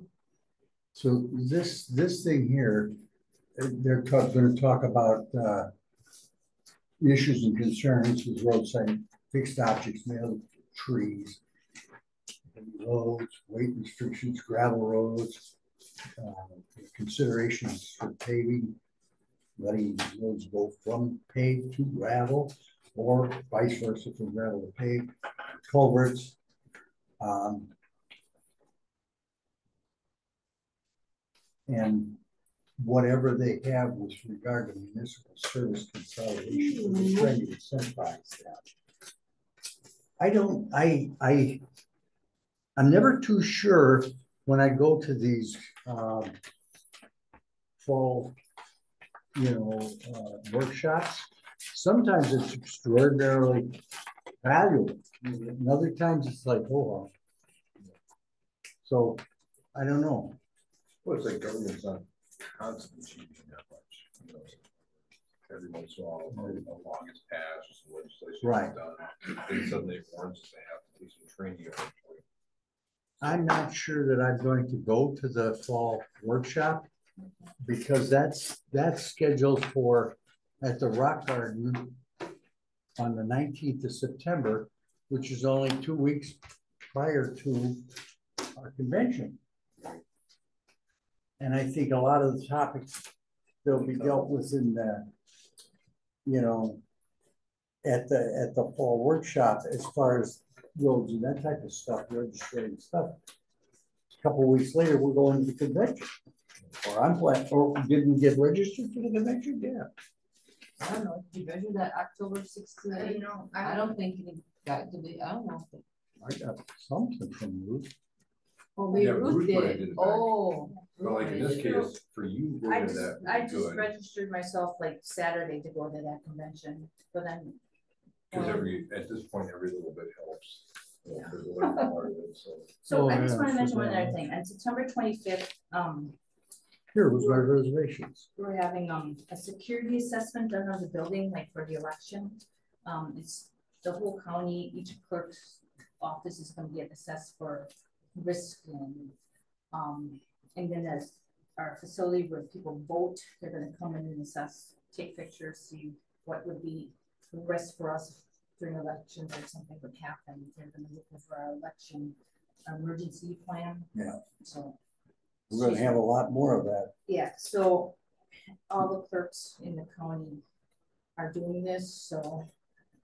So this thing here, they're going to talk about issues and concerns with roadside fixed objects, mail, trees, roads, weight restrictions, gravel roads, considerations for paving, letting roads go from paved to gravel, or vice versa from gravel to paved, culverts. And whatever they have with regard to municipal service consolidation, we're trying to incentivize that. I'm never too sure when I go to these, fall, workshops. Sometimes it's extraordinarily valuable, and other times it's like, oh. So, I don't know. Well, it's like government's not constantly changing that much, you know. Every once in a while, a law gets passed, or some legislation Right. is done, then suddenly it warrants us to have to do some training. I'm not sure that I'm going to go to the fall workshop because that's scheduled for at the Rock Garden on the 19th of September, which is only 2 weeks prior to our convention. And I think a lot of the topics that'll be dealt with in the, at the fall workshop, as far as roads and that type of stuff, registering stuff. A couple of weeks later, we're going to the convention. Or I'm planning, or didn't get registered for the convention? Yeah. I don't know, did you measure that October 6th to 8th? I don't think it got to be, I don't know. I got something from Ruth. Oh, maybe Yeah, Ruth Ruth did might have it. did it back. Oh. But like in this case, for you, going to that would I be just good, registered myself like Saturday to go to that convention, but then. because at this point, every little bit helps. Yeah. There's a little part of it, so. So Oh, I just yeah, want to mention so one that- other thing. On September 25th, Here was my reservations. we're having a security assessment done on the building, like for the election. It's the whole county, each clerk's office is going to get assessed for risk and then as our facility where people vote, they're going to come in and assess, take pictures, see what would be the risk for us during elections or something would happen. They're going to look for our election emergency plan. Yeah. So We're gonna have a lot more of that. yeah, so all the clerks in the county are doing this, so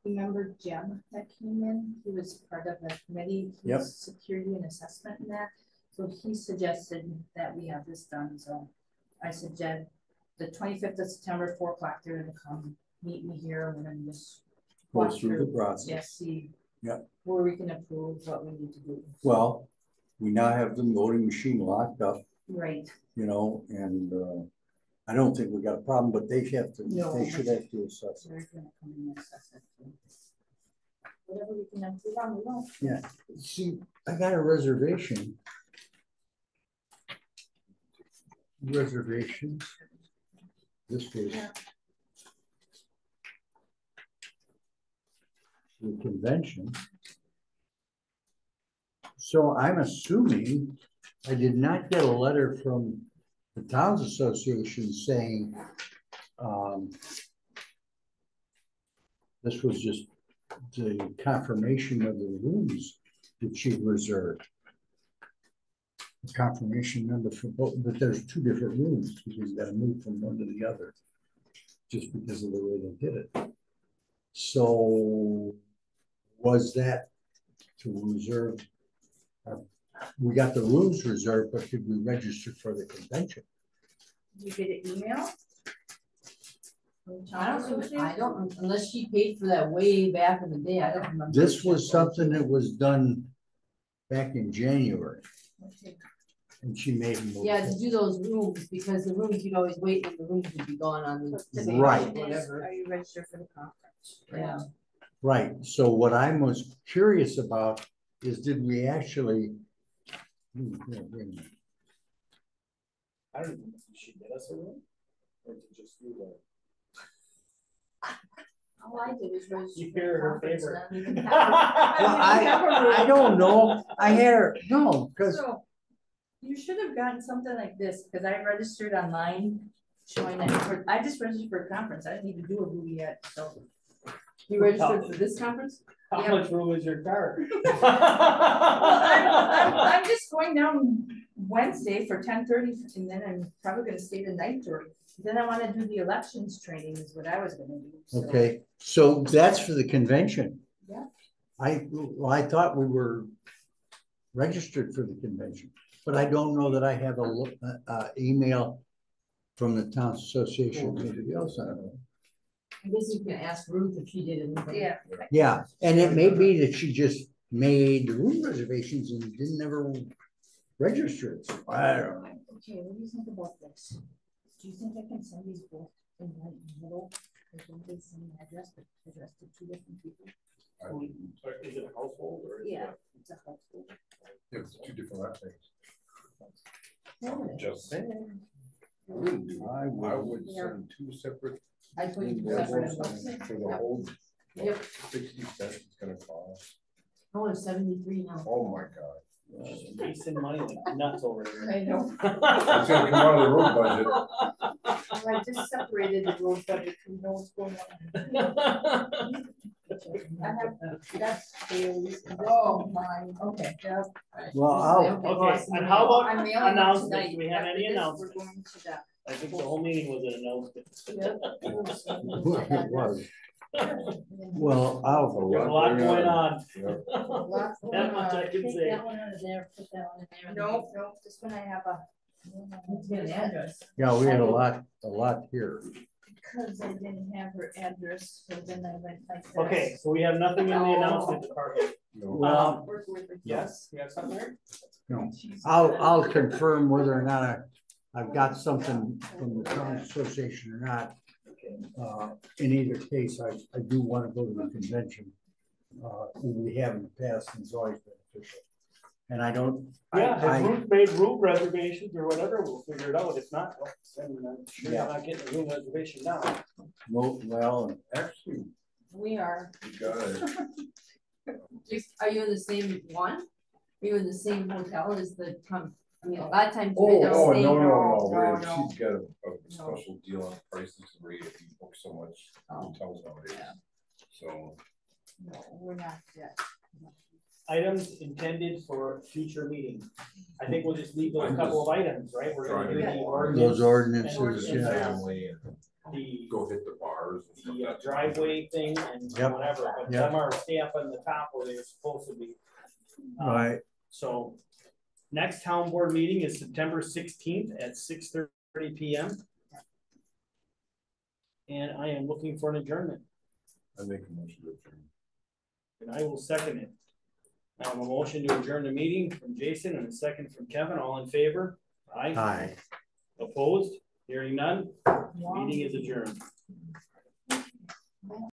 remember Jim that came in, he was part of the committee, he Yep. was security and assessment in that. So he suggested that we have this done, so I suggest the 25th of September, 4 o'clock, they're gonna come meet me here, and we're gonna just Go walk through the through, process. yes, see Yep. where we can approve, what we need to do. Well, we now have the voting machine locked up, Right, and I don't think we got a problem, but they have to, No. they should have to assess so it. they're gonna come and assess it. Too. Whatever we can improve on, we will. Yeah, see, I got a reservation. Reservations. This was the convention. So I'm assuming I did not get a letter from the Towns Association saying this was just the confirmation of the rooms that she'd reserved. The confirmation number for both, but there's 2 different rooms because you gotta move from one to the other just because of the way they did it. So was that to reserve? We got the rooms reserved, but did we register for the convention? Did you get an email? I don't, unless she paid for that way back in the day, I don't remember. This was something that was done back in January. And she made me. Yeah, to do those rooms, because the rooms, you'd always wait and the rooms would be gone on the. Right. Whatever, Are you registered for the conference? yeah. Right, so what I was curious about is did we actually? Wait a minute. I don't know, did she get us a room? Or did just you like? All I did was register. You for the hear her conference, favorite. and I don't even have Well, I don't know, I had her, no, because So you should have gotten something like this, because I registered online showing that, I just registered for a conference. I didn't even do a Ruby yet, so. You registered for this conference? How Yeah. much room is your car? Well, I'm just going down Wednesday for 10:30, and then I'm probably gonna stay the night, or then I wanna do the elections training is what I was gonna do. So. okay, so that's for the convention. Yeah. Well, I thought we were registered for the convention, but I don't know that I have a email from the Towns Association or anybody else, I don't know. I guess you can ask Ruth if she did anything. Yeah. Yeah, and it may be that she just made the room reservations and didn't ever register it. So I don't know. Okay, what do you think about this? Do you think I can send these both in the middle? There's one big same address, but addressed to two different people. Is it a household or? Yeah, it's a household. It's two different things. Yeah. Just saying. I would send two separate. I put you Yeah, separate both envelopes. sides for the whole. Yep. 60 cents it's gonna cost. Oh, it's 73 now. Oh my God. Just wasting money like nuts over here. I know. It's gonna come out of the road budget. I just separated the road budget from those going on. I have, that's Bailey's. Oh, mine, okay. Yep. Well, Okay, and how about I'm mailing them announcements? tonight. Do we have After any this, announcements? We're going to that. I think the whole meeting was an announcement. It was. Well, I'll, There's a lot going on. Yeah. That much I can Take say. that one out of there, put that one in there. No, this one I have a. Let's get an address. yeah, we had a lot here. Because I didn't have her address, so then I went like this. Okay, so we have nothing in the announcement department. No. Well, Yes, you have something there? no, I'll confirm whether or not I've got something from the town association or not. In either case, I do want to go to the convention. We have in the past, and it's always beneficial. And I don't. Yeah, if Ruth made room reservations or whatever, we'll figure it out. If not, then I'm sure you're not getting a room reservation now. Well, Actually, We are. you got it. Are you in the same one? Are you in the same hotel as the, I mean, a lot of times. Oh, they don't no, stay- no. no. She's got a special deal on prices rate if you book so much hotels nowadays. So. No, we're not yet. Items intended for future meeting. I think we'll just leave those couple of items, right? We're gonna do the those ordinance, ordinances, and yeah. Family and the, go hit the bars. And stuff the like that. driveway thing and Yep. whatever, but Yep. them are stamped on the top where they're supposed to be. Right. So, next town board meeting is September 16th at 6:30 PM. And I am looking for an adjournment, I make a motion to adjourn. and I will second it. I have a motion to adjourn the meeting from Jason and a second from Kevin, all in favor? Aye. Hi. Opposed? Hearing none, meeting is adjourned.